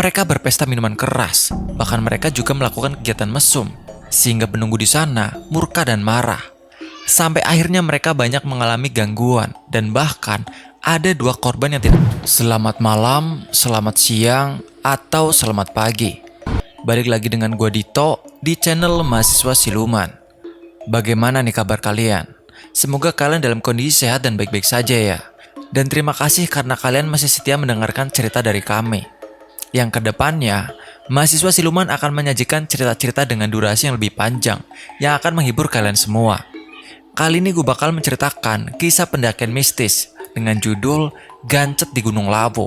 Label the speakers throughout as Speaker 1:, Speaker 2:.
Speaker 1: Mereka berpesta minuman keras, bahkan mereka juga melakukan kegiatan mesum, sehingga penunggu di sana murka dan marah. Sampai akhirnya mereka banyak mengalami gangguan, dan bahkan ada 2 korban yang tidak. Selamat malam, selamat siang, atau selamat pagi. Balik lagi dengan gua Dito di channel Mahasiswa Siluman. Bagaimana nih kabar kalian? Semoga kalian dalam kondisi sehat dan baik-baik saja ya. Dan terima kasih karena kalian masih setia mendengarkan cerita dari kami. Yang kedepannya, Mahasiswa Siluman akan menyajikan cerita-cerita dengan durasi yang lebih panjang yang akan menghibur kalian semua. Kali ini gue bakal menceritakan kisah pendakian mistis dengan judul Gancet di Gunung Lawu.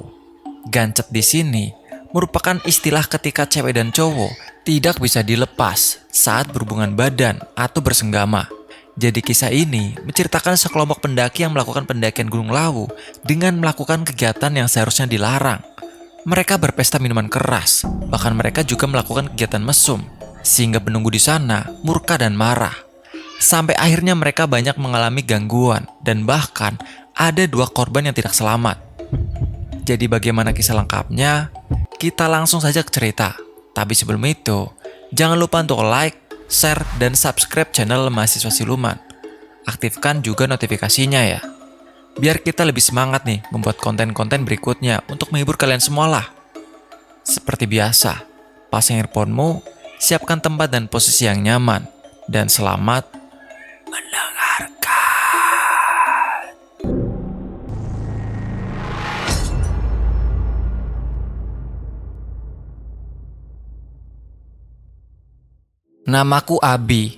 Speaker 1: Gancet di sini merupakan istilah ketika cewek dan cowok tidak bisa dilepas saat berhubungan badan atau bersenggama. Jadi kisah ini menceritakan sekelompok pendaki yang melakukan pendakian Gunung Lawu dengan melakukan kegiatan yang seharusnya dilarang. Mereka berpesta minuman keras, bahkan mereka juga melakukan kegiatan mesum, sehingga penunggu di sana murka dan marah. Sampai akhirnya mereka banyak mengalami gangguan, dan bahkan ada 2 korban yang tidak selamat. Jadi bagaimana kisah lengkapnya? Kita langsung saja ke cerita. Tapi sebelum itu, jangan lupa untuk like, share, dan subscribe channel Mahasiswa Siluman. Aktifkan juga notifikasinya ya. Biar kita lebih semangat nih membuat konten-konten berikutnya untuk menghibur kalian semua lah. Seperti biasa, pasang earphone-mu, siapkan tempat dan posisi yang nyaman, dan selamat mendengarkan. Namaku Abi.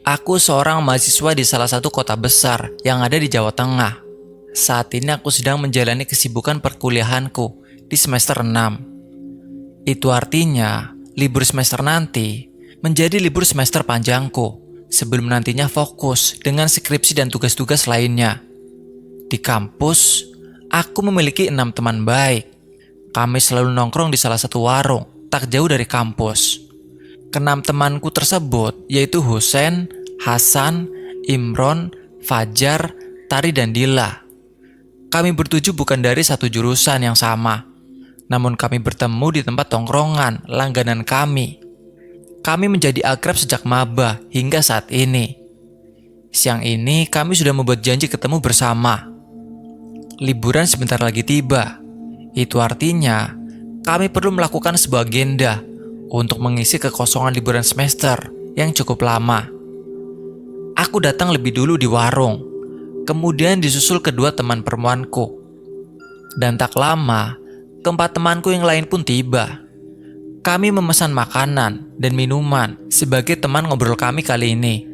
Speaker 1: Aku seorang mahasiswa di salah satu kota besar yang ada di Jawa Tengah. Saat ini aku sedang menjalani kesibukan perkuliahanku di semester 6. Itu artinya, libur semester nanti menjadi libur semester panjangku sebelum nantinya fokus dengan skripsi dan tugas-tugas lainnya. Di kampus, aku memiliki 6 teman baik. Kami selalu nongkrong di salah satu warung tak jauh dari kampus. Ke-6 temanku tersebut yaitu Husen, Hasan, Imron, Fajar, Tari, dan Dila. Kami bertujuh bukan dari satu jurusan yang sama, namun kami bertemu di tempat tongkrongan langganan kami. Kami menjadi akrab sejak maba hingga saat ini. Siang ini kami sudah membuat janji ketemu bersama. Liburan sebentar lagi tiba. Itu artinya kami perlu melakukan sebuah agenda untuk mengisi kekosongan liburan semester yang cukup lama. Aku datang lebih dulu di warung, kemudian disusul kedua teman perempuanku. Dan tak lama, keempat temanku yang lain pun tiba. Kami memesan makanan dan minuman sebagai teman ngobrol kami kali ini.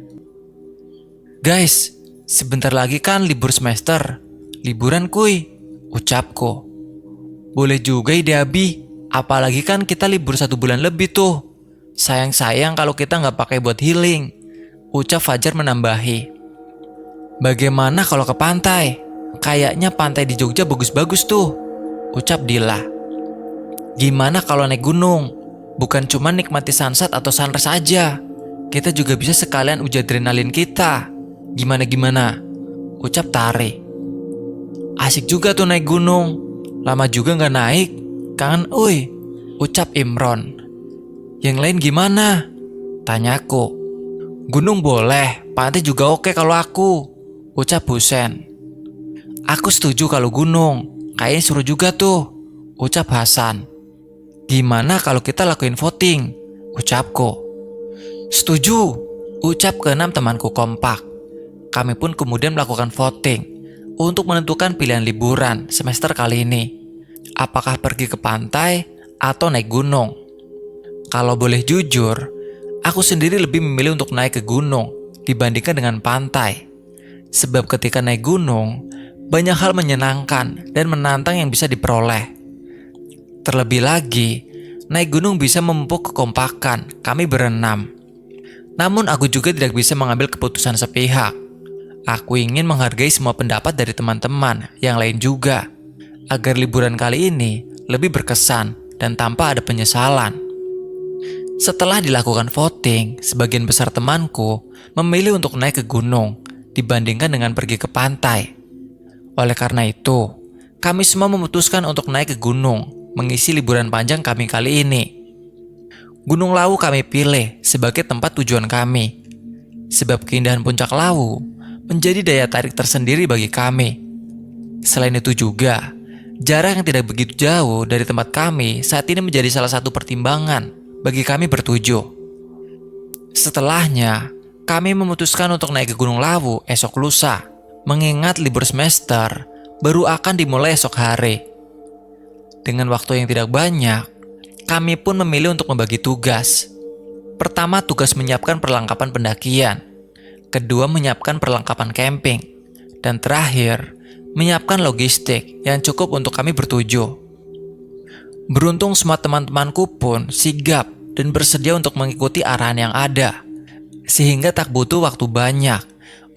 Speaker 1: Guys, sebentar lagi kan libur semester. Liburan kuy, ucapku. Boleh juga ide Abi, apalagi kan kita libur 1 bulan lebih tuh. Sayang-sayang kalau kita nggak pakai buat healing, ucap Fajar menambahi. Bagaimana kalau ke pantai? Kayaknya pantai di Jogja bagus-bagus tuh, ucap Dila. Gimana kalau naik gunung? Bukan cuma nikmati sunset atau sunrise aja. Kita juga bisa sekalian uji adrenalin kita. Gimana? Ucap Tari. Asik juga tuh naik gunung. Lama juga nggak naik. Kangen uy, ucap Imron. Yang lain gimana? Tanyaku. Gunung boleh, pantai juga oke kalau aku, ucap Husen. Aku setuju kalau gunung, kayaknya seru juga tuh, ucap Hasan. Gimana kalau kita lakuin voting, ucapku. Setuju, ucap ke-6 temanku kompak. Kami pun kemudian melakukan voting untuk menentukan pilihan liburan semester kali ini. Apakah pergi ke pantai atau naik gunung? Kalau boleh jujur, aku sendiri lebih memilih untuk naik ke gunung dibandingkan dengan pantai. Sebab ketika naik gunung, banyak hal menyenangkan dan menantang yang bisa diperoleh. Terlebih lagi, naik gunung bisa memupuk kekompakan kami berenam. Namun aku juga tidak bisa mengambil keputusan sepihak. Aku ingin menghargai semua pendapat dari teman-teman yang lain juga, agar liburan kali ini lebih berkesan dan tanpa ada penyesalan. Setelah dilakukan voting, sebagian besar temanku memilih untuk naik ke gunung dibandingkan dengan pergi ke pantai. Oleh karena itu, kami semua memutuskan untuk naik ke gunung mengisi liburan panjang kami kali ini. Gunung Lawu kami pilih sebagai tempat tujuan kami, sebab keindahan Puncak Lawu menjadi daya tarik tersendiri bagi kami. Selain itu juga, jarak yang tidak begitu jauh dari tempat kami saat ini menjadi salah satu pertimbangan bagi kami bertujuh. Setelahnya, kami memutuskan untuk naik ke Gunung Lawu esok lusa, mengingat libur semester baru akan dimulai esok hari. Dengan waktu yang tidak banyak, kami pun memilih untuk membagi tugas. Pertama, tugas menyiapkan perlengkapan pendakian. Kedua, menyiapkan perlengkapan camping. Dan terakhir, menyiapkan logistik yang cukup untuk kami bertujuh. Beruntung semua teman-temanku pun sigap dan bersedia untuk mengikuti arahan yang ada, sehingga tak butuh waktu banyak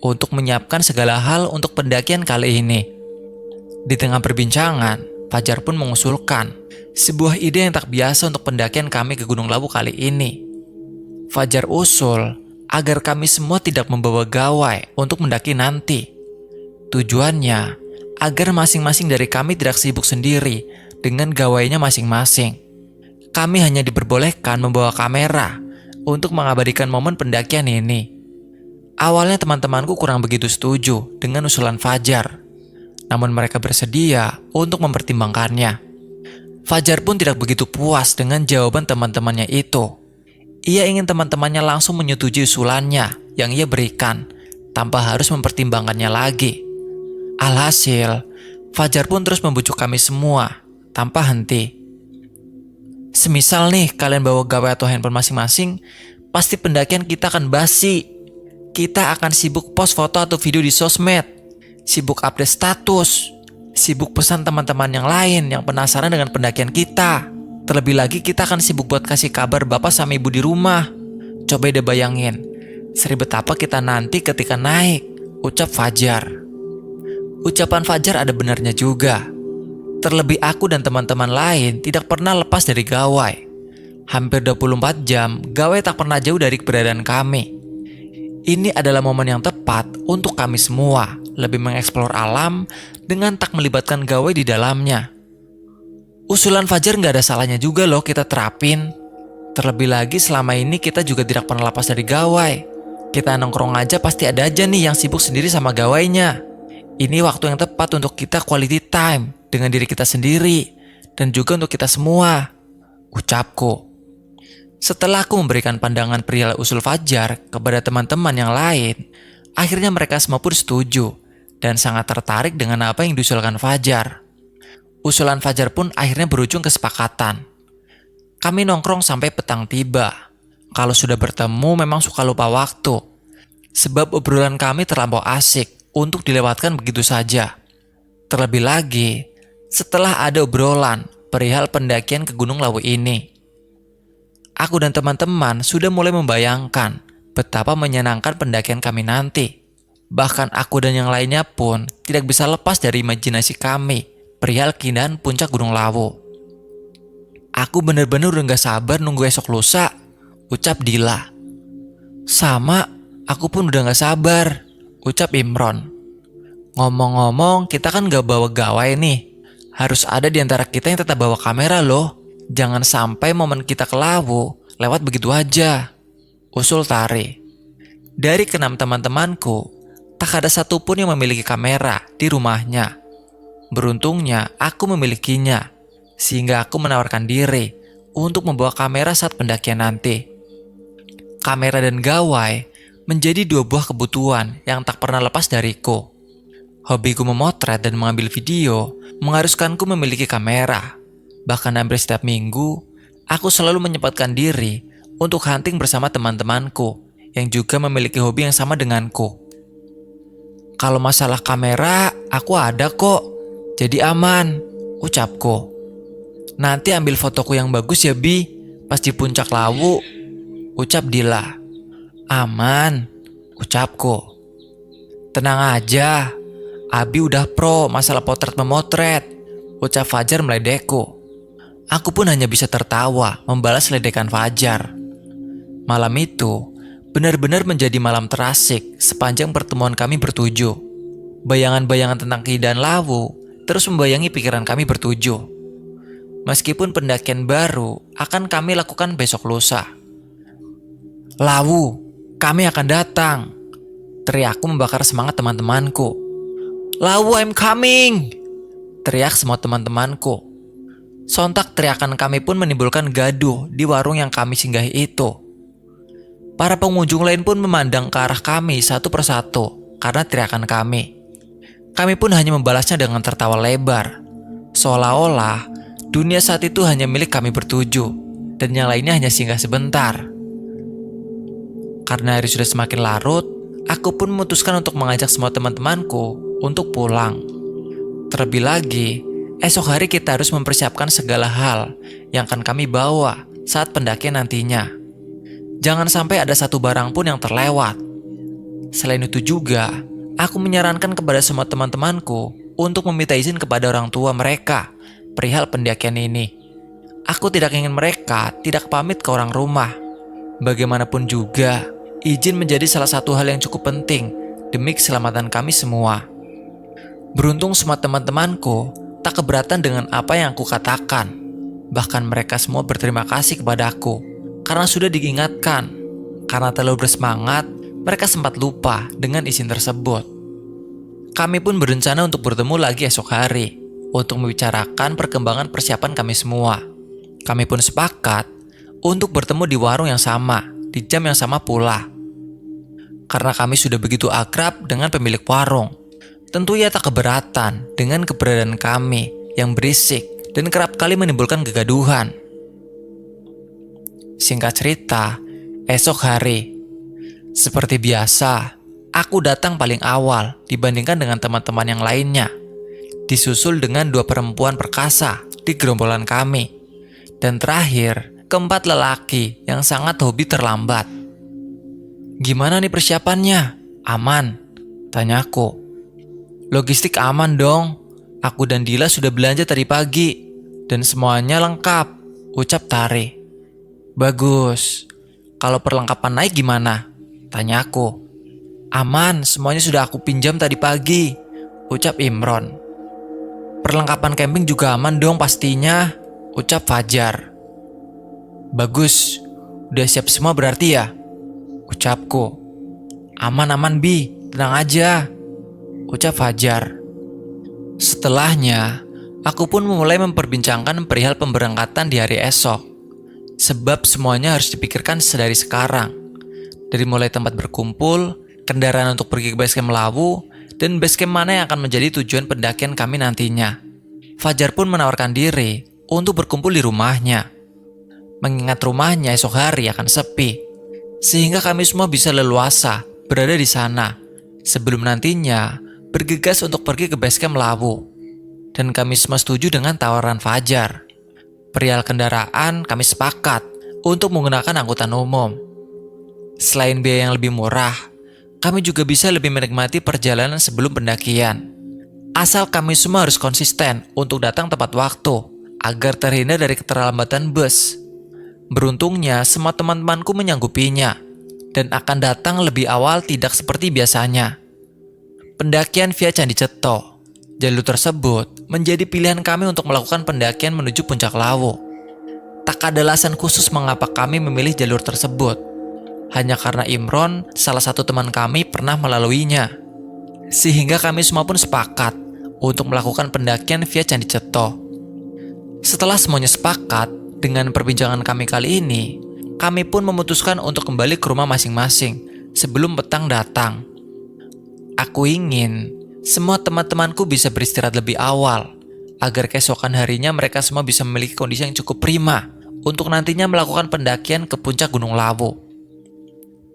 Speaker 1: untuk menyiapkan segala hal untuk pendakian kali ini. Di tengah perbincangan, Fajar pun mengusulkan sebuah ide yang tak biasa untuk pendakian kami ke Gunung Lawu kali ini. Fajar usul agar kami semua tidak membawa gawai untuk mendaki nanti. Tujuannya agar masing-masing dari kami tidak sibuk sendiri dengan gawainya masing-masing. Kami hanya diperbolehkan membawa kamera untuk mengabadikan momen pendakian ini. Awalnya teman-temanku kurang begitu setuju dengan usulan Fajar, namun mereka bersedia untuk mempertimbangkannya. Fajar pun tidak begitu puas dengan jawaban teman-temannya itu. Ia ingin teman-temannya langsung menyetujui usulannya yang ia berikan, tanpa harus mempertimbangkannya lagi. Alhasil, Fajar pun terus membujuk kami semua, tanpa henti. Semisal nih kalian bawa gawai atau handphone masing-masing, pasti pendakian kita akan basi. Kita akan sibuk post foto atau video di sosmed, sibuk update status, sibuk pesan teman-teman yang lain yang penasaran dengan pendakian kita. Terlebih lagi kita akan sibuk buat kasih kabar bapak sama ibu di rumah. Coba deh bayangin, seribet apa kita nanti ketika naik, ucap Fajar. Ucapan Fajar ada benarnya juga. Terlebih aku dan teman-teman lain tidak pernah lepas dari gawai. Hampir 24 jam, gawai tak pernah jauh dari keberadaan kami. Ini adalah momen yang tepat untuk kami semua lebih mengeksplor alam dengan tak melibatkan gawai di dalamnya. Usulan Fajar nggak ada salahnya juga loh kita terapin. Terlebih lagi selama ini kita juga tidak pernah lepas dari gawai. Kita nongkrong aja pasti ada aja nih yang sibuk sendiri sama gawainya. Ini waktu yang tepat untuk kita quality time dengan diri kita sendiri dan juga untuk kita semua, ucapku. Setelah aku memberikan pandangan perihal usul Fajar kepada teman-teman yang lain, akhirnya mereka semua pun setuju dan sangat tertarik dengan apa yang diusulkan Fajar. Usulan Fajar pun akhirnya berujung kesepakatan. Kami nongkrong sampai petang tiba. Kalau sudah bertemu memang suka lupa waktu, sebab obrolan kami terlampau asik untuk dilewatkan begitu saja. Terlebih lagi, setelah ada obrolan perihal pendakian ke Gunung Lawu ini, aku dan teman-teman sudah mulai membayangkan betapa menyenangkan pendakian kami nanti. Bahkan aku dan yang lainnya pun tidak bisa lepas dari imajinasi kami perihal keindahan puncak Gunung Lawu. Aku bener-bener udah gak sabar nunggu esok lusa, ucap Dila. Sama, aku pun udah gak sabar, ucap Imron. Ngomong-ngomong, kita kan gak bawa gawai nih. Harus ada di antara kita yang tetap bawa kamera loh. Jangan sampai momen kita ke Lawu lewat begitu aja, usul Tari. Dari keenam teman-temanku, tak ada satupun yang memiliki kamera di rumahnya. Beruntungnya aku memilikinya, sehingga aku menawarkan diri untuk membawa kamera saat pendakian nanti. Kamera dan gawai menjadi dua buah kebutuhan yang tak pernah lepas dariku. Hobiku memotret dan mengambil video mengharuskanku memiliki kamera. Bahkan hampir setiap minggu, aku selalu menyempatkan diri untuk hunting bersama teman-temanku yang juga memiliki hobi yang sama denganku. Kalau masalah kamera, aku ada kok, jadi aman, ucapku. Nanti ambil fotoku yang bagus ya Bi, pas di puncak Lawu, ucap Dila. Aman, ucapku. Tenang aja, Abi udah pro masalah potret memotret, ucap Fajar meledekku. Aku pun hanya bisa tertawa membalas ledekan Fajar. Malam itu benar-benar menjadi malam terasik sepanjang pertemuan kami bertujuh. Bayangan-bayangan tentang keindahan Lawu terus membayangi pikiran kami bertujuh. Meskipun pendakian baru akan kami lakukan besok lusa. "Lawu, kami akan datang," teriakku membakar semangat teman-temanku. "Lawu, I'm coming!" teriak semua teman-temanku. Sontak teriakan kami pun menimbulkan gaduh di warung yang kami singgahi itu. Para pengunjung lain pun memandang ke arah kami satu persatu karena teriakan kami. Kami pun hanya membalasnya dengan tertawa lebar. Seolah-olah dunia saat itu hanya milik kami bertujuh dan yang lainnya hanya singgah sebentar. Karena hari sudah semakin larut, aku pun memutuskan untuk mengajak semua teman-temanku untuk pulang. Terlebih lagi, esok hari kita harus mempersiapkan segala hal yang akan kami bawa saat pendakian nantinya. Jangan sampai ada satu barang pun yang terlewat. Selain itu juga, aku menyarankan kepada semua teman-temanku untuk meminta izin kepada orang tua mereka perihal pendakian ini. Aku tidak ingin mereka tidak pamit ke orang rumah. Bagaimanapun juga, izin menjadi salah satu hal yang cukup penting demi keselamatan kami semua. Beruntung semua teman-temanku tak keberatan dengan apa yang aku katakan. Bahkan mereka semua berterima kasih kepada aku karena sudah diingatkan. Karena terlalu bersemangat, mereka sempat lupa dengan izin tersebut. Kami pun berencana untuk bertemu lagi esok hari untuk membicarakan perkembangan persiapan kami semua. Kami pun sepakat untuk bertemu di warung yang sama, di jam yang sama pula. Karena kami sudah begitu akrab dengan pemilik warung, tentu ia tak keberatan dengan keberadaan kami yang berisik dan kerap kali menimbulkan kegaduhan. Singkat cerita, esok hari, seperti biasa, aku datang paling awal dibandingkan dengan teman-teman yang lainnya. Disusul dengan 2 perempuan perkasa di gerombolan kami. Dan terakhir, keempat lelaki yang sangat hobi terlambat. "Gimana nih persiapannya? Aman?" tanyaku. "Logistik aman dong. Aku dan Dila sudah belanja tadi pagi. Dan semuanya lengkap," ucap Tari. "Bagus. Kalau perlengkapan naik gimana?" tanyaku. "Aman, semuanya sudah aku pinjam tadi pagi," ucap Imron. "Perlengkapan camping juga aman dong pastinya," ucap Fajar. "Bagus, udah siap semua berarti ya?" ucapku. "Aman-aman Bi, tenang aja," ucap Fajar. Setelahnya, aku pun mulai memperbincangkan perihal pemberangkatan di hari esok. Sebab semuanya harus dipikirkan sedari sekarang. Dari mulai tempat berkumpul, kendaraan untuk pergi ke basecamp Lawu, dan basecamp mana yang akan menjadi tujuan pendakian kami nantinya. Fajar pun menawarkan diri untuk berkumpul di rumahnya. Mengingat rumahnya esok hari akan sepi, sehingga kami semua bisa leluasa berada di sana sebelum nantinya bergegas untuk pergi ke basecamp Lawu. Dan kami semua setuju dengan tawaran Fajar. Perihal kendaraan, kami sepakat untuk menggunakan angkutan umum. Selain biaya yang lebih murah, kami juga bisa lebih menikmati perjalanan sebelum pendakian. Asal kami semua harus konsisten untuk datang tepat waktu, agar terhindar dari keterlambatan bus. Beruntungnya, semua teman-temanku menyanggupinya, dan akan datang lebih awal tidak seperti biasanya. Pendakian via Candi Ceto. Jalur tersebut menjadi pilihan kami untuk melakukan pendakian menuju puncak Lawu. Tak ada alasan khusus mengapa kami memilih jalur tersebut. Hanya karena Imron, salah satu teman kami, pernah melaluinya. Sehingga kami semua pun sepakat untuk melakukan pendakian via Candi Ceto. Setelah semuanya sepakat dengan perbincangan kami kali ini, kami pun memutuskan untuk kembali ke rumah masing-masing sebelum petang datang. Aku ingin semua teman-temanku bisa beristirahat lebih awal, agar keesokan harinya mereka semua bisa memiliki kondisi yang cukup prima untuk nantinya melakukan pendakian ke puncak Gunung Lawu.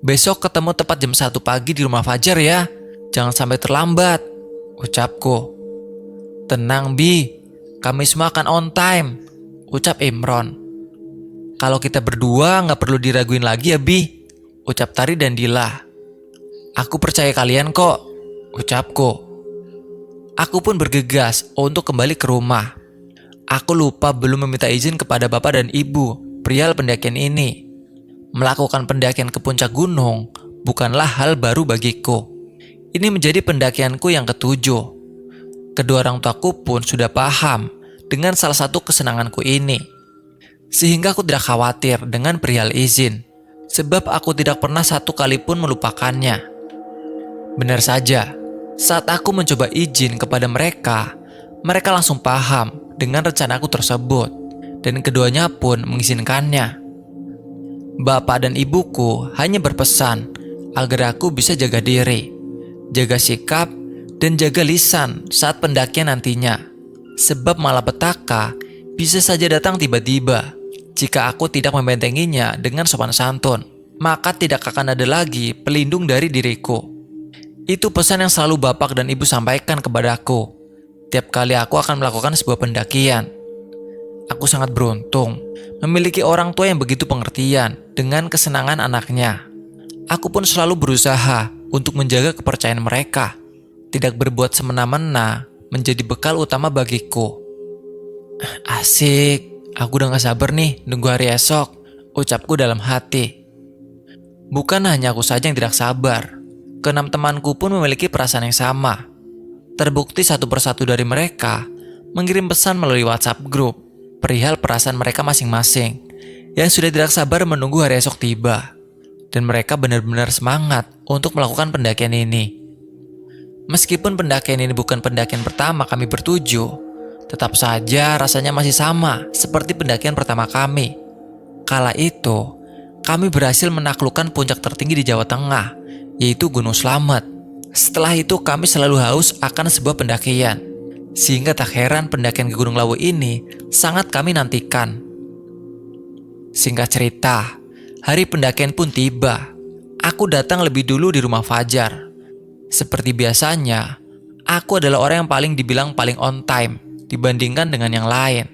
Speaker 1: "Besok ketemu tepat jam 1 pagi di rumah Fajar ya, jangan sampai terlambat," ucapku. "Tenang Bi, kami semua akan on time," ucap Imron. "Kalau kita berdua nggak perlu diraguin lagi ya Bi," ucap Tari dan Dila. "Aku percaya kalian kok," ucapku. Aku pun bergegas untuk kembali ke rumah. Aku lupa belum meminta izin kepada bapak dan ibu perihal pendakian ini. Melakukan pendakian ke puncak gunung bukanlah hal baru bagiku. Ini menjadi pendakianku yang ke-7. Kedua orang tuaku pun sudah paham dengan salah satu kesenanganku ini. Sehingga aku tidak khawatir dengan perihal izin, sebab aku tidak pernah satu kali pun melupakannya. Benar saja, saat aku mencoba izin kepada mereka, mereka langsung paham dengan rencanaku tersebut, dan keduanya pun mengizinkannya. Bapak dan ibuku hanya berpesan agar aku bisa jaga diri, jaga sikap, dan jaga lisan saat pendakian nantinya. Sebab malapetaka bisa saja datang tiba-tiba. Jika aku tidak membentenginya dengan sopan santun, maka tidak akan ada lagi pelindung dari diriku. Itu pesan yang selalu bapak dan ibu sampaikan kepadaku tiap kali aku akan melakukan sebuah pendakian. Aku sangat beruntung memiliki orang tua yang begitu pengertian dengan kesenangan anaknya. Aku pun selalu berusaha untuk menjaga kepercayaan mereka, tidak berbuat semena-mena menjadi bekal utama bagiku. Asik, aku udah gak sabar nih nunggu hari esok, ucapku dalam hati. Bukan hanya aku saja yang tidak sabar, keenam temanku pun memiliki perasaan yang sama. Terbukti satu persatu dari mereka mengirim pesan melalui WhatsApp grup perihal perasaan mereka masing-masing yang sudah tidak sabar menunggu hari esok tiba. Dan mereka benar-benar semangat untuk melakukan pendakian ini. Meskipun pendakian ini bukan pendakian pertama kami bertujuh, tetap saja rasanya masih sama seperti pendakian pertama kami. Kala itu, kami berhasil menaklukkan puncak tertinggi di Jawa Tengah, yaitu Gunung Slamet. Setelah itu kami selalu haus akan sebuah pendakian, sehingga tak heran pendakian ke Gunung Lawu ini sangat kami nantikan. Singkat cerita, hari pendakian pun tiba. Aku datang lebih dulu di rumah Fajar. Seperti biasanya, aku adalah orang yang paling dibilang paling on time dibandingkan dengan yang lain.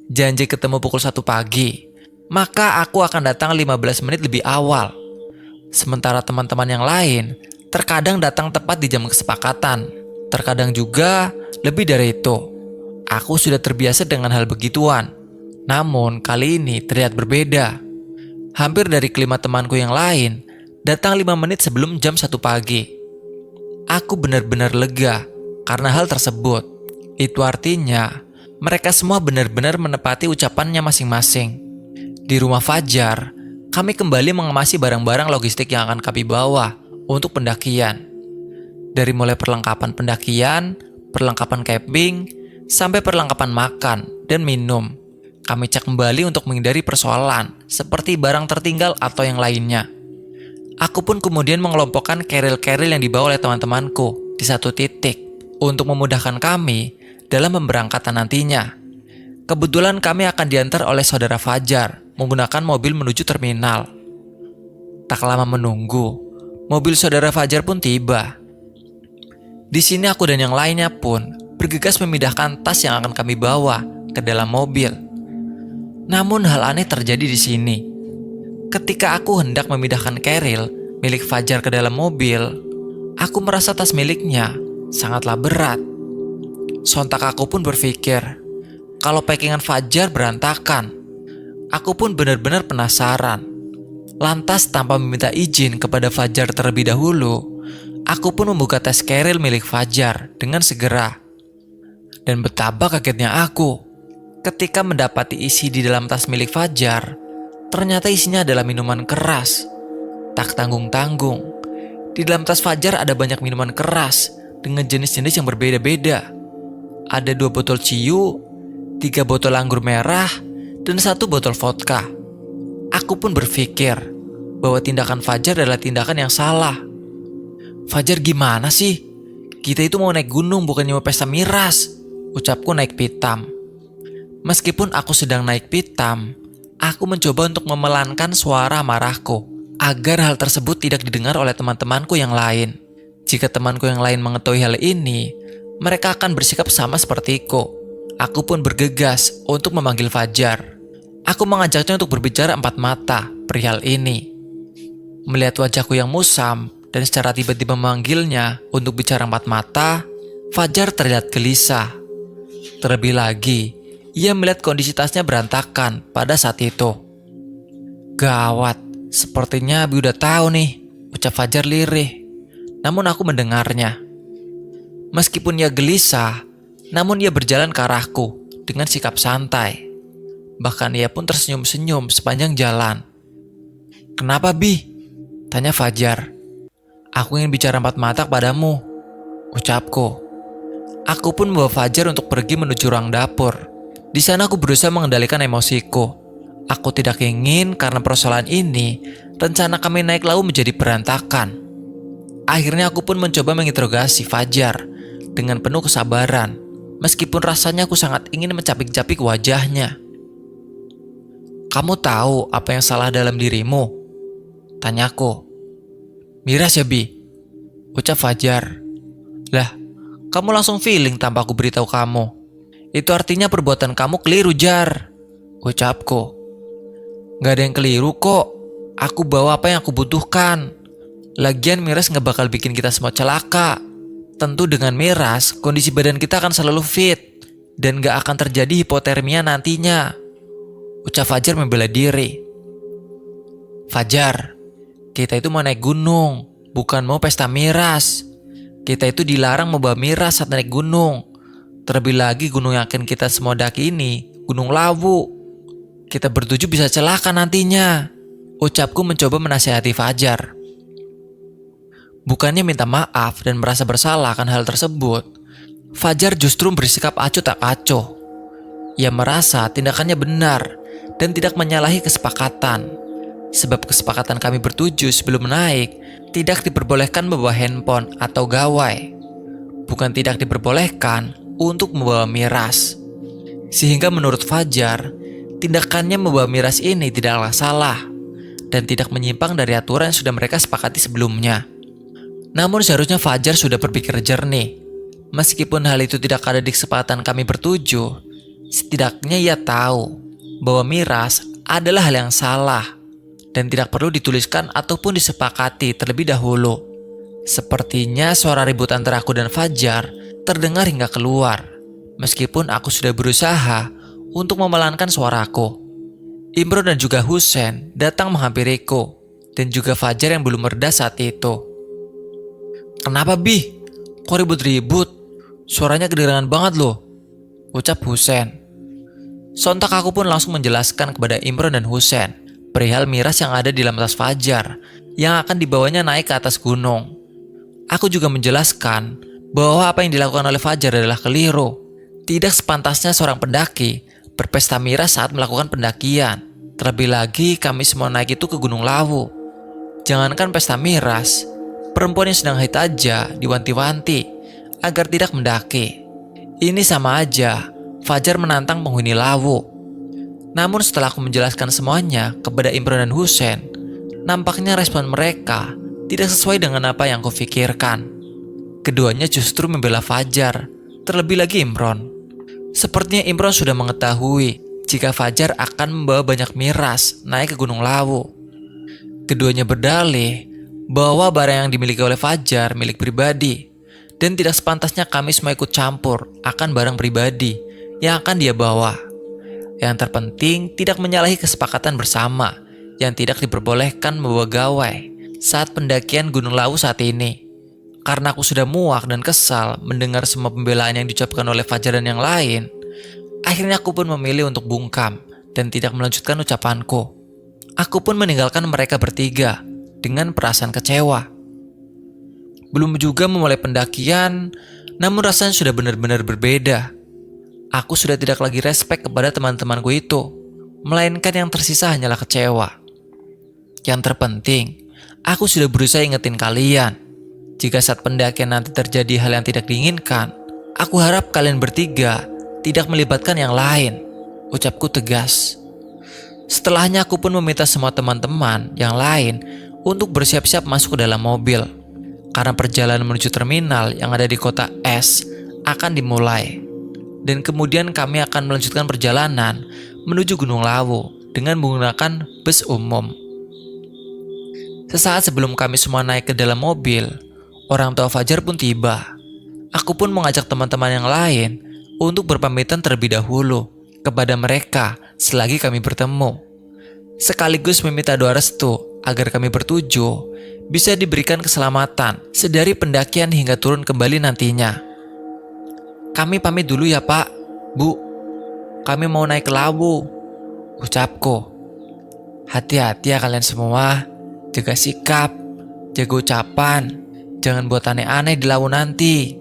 Speaker 1: Janji ketemu pukul 1 pagi, maka aku akan datang 15 menit lebih awal. Sementara teman-teman yang lain terkadang datang tepat di jam kesepakatan, terkadang juga lebih dari itu. Aku sudah terbiasa dengan hal begituan, namun kali ini terlihat berbeda. Hampir dari kelima temanku yang lain datang 5 menit sebelum jam 1 pagi. Aku benar-benar lega karena hal tersebut. Itu artinya mereka semua benar-benar menepati ucapannya masing-masing. Di rumah Fajar, kami kembali mengemasi barang-barang logistik yang akan kami bawa untuk pendakian. Dari mulai perlengkapan pendakian, perlengkapan camping, sampai perlengkapan makan dan minum. Kami cek kembali untuk menghindari persoalan seperti barang tertinggal atau yang lainnya. Aku pun kemudian mengelompokkan keril-keril yang dibawa oleh teman-temanku di satu titik untuk memudahkan kami dalam pemberangkatan nantinya. Kebetulan kami akan diantar oleh saudara Fajar menggunakan mobil menuju terminal. Tak lama menunggu, mobil saudara Fajar pun tiba. Di sini aku dan yang lainnya pun bergegas memindahkan tas yang akan kami bawa ke dalam mobil. Namun hal aneh terjadi di sini. Ketika aku hendak memindahkan keril milik Fajar ke dalam mobil, aku merasa tas miliknya sangatlah berat. Sontak aku pun berpikir, kalau packingan Fajar berantakan. Aku pun benar-benar penasaran. Lantas tanpa meminta izin kepada Fajar terlebih dahulu, aku pun membuka tas keril milik Fajar dengan segera. Dan betapa kagetnya aku ketika mendapati isi di dalam tas milik Fajar. Ternyata isinya adalah minuman keras. Tak tanggung-tanggung, di dalam tas Fajar ada banyak minuman keras dengan jenis-jenis yang berbeda-beda. Ada 2 botol ciu, 3 botol anggur merah, dan 1 botol vodka. Aku pun berpikir bahwa tindakan Fajar adalah tindakan yang salah. Fajar, gimana sih? Kita itu mau naik gunung, bukannya mau pesta miras, ucapku naik pitam. Meskipun aku sedang naik pitam, aku mencoba untuk memelankan suara marahku agar hal tersebut tidak didengar oleh teman-temanku yang lain. Jika temanku yang lain mengetahui hal ini, mereka akan bersikap sama sepertiku. Aku pun bergegas untuk memanggil Fajar. Aku mengajaknya untuk berbicara 4 mata perihal ini. Melihat wajahku yang musam dan secara tiba-tiba memanggilnya untuk bicara 4 mata, Fajar terlihat gelisah. Terlebih lagi, ia melihat kondisi tasnya berantakan pada saat itu. Gawat, sepertinya Abi udah tahu nih, ucap Fajar lirih. Namun aku mendengarnya. Meskipun ia gelisah, namun ia berjalan ke arahku dengan sikap santai. Bahkan ia pun tersenyum-senyum sepanjang jalan. "Kenapa, Bi?" tanya Fajar. "Aku ingin bicara empat mata padamu," ucapku. Aku pun membawa Fajar untuk pergi menuju ruang dapur. Di sana aku berusaha mengendalikan emosiku. Aku tidak ingin karena persoalan ini, rencana kami naik laut menjadi berantakan. Akhirnya aku pun mencoba menginterogasi Fajar dengan penuh kesabaran, meskipun rasanya aku sangat ingin mencapik-capik wajahnya. "Kamu tahu apa yang salah dalam dirimu?" tanyaku. "Miras ya, Bi?" ucap Fajar. "Lah, kamu langsung feeling tanpa aku beritahu kamu. Itu artinya perbuatan kamu keliru, Jar," ucapku. "Gak ada yang keliru kok. Aku bawa apa yang aku butuhkan. Lagian miras gak bakal bikin kita semua celaka. Tentu dengan miras, kondisi badan kita akan selalu fit dan gak akan terjadi hipotermia nantinya," ucap Fajar membela diri. "Fajar, kita itu mau naik gunung, bukan mau pesta miras. Kita itu dilarang membawa miras saat naik gunung. Terlebih lagi gunung yang akan kita semua daki ini, Gunung Lawu. Kita bertujuh bisa celaka nantinya," ucapku mencoba menasihati Fajar. Bukannya minta maaf dan merasa bersalah akan hal tersebut, Fajar justru bersikap acuh tak acuh. Ia merasa tindakannya benar dan tidak menyalahi kesepakatan. Sebab kesepakatan kami bertujuh sebelum naik tidak diperbolehkan membawa handphone atau gawai. Bukan tidak diperbolehkan untuk membawa miras. Sehingga menurut Fajar, tindakannya membawa miras ini tidaklah salah dan tidak menyimpang dari aturan yang sudah mereka sepakati sebelumnya. Namun seharusnya Fajar sudah berpikir jernih. Meskipun hal itu tidak ada di kesepakatan kami bertujuh, setidaknya ia tahu bahwa miras adalah hal yang salah dan tidak perlu dituliskan ataupun disepakati terlebih dahulu. Sepertinya suara ribut antara aku dan Fajar terdengar hingga keluar, meskipun aku sudah berusaha untuk memelankan suaraku. Imron dan juga Husen datang menghampiriku, dan juga Fajar yang belum mereda saat itu. "Kenapa, Bi? Kok ribut-ribut? Suaranya kedengaran banget loh," ucap Husen. Sontak aku pun langsung menjelaskan kepada Imron dan Husen perihal miras yang ada di dalam tas Fajar yang akan dibawanya naik ke atas gunung. Aku juga menjelaskan bahwa apa yang dilakukan oleh Fajar adalah keliru. Tidak sepantasnya seorang pendaki berpesta miras saat melakukan pendakian. Terlebih lagi kami semua naik itu ke Gunung Lawu. Jangankan pesta miras, perempuan yang sedang haid aja diwanti-wanti agar tidak mendaki. Ini sama aja Fajar menantang penghuni Lawu. Namun setelah aku menjelaskan semuanya kepada Imron dan Husen, nampaknya respon mereka tidak sesuai dengan apa yang kupikirkan. Keduanya justru membela Fajar, terlebih lagi Imron. Sepertinya Imron sudah mengetahui jika Fajar akan membawa banyak miras naik ke Gunung Lawu. Keduanya berdalih bahwa barang yang dimiliki oleh Fajar milik pribadi dan tidak sepantasnya kami semua ikut campur akan barang pribadi yang akan dia bawa. Yang terpenting tidak menyalahi kesepakatan bersama yang tidak diperbolehkan membawa gawai saat pendakian Gunung Lawu saat ini. Karena aku sudah muak dan kesal mendengar semua pembelaan yang diucapkan oleh Fajar dan yang lain, akhirnya aku pun memilih untuk bungkam dan tidak melanjutkan ucapanku. Aku pun meninggalkan mereka bertiga dengan perasaan kecewa. Belum juga memulai pendakian, namun rasanya sudah benar-benar berbeda. Aku sudah tidak lagi respek kepada teman-temanku itu, melainkan yang tersisa hanyalah kecewa. Yang terpenting, aku sudah berusaha ingetin kalian. Jika saat pendakian nanti terjadi hal yang tidak diinginkan, aku harap kalian bertiga tidak melibatkan yang lain, ucapku tegas. Setelahnya aku pun meminta semua teman-teman yang lain untuk bersiap-siap masuk ke dalam mobil, karena perjalanan menuju terminal yang ada di kota S akan dimulai. Dan kemudian kami akan melanjutkan perjalanan menuju Gunung Lawu dengan menggunakan bus umum. Sesaat sebelum kami semua naik ke dalam mobil, orang tua Fajar pun tiba. Aku pun mengajak teman-teman yang lain untuk berpamitan terlebih dahulu kepada mereka selagi kami bertemu. Sekaligus meminta doa restu agar kami bertujuh bisa diberikan keselamatan sedari pendakian hingga turun kembali nantinya. "Kami pamit dulu ya Pak, Bu," kami mau naik ke Lawu, ucapku. Hati-hati ya kalian semua, jaga sikap, jaga ucapan, jangan buat aneh-aneh di Lawu nanti,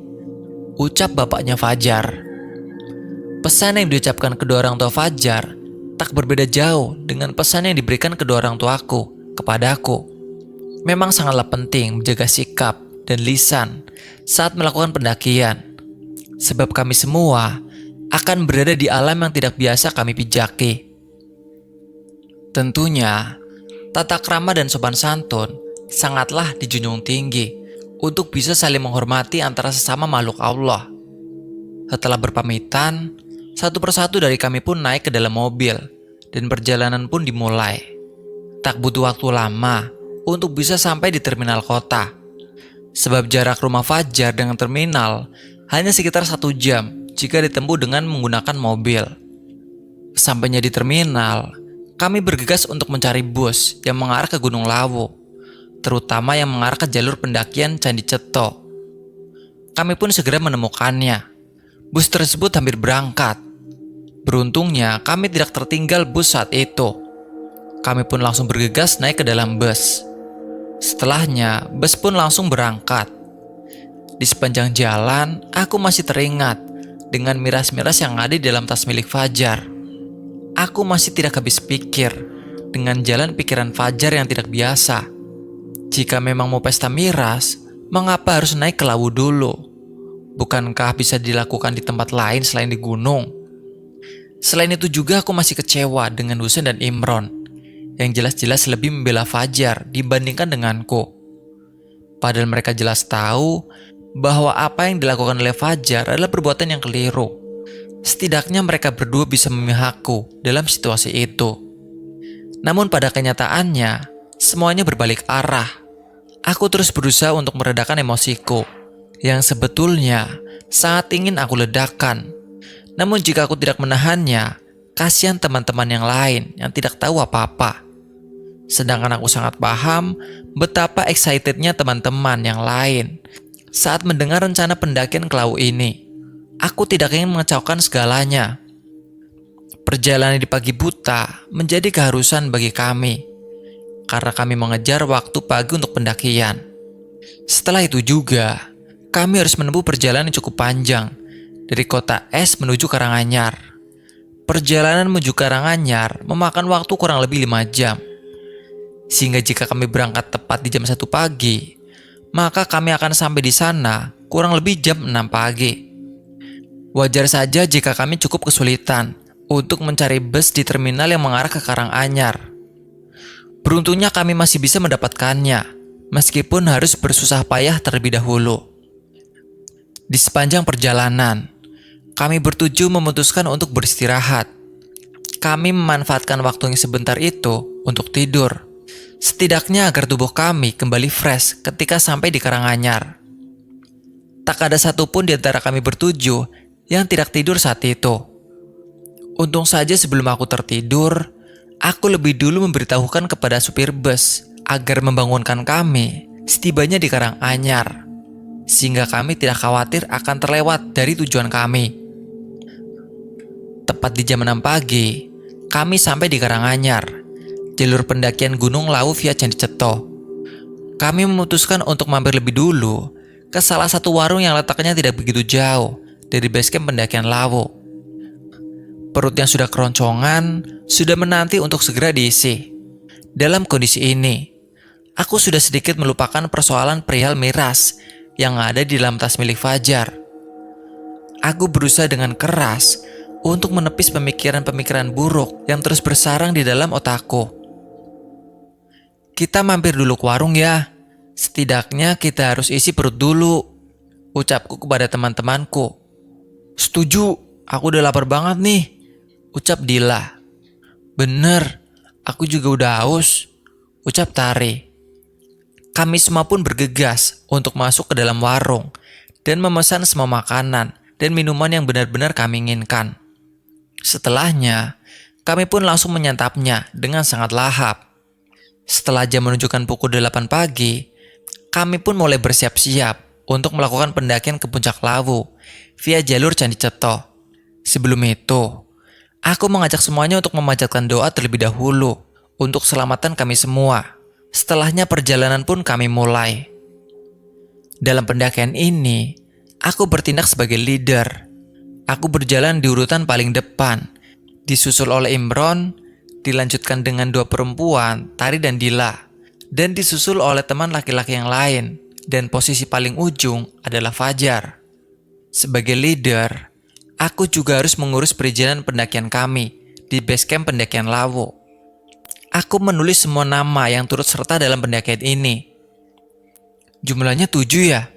Speaker 1: ucap bapaknya Fajar. Pesan yang diucapkan kedua orang tua Fajar tak berbeda jauh dengan pesan yang diberikan kedua orang tuaku kepadaku. Memang sangatlah penting menjaga sikap dan lisan saat melakukan pendakian, sebab kami semua akan berada di alam yang tidak biasa kami pijaki. Tentunya, tata krama dan sopan santun sangatlah dijunjung tinggi untuk bisa saling menghormati antara sesama makhluk Allah. Setelah berpamitan, satu persatu dari kami pun naik ke dalam mobil dan perjalanan pun dimulai. Tak butuh waktu lama untuk bisa sampai di terminal kota, sebab jarak rumah Fajar dengan terminal hanya sekitar 1 jam jika ditempuh dengan menggunakan mobil. Sampainya di terminal, kami bergegas untuk mencari bus yang mengarah ke Gunung Lawu, terutama yang mengarah ke jalur pendakian Candi Ceto. Kami pun segera menemukannya. Bus tersebut hampir berangkat. Beruntungnya kami tidak tertinggal bus saat itu. Kami pun langsung bergegas naik ke dalam bus. Setelahnya, bus pun langsung berangkat. Di sepanjang jalan, aku masih teringat dengan miras-miras yang ada di dalam tas milik Fajar. Aku masih tidak habis pikir dengan jalan pikiran Fajar yang tidak biasa. Jika memang mau pesta miras, mengapa harus naik ke Lawu dulu? Bukankah bisa dilakukan di tempat lain selain di gunung? Selain itu juga aku masih kecewa dengan Husein dan Imron yang jelas-jelas lebih membela Fajar dibandingkan denganku. Padahal mereka jelas tahu bahwa apa yang dilakukan oleh Fajar adalah perbuatan yang keliru. Setidaknya mereka berdua bisa memihakku dalam situasi itu. Namun pada kenyataannya, semuanya berbalik arah. Aku terus berusaha untuk meredakan emosiku, yang sebetulnya sangat ingin aku ledakan. Namun jika aku tidak menahannya, kasihan teman-teman yang lain yang tidak tahu apa-apa. Sedangkan aku sangat paham betapa excitednya teman-teman yang lain saat mendengar rencana pendakian ke Lawu ini. Aku tidak ingin mengacaukan segalanya. Perjalanan di pagi buta menjadi keharusan bagi kami, karena kami mengejar waktu pagi untuk pendakian. Setelah itu juga, kami harus menempuh perjalanan yang cukup panjang dari kota es menuju Karanganyar. Perjalanan menuju Karanganyar memakan waktu kurang lebih 5 jam. Sehingga jika kami berangkat tepat di jam 1 pagi, maka kami akan sampai di sana kurang lebih jam 6 pagi. Wajar saja jika kami cukup kesulitan untuk mencari bus di terminal yang mengarah ke Karanganyar. Beruntungnya kami masih bisa mendapatkannya, meskipun harus bersusah payah terlebih dahulu. Di sepanjang perjalanan, kami bertujuh memutuskan untuk beristirahat. Kami memanfaatkan waktu yang sebentar itu untuk tidur, setidaknya agar tubuh kami kembali fresh ketika sampai di Karanganyar. Tak ada satupun di antara kami bertujuh yang tidak tidur saat itu. Untung saja sebelum aku tertidur, aku lebih dulu memberitahukan kepada supir bus agar membangunkan kami setibanya di Karanganyar, sehingga kami tidak khawatir akan terlewat dari tujuan kami. Tepat di jam 6 pagi, kami sampai di Karanganyar, jalur pendakian Gunung Lawu via Candi Ceto. Kami memutuskan untuk mampir lebih dulu ke salah satu warung yang letaknya tidak begitu jauh dari basecamp pendakian Lawu. Perut yang sudah keroncongan sudah menanti untuk segera diisi. Dalam kondisi ini, aku sudah sedikit melupakan persoalan perihal miras yang ada di dalam tas milik Fajar. Aku berusaha dengan keras untuk menepis pemikiran-pemikiran buruk yang terus bersarang di dalam otakku. Kita mampir dulu ke warung ya. Setidaknya kita harus isi perut dulu, ucapku kepada teman-temanku. Setuju, aku udah lapar banget nih, ucap Dila. Bener, aku juga udah haus, ucap Tari. Kami semua pun bergegas untuk masuk ke dalam warung dan memesan semua makanan dan minuman yang benar-benar kami inginkan. Setelahnya, kami pun langsung menyantapnya dengan sangat lahap. Setelah jam menunjukkan pukul 8 pagi, kami pun mulai bersiap-siap untuk melakukan pendakian ke puncak Lawu via jalur Candi Ceto. Sebelum itu, Aku mengajak semuanya untuk memanjatkan doa terlebih dahulu untuk keselamatan kami semua. Setelahnya perjalanan pun kami mulai. Dalam pendakian ini, aku bertindak sebagai leader. Aku berjalan di urutan paling depan, disusul oleh Imron, dilanjutkan dengan 2 perempuan, Tari dan Dila, dan disusul oleh teman laki-laki yang lain, dan posisi paling ujung adalah Fajar. Sebagai leader, aku juga harus mengurus perizinan pendakian kami di base camp pendakian Lawu. Aku menulis semua nama yang turut serta dalam pendakian ini. "Jumlahnya 7 ya?"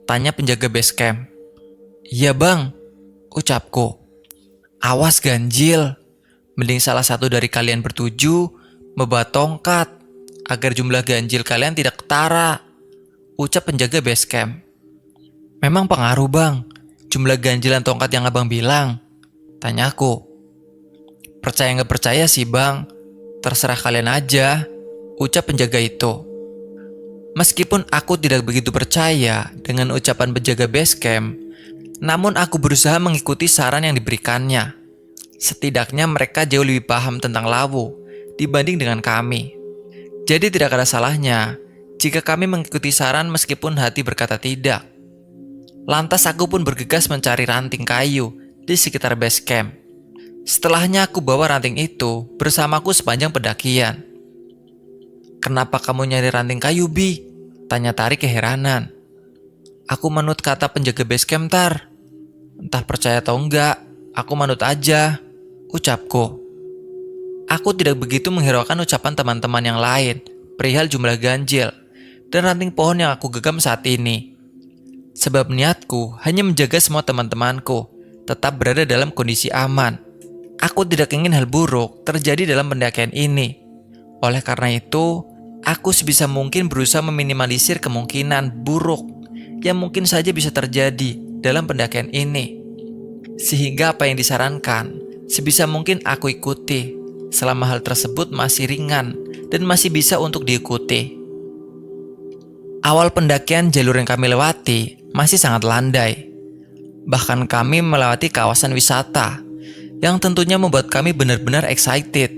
Speaker 1: tanya penjaga base camp. "Iya bang," ucapku. "Awas ganjil, mending salah satu dari kalian bertuju membawa tongkat agar jumlah ganjil kalian tidak ketara," ucap penjaga base camp. "Memang pengaruh bang, jumlah ganjil dan tongkat yang abang bilang?" tanyaku. "Percaya nggak percaya sih bang, terserah kalian aja," ucap penjaga itu. Meskipun aku tidak begitu percaya dengan ucapan penjaga base camp, namun aku berusaha mengikuti saran yang diberikannya. Setidaknya mereka jauh lebih paham tentang Lawu dibanding dengan kami. Jadi tidak ada salahnya jika kami mengikuti saran meskipun hati berkata tidak. Lantas aku pun bergegas mencari ranting kayu di sekitar base camp. Setelahnya aku bawa ranting itu bersamaku sepanjang pendakian. "Kenapa kamu nyari ranting kayu, Bi?" tanya Tari keheranan. "Aku manut kata penjaga base camp, Tar." "Entah percaya atau enggak, aku manut aja," ucapku. Aku tidak begitu menghiraukan ucapan teman-teman yang lain perihal jumlah ganjil dan ranting pohon yang aku genggam saat ini. Sebab niatku hanya menjaga semua teman-temanku tetap berada dalam kondisi aman. Aku tidak ingin hal buruk terjadi dalam pendakian ini. Oleh karena itu, aku sebisa mungkin berusaha meminimalisir kemungkinan buruk yang mungkin saja bisa terjadi dalam pendakian ini. Sehingga apa yang disarankan, sebisa mungkin aku ikuti, selama hal tersebut masih ringan dan masih bisa untuk diikuti. Awal pendakian jalur yang kami lewati masih sangat landai. Bahkan kami melewati kawasan wisata, yang tentunya membuat kami benar-benar excited.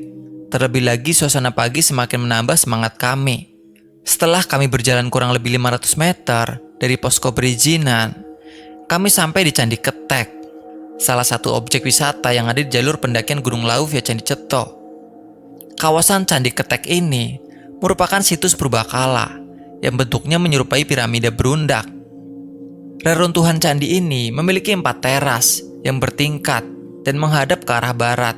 Speaker 1: Terlebih lagi suasana pagi semakin menambah semangat kami. Setelah kami berjalan kurang lebih 500 meter dari posko perizinan, kami sampai di Candi Ketek, salah satu objek wisata yang ada di jalur pendakian Gunung Lawu via Candi Ceto. Kawasan Candi Ketek ini merupakan situs purbakala yang bentuknya menyerupai piramida berundak. Reruntuhan candi ini memiliki 4 teras yang bertingkat dan menghadap ke arah barat.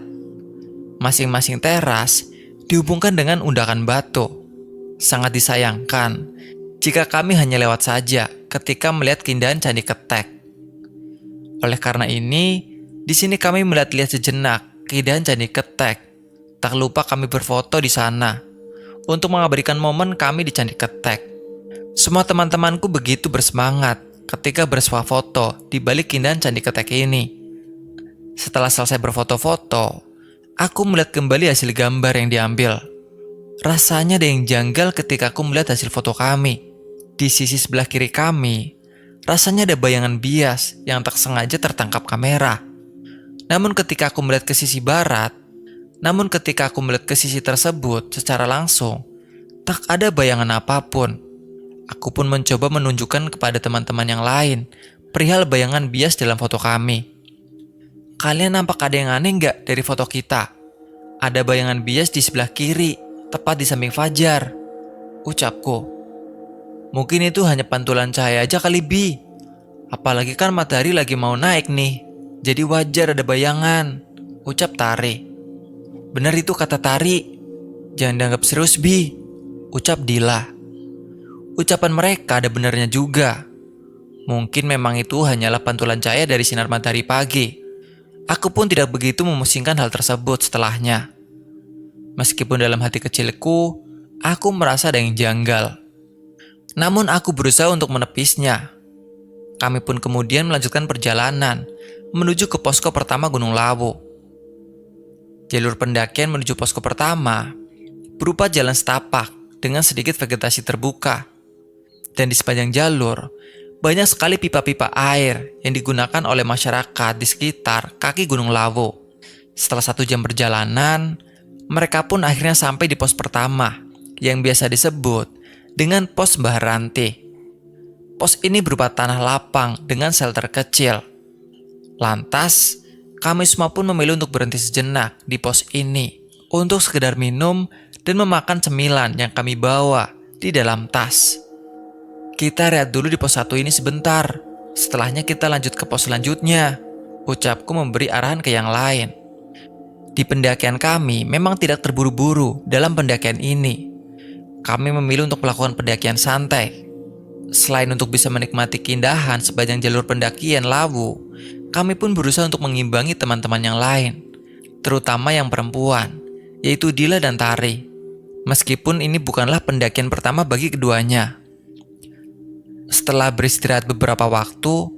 Speaker 1: Masing-masing teras dihubungkan dengan undakan batu. Sangat disayangkan jika kami hanya lewat saja ketika melihat keindahan Candi Ketek. Oleh karena ini, di sini kami melihat-lihat sejenak keindahan Candi Ketek. Tak lupa kami berfoto di sana untuk mengabadikan momen kami di Candi Ketek. Semua teman-temanku begitu bersemangat ketika bersuah foto di balik keindahan Candi Ketek ini. Setelah selesai berfoto-foto, aku melihat kembali hasil gambar yang diambil. Rasanya ada yang janggal ketika aku melihat hasil foto kami. Di sisi sebelah kiri kami, rasanya ada bayangan bias yang tak sengaja tertangkap kamera. Namun ketika aku melihat ke sisi tersebut secara langsung, tak ada bayangan apapun. Aku pun mencoba menunjukkan kepada teman-teman yang lain perihal bayangan bias dalam foto kami. "Kalian nampak ada yang aneh nggak dari foto kita? Ada bayangan bias di sebelah kiri, tepat di samping Fajar," ucapku. "Mungkin itu hanya pantulan cahaya aja kali, Bi. Apalagi kan matahari lagi mau naik nih, jadi wajar ada bayangan," ucap Tari. "Benar itu kata Tari. Jangan dianggap serius, Bi," ucap Dila. Ucapan mereka ada benarnya juga. Mungkin memang itu hanyalah pantulan cahaya dari sinar matahari pagi. Aku pun tidak begitu memusingkan hal tersebut setelahnya. Meskipun dalam hati kecilku, aku merasa ada yang janggal. Namun aku berusaha untuk menepisnya. Kami pun kemudian melanjutkan perjalanan menuju ke posko pertama Gunung Lawu. Jalur pendakian menuju posko pertama berupa jalan setapak dengan sedikit vegetasi terbuka. Dan di sepanjang jalur, banyak sekali pipa-pipa air yang digunakan oleh masyarakat di sekitar kaki Gunung Lawu. Setelah 1 jam perjalanan, mereka pun akhirnya sampai di pos pertama, yang biasa disebut dengan pos Mbah Ranti. Pos ini berupa tanah lapang dengan sel terkecil. Lantas, kami semua pun memilih untuk berhenti sejenak di pos ini untuk sekedar minum dan memakan cemilan yang kami bawa di dalam tas. Kita rehat dulu di pos 1 ini sebentar. Setelahnya kita lanjut ke pos selanjutnya. Ucapku memberi arahan ke yang lain. Di pendakian kami memang tidak terburu-buru dalam pendakian ini. Kami memilih untuk melakukan pendakian santai. Selain untuk bisa menikmati keindahan sepanjang jalur pendakian Lawu, kami pun berusaha untuk mengimbangi teman-teman yang lain, terutama yang perempuan, yaitu Dila dan Tari. Meskipun ini bukanlah pendakian pertama bagi keduanya. Setelah beristirahat beberapa waktu,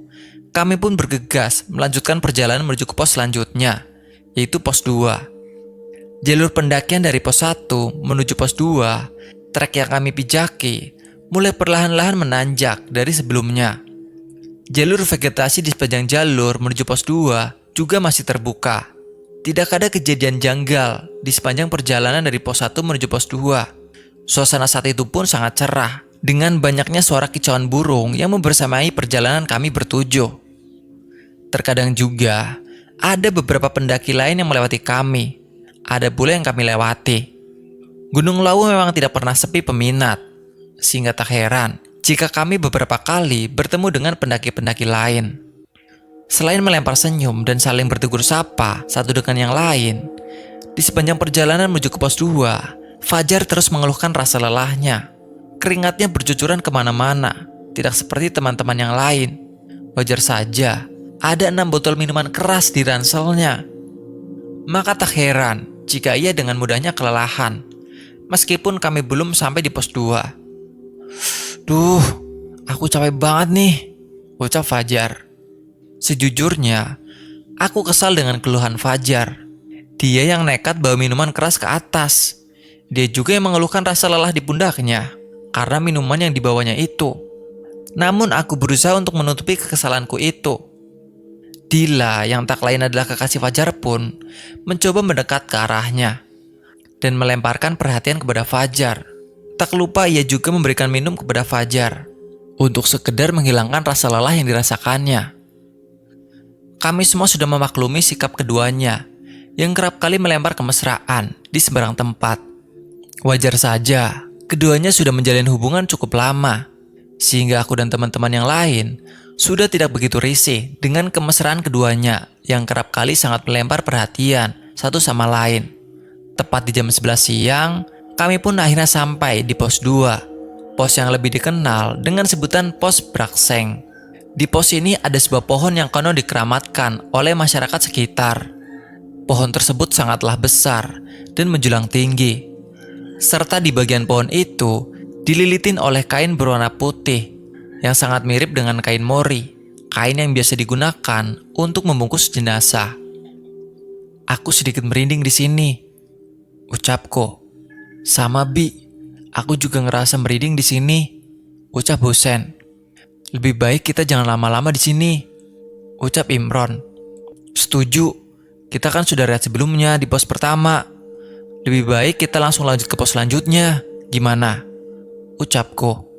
Speaker 1: kami pun bergegas melanjutkan perjalanan menuju ke pos selanjutnya, yaitu pos 2. Jalur pendakian dari pos 1 menuju pos 2, trek yang kami pijaki, mulai perlahan-lahan menanjak dari sebelumnya. Jalur vegetasi di sepanjang jalur menuju pos 2 juga masih terbuka. Tidak ada kejadian janggal di sepanjang perjalanan dari pos 1 menuju pos 2. Suasana saat itu pun sangat cerah, dengan banyaknya suara kicauan burung yang membersamai perjalanan kami bertujuh. Terkadang juga ada beberapa pendaki lain yang melewati kami. Ada pula yang kami lewati. Gunung Lawu memang tidak pernah sepi peminat, sehingga tak heran jika kami beberapa kali bertemu dengan pendaki-pendaki lain. Selain melempar senyum dan saling bertegur sapa satu dengan yang lain, di sepanjang perjalanan menuju ke pos 2, Fajar terus mengeluhkan rasa lelahnya. Keringatnya bercucuran kemana-mana, tidak seperti teman-teman yang lain. Wajar saja, ada 6 botol minuman keras di ranselnya. Maka tak heran jika ia dengan mudahnya kelelahan, meskipun kami belum sampai di pos 2. "Duh, aku capek banget nih," ucap Fajar. Sejujurnya, aku kesal dengan keluhan Fajar. Dia yang nekat bawa minuman keras ke atas. Dia juga yang mengeluhkan rasa lelah di pundaknya karena minuman yang dibawanya itu. Namun aku berusaha untuk menutupi kekesalanku itu. Dila yang tak lain adalah kekasih Fajar pun mencoba mendekat ke arahnya dan melemparkan perhatian kepada Fajar. Tak lupa ia juga memberikan minum kepada Fajar untuk sekedar menghilangkan rasa lelah yang dirasakannya. Kami semua sudah memaklumi sikap keduanya yang kerap kali melempar kemesraan di sembarang tempat. Wajar saja, keduanya sudah menjalin hubungan cukup lama, sehingga aku dan teman-teman yang lain sudah tidak begitu risih dengan kemesraan keduanya yang kerap kali sangat melempar perhatian satu sama lain. Tepat di jam 11 siang, kami pun akhirnya sampai di pos 2, pos yang lebih dikenal dengan sebutan pos Brakseng. Di pos ini ada sebuah pohon yang konon dikeramatkan oleh masyarakat sekitar. Pohon tersebut sangatlah besar dan menjulang tinggi, serta di bagian pohon itu dililitin oleh kain berwarna putih yang sangat mirip dengan kain mori, kain yang biasa digunakan untuk membungkus jenazah. "Aku sedikit merinding di sini," ucapku. "Sama Bi, aku juga ngerasa merinding di sini," ucap Husen. "Lebih baik kita jangan lama-lama di sini," ucap Imron. "Setuju, kita kan sudah lihat sebelumnya di pos pertama. Lebih baik kita langsung lanjut ke pos selanjutnya. Gimana?" ucapku.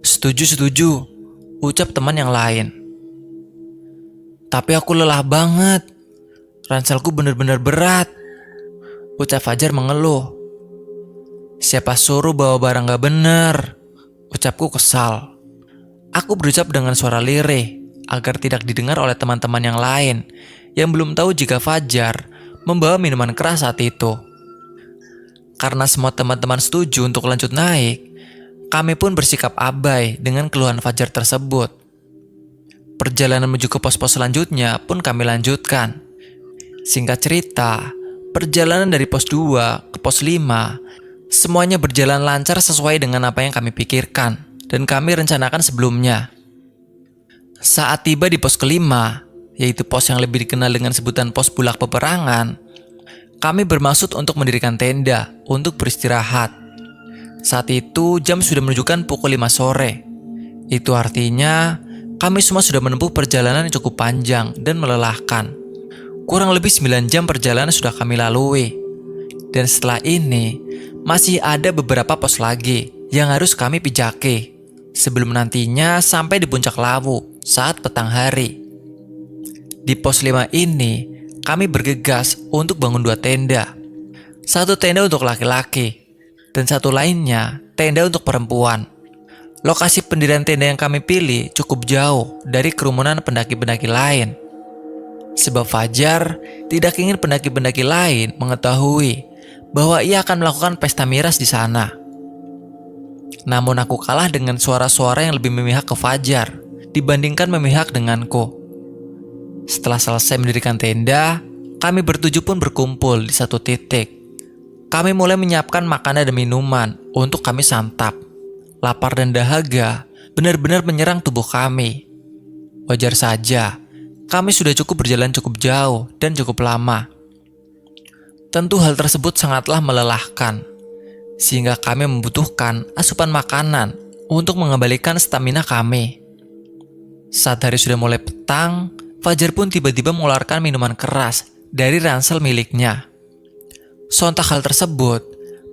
Speaker 1: Setuju, ucap teman yang lain. "Tapi aku lelah banget. Ranselku benar-benar berat," ucap Fajar mengeluh. "Siapa suruh bawa barang gak bener?" ucapku kesal. Aku berucap dengan suara lirih agar tidak didengar oleh teman-teman yang lain yang belum tahu jika Fajar membawa minuman keras saat itu. Karena semua teman-teman setuju untuk lanjut naik, kami pun bersikap abai dengan keluhan Fajar tersebut. Perjalanan menuju ke pos-pos selanjutnya pun kami lanjutkan. Singkat cerita, perjalanan dari pos 2 ke pos 5 semuanya berjalan lancar sesuai dengan apa yang kami pikirkan dan kami rencanakan sebelumnya. Saat tiba di pos kelima, yaitu pos yang lebih dikenal dengan sebutan pos Bulak Peperangan, kami bermaksud untuk mendirikan tenda untuk beristirahat. Saat itu jam sudah menunjukkan pukul 5 sore. Itu artinya kami semua sudah menempuh perjalanan yang cukup panjang dan melelahkan. Kurang lebih 9 jam perjalanan sudah kami lalui. Dan setelah ini, masih ada beberapa pos lagi yang harus kami pijaki sebelum nantinya sampai di puncak Lawu saat petang hari. Di pos 5 ini, kami bergegas untuk bangun 2 tenda. Satu tenda untuk laki-laki, dan satu lainnya tenda untuk perempuan. Lokasi pendirian tenda yang kami pilih cukup jauh dari kerumunan pendaki-pendaki lain. Sebab Fajar tidak ingin pendaki-pendaki lain mengetahui bahwa ia akan melakukan pesta miras di sana. Namun aku kalah dengan suara-suara yang lebih memihak ke Fajar dibandingkan memihak denganku. Setelah selesai mendirikan tenda, kami bertujuh pun berkumpul di satu titik. Kami mulai menyiapkan makanan dan minuman untuk kami santap. Lapar dan dahaga benar-benar menyerang tubuh kami. Wajar saja, kami sudah cukup berjalan cukup jauh dan cukup lama. Tentu hal tersebut sangatlah melelahkan, sehingga kami membutuhkan asupan makanan untuk mengembalikan stamina kami. Saat hari sudah mulai petang, Fajar pun tiba-tiba mengeluarkan minuman keras dari ransel miliknya. Sontak hal tersebut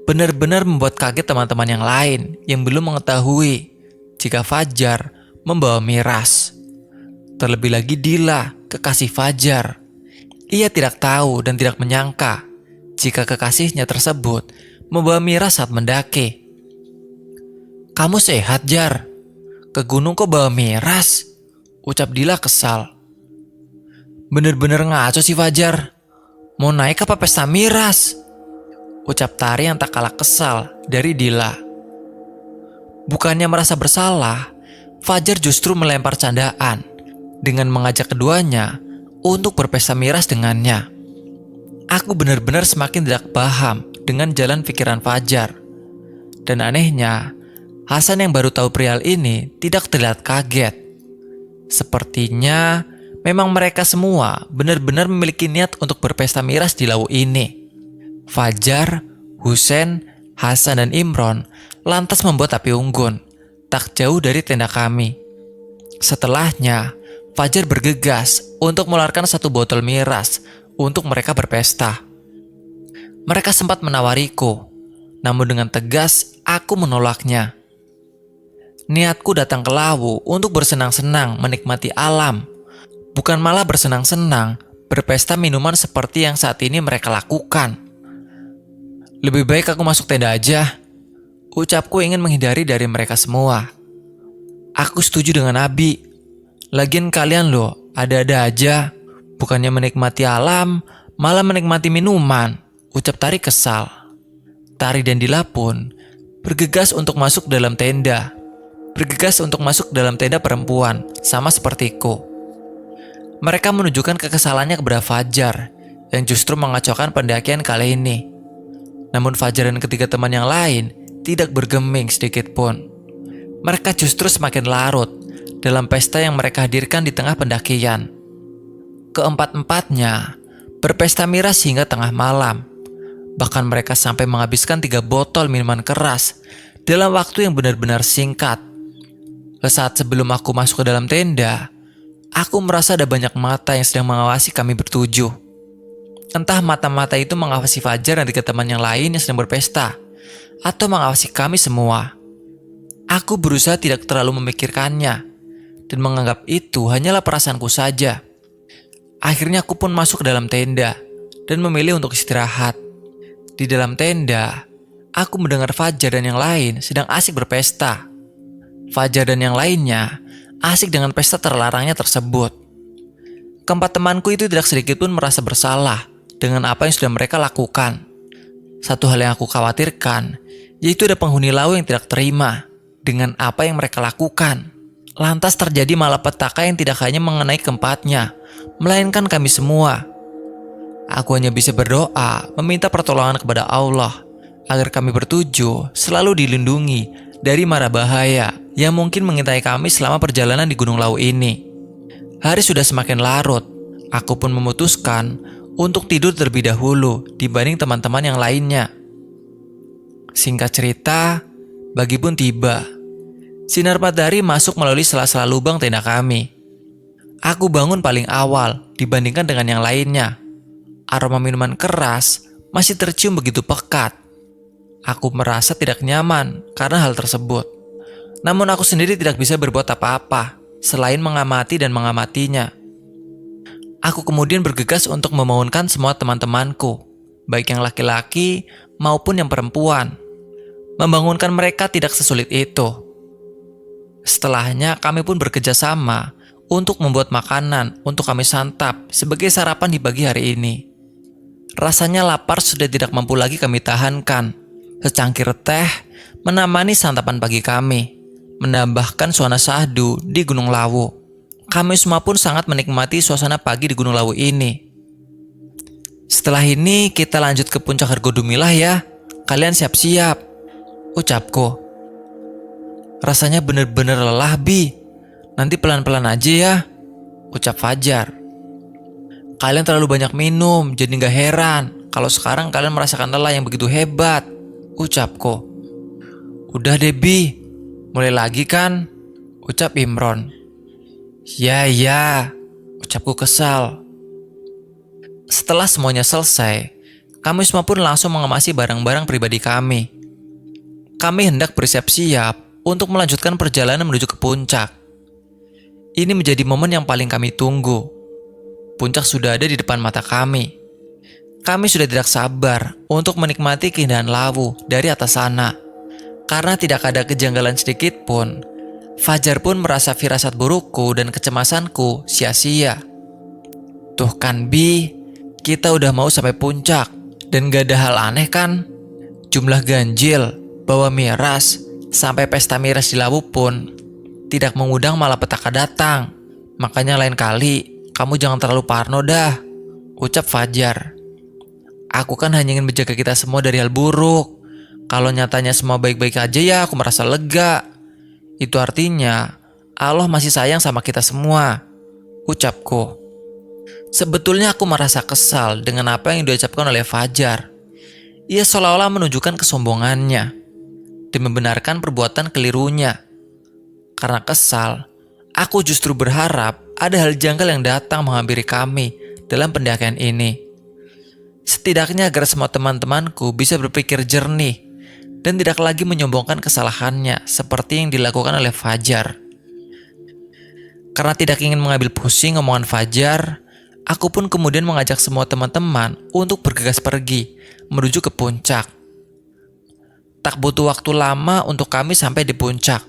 Speaker 1: benar-benar membuat kaget teman-teman yang lain yang belum mengetahui jika Fajar membawa miras. Terlebih lagi Dila, kekasih Fajar. Ia tidak tahu dan tidak menyangka jika kekasihnya tersebut membawa miras saat mendaki. "Kamu sehat, Jar? Ke gunung kok bawa miras?" ucap Dila kesal. "Bener-bener ngaco sih Fajar. Mau naik apa pesta miras?" ucap Tari yang tak kalah kesal dari Dila. Bukannya merasa bersalah, Fajar justru melempar candaan dengan mengajak keduanya untuk berpesta miras dengannya. Aku benar-benar semakin tidak paham dengan jalan pikiran Fajar. Dan anehnya, Hasan yang baru tahu perihal ini tidak terlihat kaget. Sepertinya memang mereka semua benar-benar memiliki niat untuk berpesta miras di Lawu ini. Fajar, Husen, Hasan, dan Imron lantas membuat api unggun tak jauh dari tenda kami. Setelahnya, Fajar bergegas untuk mengeluarkan 1 botol miras untuk mereka berpesta. Mereka sempat menawariku, namun dengan tegas aku menolaknya. Niatku datang ke Lawu untuk bersenang-senang menikmati alam, bukan malah bersenang-senang berpesta minuman seperti yang saat ini mereka lakukan. "Lebih baik aku masuk tenda aja," ucapku ingin menghindari dari mereka semua. "Aku setuju dengan Abi. Lagian kalian loh, ada-ada aja. Bukannya menikmati alam, malah menikmati minuman," ucap Tari kesal. Tari dan Dila pun bergegas untuk masuk dalam tenda. Bergegas untuk masuk dalam tenda perempuan, sama sepertiku. Mereka menunjukkan kekesalannya kepada Fajar, yang justru mengacaukan pendakian kali ini. Namun Fajar dan ketiga teman yang lain tidak bergeming sedikit pun. Mereka justru semakin larut dalam pesta yang mereka hadirkan di tengah pendakian. Keempat-empatnya berpesta miras hingga tengah malam. Bahkan mereka sampai menghabiskan 3 botol minuman keras dalam waktu yang benar-benar singkat. Saat sebelum aku masuk ke dalam tenda, aku merasa ada banyak mata yang sedang mengawasi kami bertujuh. Entah mata-mata itu mengawasi Fajar dan 3 teman yang lain yang sedang berpesta, atau mengawasi kami semua. Aku berusaha tidak terlalu memikirkannya, dan menganggap itu hanyalah perasaanku saja. Akhirnya aku pun masuk ke dalam tenda dan memilih untuk istirahat. Di dalam tenda, aku mendengar Fajar dan yang lain sedang asik berpesta. Fajar dan yang lainnya asik dengan pesta terlarangnya tersebut. Keempat temanku itu tidak sedikit pun merasa bersalah dengan apa yang sudah mereka lakukan. Satu hal yang aku khawatirkan, yaitu ada penghuni Lawu yang tidak terima dengan apa yang mereka lakukan. Lantas terjadi malapetaka yang tidak hanya mengenai keempatnya, melainkan kami semua. Aku hanya bisa berdoa, meminta pertolongan kepada Allah, agar kami bertujuh selalu dilindungi dari mara bahaya yang mungkin mengintai kami selama perjalanan di Gunung Lawu ini. Hari sudah semakin larut, aku pun memutuskan untuk tidur terlebih dahulu dibanding teman-teman yang lainnya. Singkat cerita, pagi pun tiba. Sinar matahari masuk melalui sela-sela lubang tenda kami. Aku bangun paling awal dibandingkan dengan yang lainnya. Aroma minuman keras masih tercium begitu pekat. Aku merasa tidak nyaman karena hal tersebut. Namun aku sendiri tidak bisa berbuat apa-apa selain mengamati dan mengamatinya. Aku kemudian bergegas untuk membangunkan semua teman-temanku, baik yang laki-laki maupun yang perempuan. Membangunkan mereka tidak sesulit itu. Setelahnya kami pun bekerja sama untuk membuat makanan untuk kami santap sebagai sarapan di pagi hari ini. Rasanya lapar sudah tidak mampu lagi kami tahankan. Secangkir teh menemani santapan pagi kami, menambahkan suasana syahdu di Gunung Lawu. Kami semua pun sangat menikmati suasana pagi di Gunung Lawu ini. Setelah ini kita lanjut ke puncak Hargodumilah ya. Kalian siap-siap, ucapku. Rasanya bener-bener lelah, Bi. Nanti pelan-pelan aja ya, ucap Fajar. Kalian terlalu banyak minum, jadi gak heran kalau sekarang kalian merasakan lelah yang begitu hebat, ucapku. Udah deh, Bi, mulai lagi kan, ucap Imron. Ya, ucapku kesal. Setelah semuanya selesai, kami semua pun langsung mengemasi barang-barang pribadi kami. Kami hendak bersiap-siap untuk melanjutkan perjalanan menuju ke puncak. Ini menjadi momen yang paling kami tunggu. Puncak sudah ada di depan mata kami. Kami sudah tidak sabar untuk menikmati keindahan Lawu dari atas sana. Karena tidak ada kejanggalan sedikit pun, Fajar pun merasa firasat burukku dan kecemasanku sia-sia. Tuh kan, Bi, kita udah mau sampai puncak dan gak ada hal aneh kan? Jumlah ganjil, bawa miras, sampai pesta miras di Lawu pun tidak mengundang malapetaka datang. Makanya lain kali kamu jangan terlalu parno dah, ucap Fajar. Aku kan hanya ingin menjaga kita semua dari hal buruk. Kalau nyatanya semua baik-baik aja ya aku merasa lega. Itu artinya Allah masih sayang sama kita semua, ucapku. Sebetulnya aku merasa kesal dengan apa yang diucapkan oleh Fajar. Ia seolah-olah menunjukkan kesombongannya dan membenarkan perbuatan kelirunya. Karena kesal, aku justru berharap ada hal janggal yang datang menghampiri kami dalam pendakian ini. Setidaknya agar semua teman-temanku bisa berpikir jernih dan tidak lagi menyombongkan kesalahannya seperti yang dilakukan oleh Fajar. Karena tidak ingin mengambil pusing omongan Fajar, aku pun kemudian mengajak semua teman-teman untuk bergegas pergi menuju ke puncak. Tak butuh waktu lama untuk kami sampai di puncak.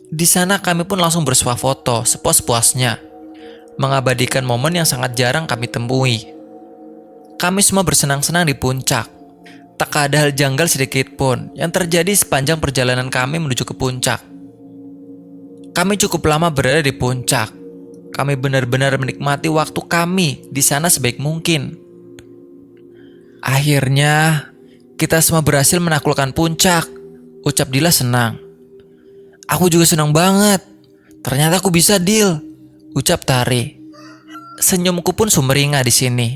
Speaker 1: Di sana kami pun langsung bersuah foto sepuas-puasnya, mengabadikan momen yang sangat jarang kami temui. Kami semua bersenang-senang di puncak. Tak ada hal janggal sedikit pun yang terjadi sepanjang perjalanan kami menuju ke puncak. Kami cukup lama berada di puncak. Kami benar-benar menikmati waktu kami di sana sebaik mungkin. Akhirnya, kita semua berhasil menaklukkan puncak, ucap Dila senang. Aku juga senang banget. Ternyata aku bisa, Dil, ucap Tari. Senyumku pun sumringah di sini.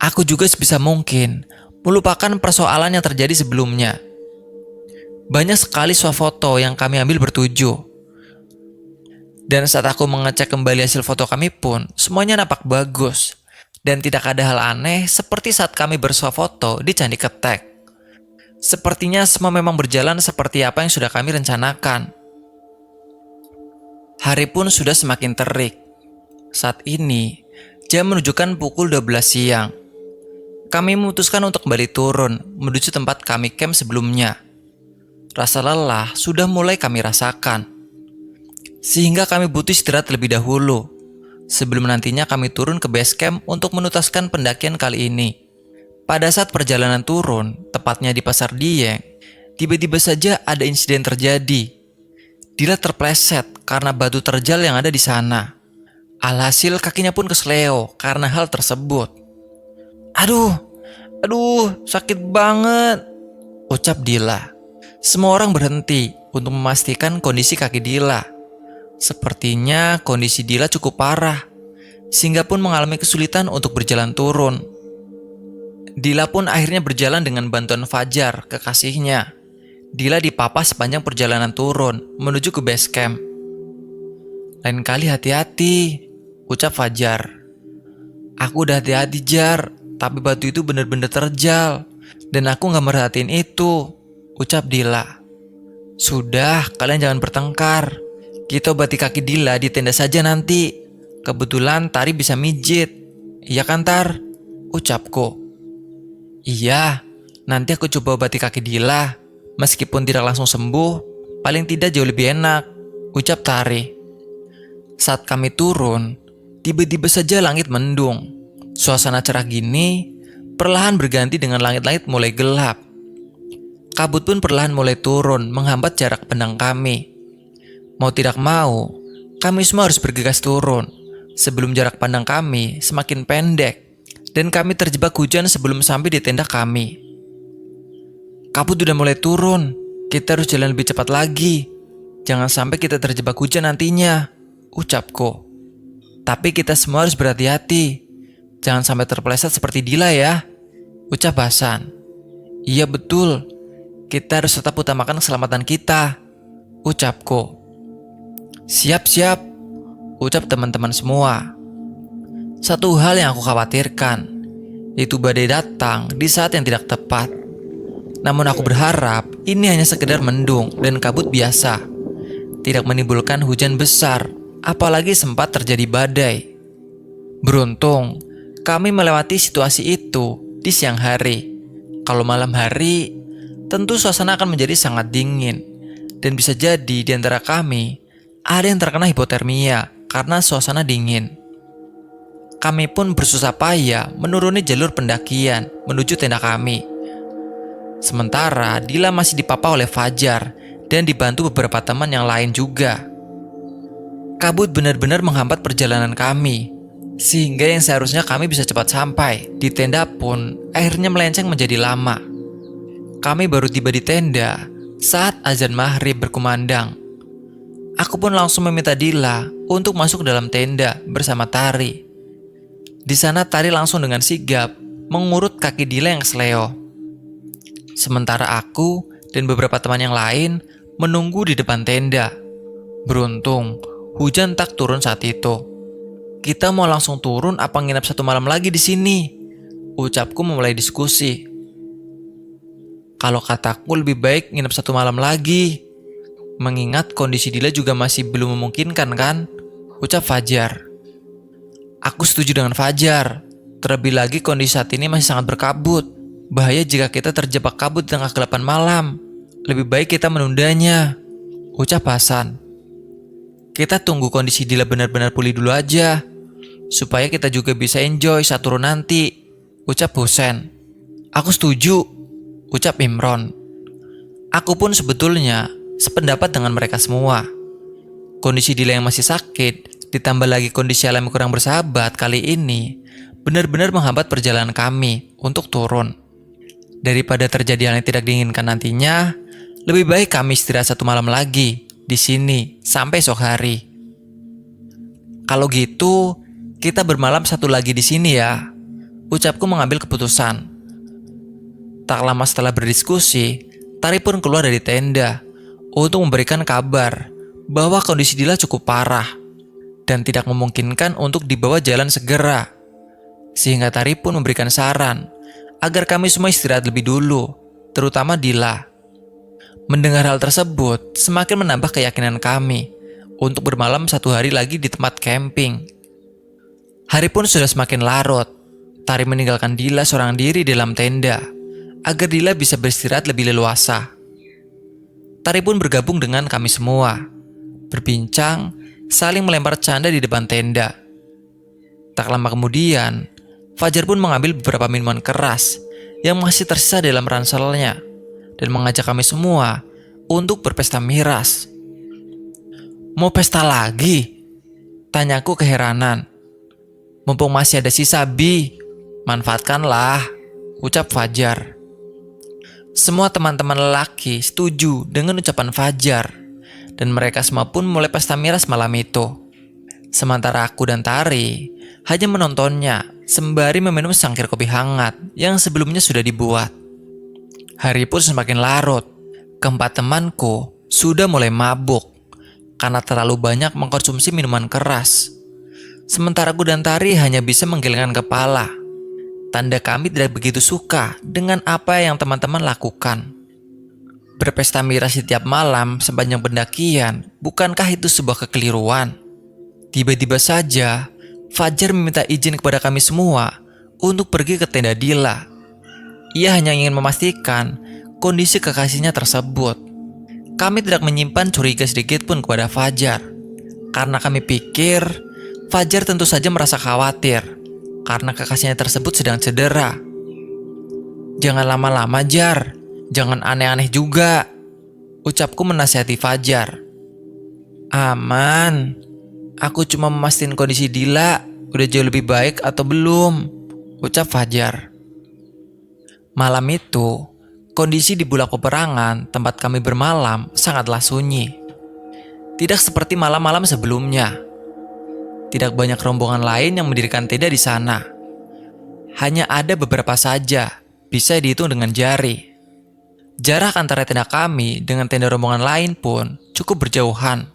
Speaker 1: Aku juga sebisa mungkin melupakan persoalan yang terjadi sebelumnya. Banyak sekali swafoto yang kami ambil bertujuh. Dan saat aku mengecek kembali hasil foto kami pun, semuanya nampak bagus. Dan tidak ada hal aneh seperti saat kami bersuafoto di Candi Ketek. Sepertinya semua memang berjalan seperti apa yang sudah kami rencanakan. Hari pun sudah semakin terik. Saat ini, jam menunjukkan pukul 12 siang. Kami memutuskan untuk kembali turun menuju tempat kami camp sebelumnya. Rasa lelah sudah mulai kami rasakan. Sehingga kami butuh istirahat terlebih dahulu sebelum nantinya kami turun ke base camp untuk menuntaskan pendakian kali ini. Pada saat perjalanan turun, tepatnya di Pasar Dieng, tiba-tiba saja ada insiden terjadi. Dila terpleset karena batu terjal yang ada di sana. Alhasil kakinya pun kesleo karena hal tersebut. Aduh, sakit banget, ucap Dila. Semua orang berhenti untuk memastikan kondisi kaki Dila. Sepertinya kondisi Dila cukup parah, sehingga pun mengalami kesulitan untuk berjalan turun. Dila pun akhirnya berjalan dengan bantuan Fajar, kekasihnya. Dila dipapah sepanjang perjalanan turun menuju ke base camp. Lain kali hati-hati, ucap Fajar. Aku udah hati-hati, Jar, tapi batu itu benar-benar terjal. Dan aku gak merhatiin itu, ucap Dila. Sudah, kalian jangan bertengkar. Kita obati kaki Dila di tenda saja nanti. Kebetulan Tari bisa mijit. Iya kan Tar? Ucapku. Iya, nanti aku coba obati kaki Dila. Meskipun tidak langsung sembuh, paling tidak jauh lebih enak, ucap Tari. Saat kami turun, tiba-tiba saja langit mendung. Suasana cerah gini perlahan berganti dengan langit-langit mulai gelap. Kabut pun perlahan mulai turun menghambat jarak pandang kami. Mau tidak mau, kami semua harus bergegas turun sebelum jarak pandang kami semakin pendek dan kami terjebak hujan sebelum sampai di tenda kami. Kabut udah mulai turun, kita harus jalan lebih cepat lagi. Jangan sampai kita terjebak hujan nantinya, ucapku. Tapi kita semua harus berhati-hati. Jangan sampai terpeleset seperti Dila ya, ucap Hasan. Iya betul, kita harus tetap utamakan keselamatan kita, ucapku. Siap-siap, ucap teman-teman semua. Satu hal yang aku khawatirkan, yaitu badai datang di saat yang tidak tepat. Namun aku berharap ini hanya sekedar mendung dan kabut biasa, tidak menimbulkan hujan besar, apalagi sempat terjadi badai. Beruntung, kami melewati situasi itu di siang hari. Kalau malam hari, tentu suasana akan menjadi sangat dingin, dan bisa jadi di antara kami ada yang terkena hipotermia karena suasana dingin. Kami pun bersusah payah menuruni jalur pendakian menuju tenda kami. Sementara Dila masih dipapa oleh Fajar dan dibantu beberapa teman yang lain juga. Kabut benar-benar menghambat perjalanan kami, sehingga yang seharusnya kami bisa cepat sampai di tenda pun akhirnya melenceng menjadi lama. Kami baru tiba di tenda saat azan maghrib berkumandang. Aku pun langsung meminta Dila untuk masuk ke dalam tenda bersama Tari. Di sana Tari langsung dengan sigap mengurut kaki Dila yang kesleo. Sementara aku dan beberapa teman yang lain menunggu di depan tenda. Beruntung, hujan tak turun saat itu. Kita mau langsung turun apa nginap satu malam lagi di sini? Ucapku memulai diskusi. Kalau kataku lebih baik nginap satu malam lagi. Mengingat kondisi Dila juga masih belum memungkinkan kan? Ucap Fajar. Aku setuju dengan Fajar. Terlebih lagi kondisi saat ini masih sangat berkabut. Bahaya jika kita terjebak kabut di tengah kegelapan malam. Lebih baik kita menundanya, ucap Hasan. Kita tunggu kondisi Dila benar-benar pulih dulu aja, supaya kita juga bisa enjoy saat turun nanti, ucap Husen. Aku setuju, ucap Imron. Aku pun sebetulnya sependapat dengan mereka semua. Kondisi Dila yang masih sakit, ditambah lagi kondisi alam yang kurang bersahabat kali ini, benar-benar menghambat perjalanan kami untuk turun. Daripada terjadi hal yang tidak diinginkan nantinya, lebih baik kami istirahat satu malam lagi di sini sampai esok hari. Kalau gitu, kita bermalam satu lagi di sini ya, ucapku mengambil keputusan. Tak lama setelah berdiskusi, Tari pun keluar dari tenda untuk memberikan kabar bahwa kondisi Dila cukup parah dan tidak memungkinkan untuk dibawa jalan segera. Sehingga Tari pun memberikan saran agar kami semua istirahat lebih dulu, terutama Dila. Mendengar hal tersebut semakin menambah keyakinan kami untuk bermalam satu hari lagi di tempat camping. Hari pun sudah semakin larut. Tari meninggalkan Dila seorang diri di dalam tenda agar Dila bisa beristirahat lebih leluasa. Tari pun bergabung dengan kami semua, berbincang, saling melempar canda di depan tenda. Tak lama kemudian, Fajar pun mengambil beberapa minuman keras yang masih tersisa dalam ranselnya dan mengajak kami semua untuk berpesta miras. Mau pesta lagi? Tanyaku keheranan. Mumpung masih ada sisa Bi, manfaatkanlah, ucap Fajar. Semua teman-teman lelaki setuju dengan ucapan Fajar dan mereka semua pun mulai pesta miras malam itu. Sementara aku dan Tari hanya menontonnya sembari meminum secangkir kopi hangat yang sebelumnya sudah dibuat. Hari pun semakin larut. Keempat temanku sudah mulai mabuk karena terlalu banyak mengkonsumsi minuman keras. Sementara aku dan Tari hanya bisa menggelengkan kepala. Tanda kami tidak begitu suka dengan apa yang teman-teman lakukan. Berpesta miras setiap malam sepanjang pendakian, bukankah itu sebuah kekeliruan? Tiba-tiba saja, Fajar meminta izin kepada kami semua untuk pergi ke tenda Dila. Ia hanya ingin memastikan kondisi kekasihnya tersebut. Kami tidak menyimpan curiga sedikit pun kepada Fajar, karena kami pikir Fajar tentu saja merasa khawatir karena kekasihnya tersebut sedang cedera. "Jangan lama-lama, Jar. Jangan aneh-aneh juga," ucapku menasihati Fajar. "Aman. Aku cuma memastikan kondisi Dila udah jauh lebih baik atau belum," ucap Fajar. Malam itu, kondisi di Bulak Peperangan, tempat kami bermalam, sangatlah sunyi. Tidak seperti malam-malam sebelumnya. Tidak banyak rombongan lain yang mendirikan tenda di sana. Hanya ada beberapa saja, bisa dihitung dengan jari. Jarak antara tenda kami dengan tenda rombongan lain pun cukup berjauhan.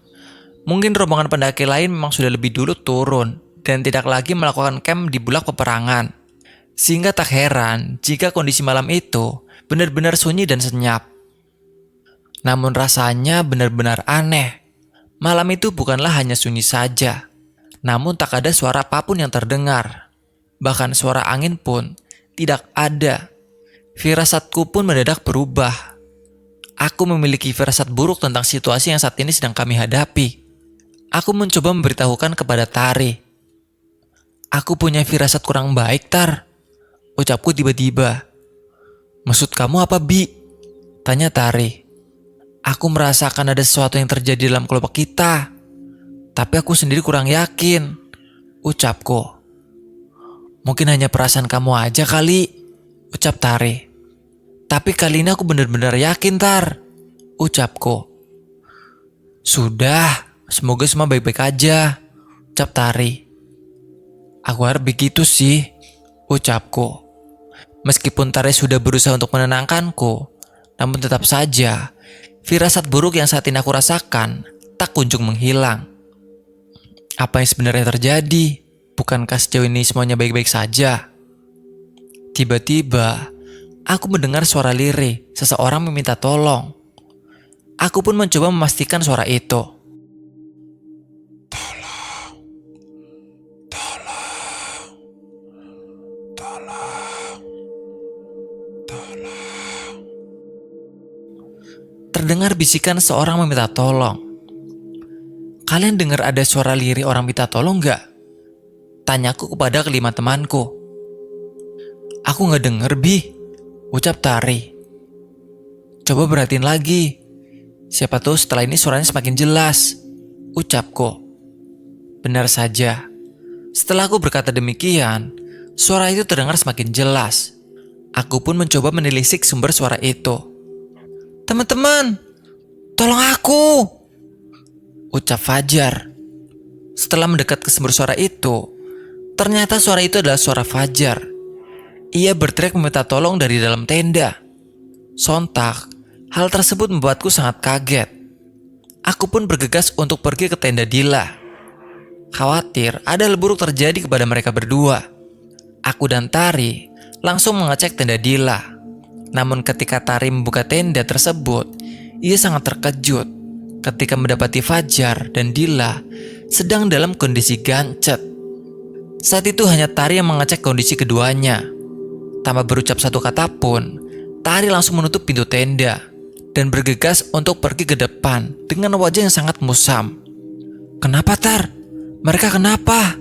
Speaker 1: Mungkin rombongan pendaki lain memang sudah lebih dulu turun dan tidak lagi melakukan camp di Bulak Peperangan. Sehingga tak heran jika kondisi malam itu benar-benar sunyi dan senyap. Namun rasanya benar-benar aneh. Malam itu bukanlah hanya sunyi saja, namun tak ada suara apapun yang terdengar. Bahkan suara angin pun tidak ada. Firasatku pun mendadak berubah. Aku memiliki firasat buruk tentang situasi yang saat ini sedang kami hadapi. Aku mencoba memberitahukan kepada Tari. "Aku punya firasat kurang baik, Tar," ucapku tiba-tiba. "Maksud kamu apa, Bi?" tanya Tari. "Aku merasakan ada sesuatu yang terjadi dalam kelompok kita, tapi aku sendiri kurang yakin," ucapku. "Mungkin hanya perasaan kamu aja kali," ucap Tari. "Tapi kali ini aku benar-benar yakin, Tar," ucapku. "Sudah, semoga semua baik-baik aja," ucap Tari. "Aku harap begitu sih," ucapku. Meskipun Tari sudah berusaha untuk menenangkanku, namun tetap saja firasat buruk yang saat ini aku rasakan tak kunjung menghilang. Apa yang sebenarnya terjadi? Bukankah sejauh ini semuanya baik-baik saja? Tiba-tiba, aku mendengar suara lirih, seseorang meminta tolong. Aku pun mencoba memastikan suara itu. Terdengar bisikan seorang meminta tolong. "Kalian dengar ada suara lirih orang minta tolong gak?" tanyaku kepada kelima temanku. "Aku gak denger, Bi," ucap Tari. "Coba perhatiin lagi. Siapa tahu setelah ini suaranya semakin jelas," ucapku. Benar saja. Setelah aku berkata demikian, suara itu terdengar semakin jelas. Aku pun mencoba menelisik sumber suara itu. "Teman-teman, tolong aku," ucap Fajar. Setelah mendekat ke sumber suara itu, ternyata suara itu adalah suara Fajar. Ia berteriak meminta tolong dari dalam tenda. Sontak, hal tersebut membuatku sangat kaget. Aku pun bergegas untuk pergi ke tenda Dila. Khawatir ada hal buruk terjadi kepada mereka berdua. Aku dan Tari langsung mengecek tenda Dila. Namun ketika Tari membuka tenda tersebut, ia sangat terkejut ketika mendapati Fajar dan Dila sedang dalam kondisi gancet. Saat itu hanya Tari yang mengecek kondisi keduanya. Tanpa berucap satu kata pun, Tari langsung menutup pintu tenda dan bergegas untuk pergi ke depan dengan wajah yang sangat musam. "Kenapa, Tar? Mereka kenapa?"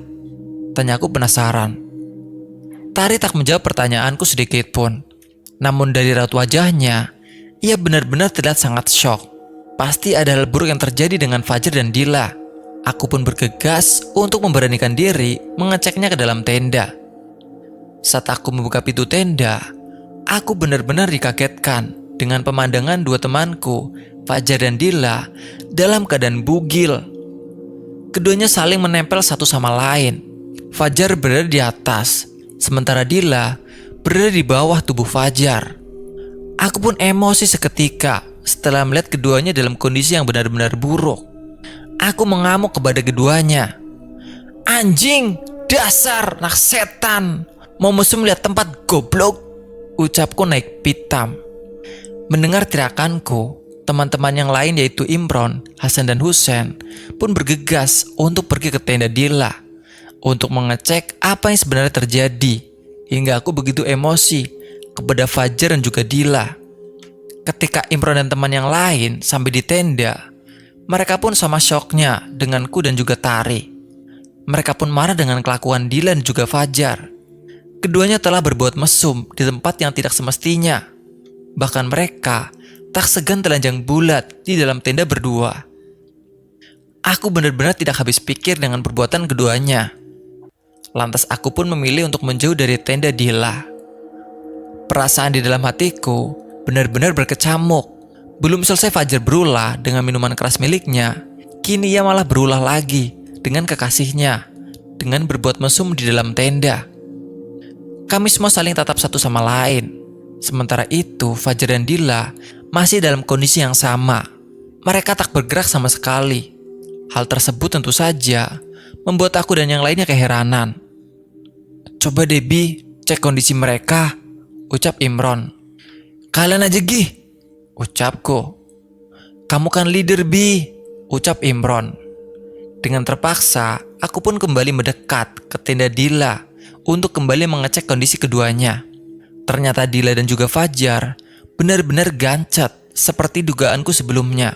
Speaker 1: tanyaku penasaran. Tari tak menjawab pertanyaanku sedikit pun. Namun dari raut wajahnya, ia benar-benar terlihat sangat syok. Pasti ada hal buruk yang terjadi dengan Fajar dan Dila. Aku pun bergegas untuk memberanikan diri mengeceknya ke dalam tenda. Saat aku membuka pintu tenda, aku benar-benar dikagetkan dengan pemandangan dua temanku, Fajar dan Dila, dalam keadaan bugil. Keduanya saling menempel satu sama lain. Fajar berada di atas, sementara Dila berada di bawah tubuh Fajar. Aku pun emosi seketika setelah melihat keduanya dalam kondisi yang benar-benar buruk. Aku mengamuk kepada keduanya. "Anjing, dasar anak setan, Mau mesum lihat tempat goblok, ucapku naik pitam. Mendengar teriakanku, teman-teman yang lain yaitu Imron, Hasan dan Husen pun bergegas untuk pergi ke tenda Dila untuk mengecek apa yang sebenarnya terjadi. Hingga aku begitu emosi kepada Fajar dan juga Dila. Ketika Imron dan teman yang lain sampai di tenda, mereka pun sama syoknya denganku dan juga Tari. Mereka pun marah dengan kelakuan Dila dan juga Fajar. Keduanya telah berbuat mesum di tempat yang tidak semestinya. Bahkan mereka tak segan telanjang bulat di dalam tenda berdua. Aku benar-benar tidak habis pikir dengan perbuatan keduanya. Lantas aku pun memilih untuk menjauh dari tenda Dila. Perasaan di dalam hatiku benar-benar berkecamuk. Belum selesai Fajar berulah dengan minuman keras miliknya, kini ia malah berulah lagi dengan kekasihnya dengan berbuat mesum di dalam tenda. Kami semua saling tatap satu sama lain. Sementara itu, Fajar dan Dila masih dalam kondisi yang sama. Mereka tak bergerak sama sekali. Hal tersebut tentu saja membuat aku dan yang lainnya keheranan. Coba deh Bi, cek kondisi mereka, ucap Imron. Kalian aja Gih, ucapku. Kamu kan leader Bi, ucap Imron. Dengan terpaksa, aku pun kembali mendekat ke tenda Dila untuk kembali mengecek kondisi keduanya. Ternyata Dila dan juga Fajar benar-benar gancet seperti dugaanku sebelumnya.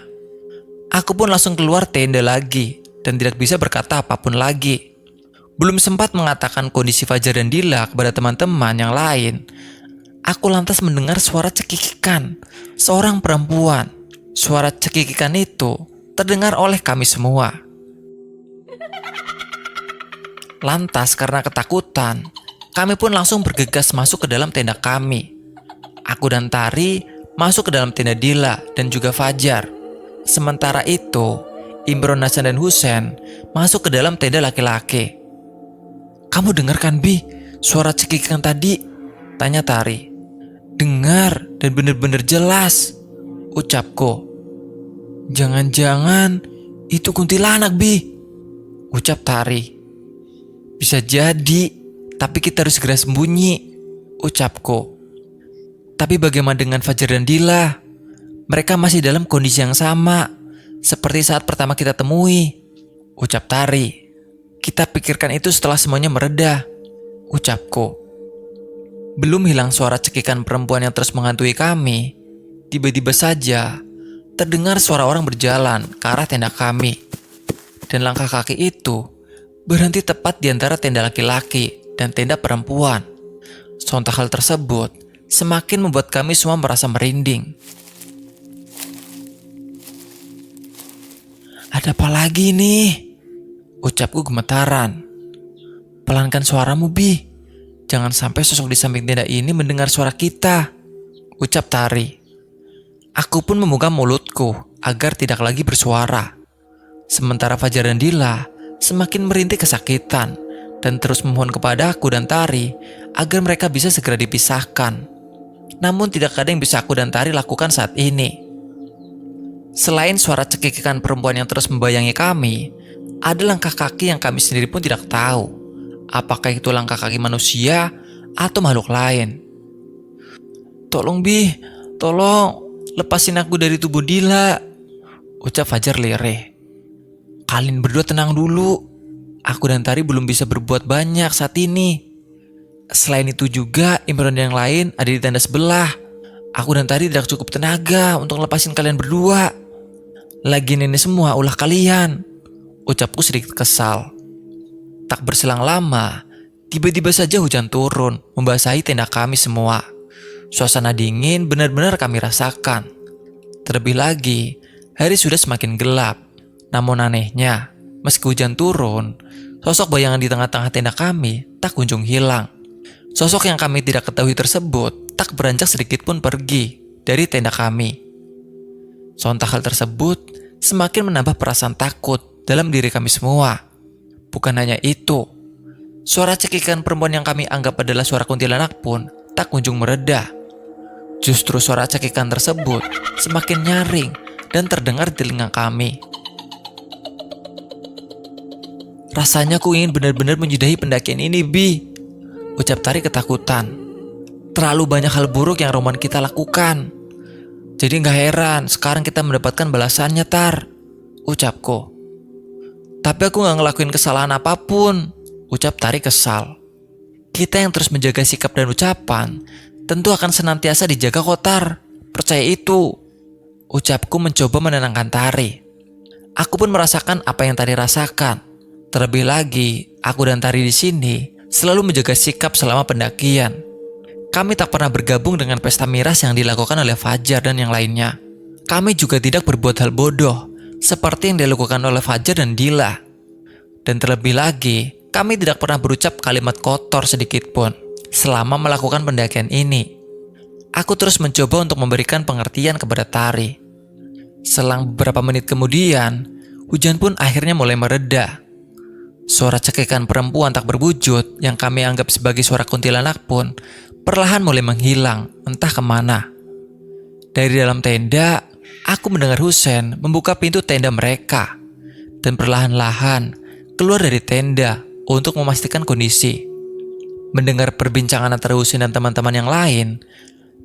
Speaker 1: Aku pun langsung keluar tenda lagi dan tidak bisa berkata apapun lagi. Belum sempat mengatakan kondisi Fajar dan Dila kepada teman-teman yang lain, aku lantas mendengar suara cekikikan seorang perempuan. Suara cekikikan itu terdengar oleh kami semua. Lantas karena ketakutan, kami pun langsung bergegas masuk ke dalam tenda kami. Aku dan Tari masuk ke dalam tenda Dila dan juga Fajar. Sementara itu, Imron, Hasan dan Husen masuk ke dalam tenda laki-laki. Kamu dengar kan Bi, suara cekikikan tadi? Tanya Tari. Dengar dan benar-benar jelas, ucapku. Jangan-jangan itu kuntilanak Bi, ucap Tari. Bisa jadi, tapi kita harus segera sembunyi, ucapku. Tapi bagaimana dengan Fajar dan Dila? Mereka masih dalam kondisi yang sama, seperti saat pertama kita temui, ucap Tari. Kita pikirkan itu setelah semuanya mereda, ucapku. Belum hilang suara cekikan perempuan yang terus menghantui kami, tiba-tiba saja terdengar suara orang berjalan ke arah tenda kami. Dan langkah kaki itu berhenti tepat di antara tenda laki-laki dan tenda perempuan. Sontak hal tersebut semakin membuat kami semua merasa merinding. Ada apa lagi nih? Ucapku gemetaran. Pelankan suaramu Bi. Jangan sampai sosok di samping tenda ini mendengar suara kita, ucap Tari. Aku pun membuka mulutku agar tidak lagi bersuara. Sementara Fajar dan Dila semakin merintih kesakitan dan terus memohon kepada aku dan Tari agar mereka bisa segera dipisahkan. Namun tidak ada yang bisa aku dan Tari lakukan saat ini. Selain suara cekikikan perempuan yang terus membayangi kami, ada langkah kaki yang kami sendiri pun tidak tahu. Apakah itu langkah kaki manusia atau makhluk lain? Tolong Bi, tolong lepasin aku dari tubuh Dila, ucap Fajar lirih. Kalian berdua tenang dulu. Aku dan Tari belum bisa berbuat banyak saat ini. Selain itu juga, Imron dan yang lain ada di tenda sebelah. Aku dan Tari tidak cukup tenaga untuk lepasin kalian berdua. Lagian ini semua ulah kalian, ucapku sedikit kesal. Tak berselang lama, tiba-tiba saja hujan turun, membasahi tenda kami semua. Suasana dingin benar-benar kami rasakan. Terlebih lagi, hari sudah semakin gelap. Namun anehnya, meski hujan turun, sosok bayangan di tengah-tengah tenda kami tak kunjung hilang. Sosok yang kami tidak ketahui tersebut tak beranjak sedikit pun pergi dari tenda kami. Sontak hal tersebut semakin menambah perasaan takut dalam diri kami semua. Bukan hanya itu, suara cekikan perempuan yang kami anggap adalah suara kuntilanak pun tak kunjung mereda. Justru suara cekikan tersebut semakin nyaring dan terdengar di telinga kami. Rasanya ku ingin benar-benar menyudahi pendakian ini, Bi, Ucap Tari ketakutan. Terlalu banyak hal buruk yang rombongan kita lakukan. Jadi gak heran sekarang kita mendapatkan balasannya, Tar. Ucapku. Tapi aku gak ngelakuin kesalahan apapun. Ucap Tari kesal. Kita yang terus menjaga sikap dan ucapan tentu akan senantiasa dijaga kok, Tar. Percaya itu. Ucapku mencoba menenangkan Tari. Aku pun merasakan apa yang Tari rasakan. Terlebih lagi, aku dan Tari di sini selalu menjaga sikap selama pendakian. Kami tak pernah bergabung dengan pesta miras yang dilakukan oleh Fajar dan yang lainnya. Kami juga tidak berbuat hal bodoh, seperti yang dilakukan oleh Fajar dan Dila. Dan terlebih lagi, kami tidak pernah berucap kalimat kotor sedikit pun selama melakukan pendakian ini. Aku terus mencoba untuk memberikan pengertian kepada Tari. Selang beberapa menit kemudian, hujan pun akhirnya mulai mereda. Suara cekikan perempuan tak berwujud yang kami anggap sebagai suara kuntilanak pun perlahan mulai menghilang, entah kemana. Dari dalam tenda, aku mendengar Husein membuka pintu tenda mereka dan perlahan-lahan keluar dari tenda untuk memastikan kondisi. Mendengar perbincangan antara Husein dan teman-teman yang lain,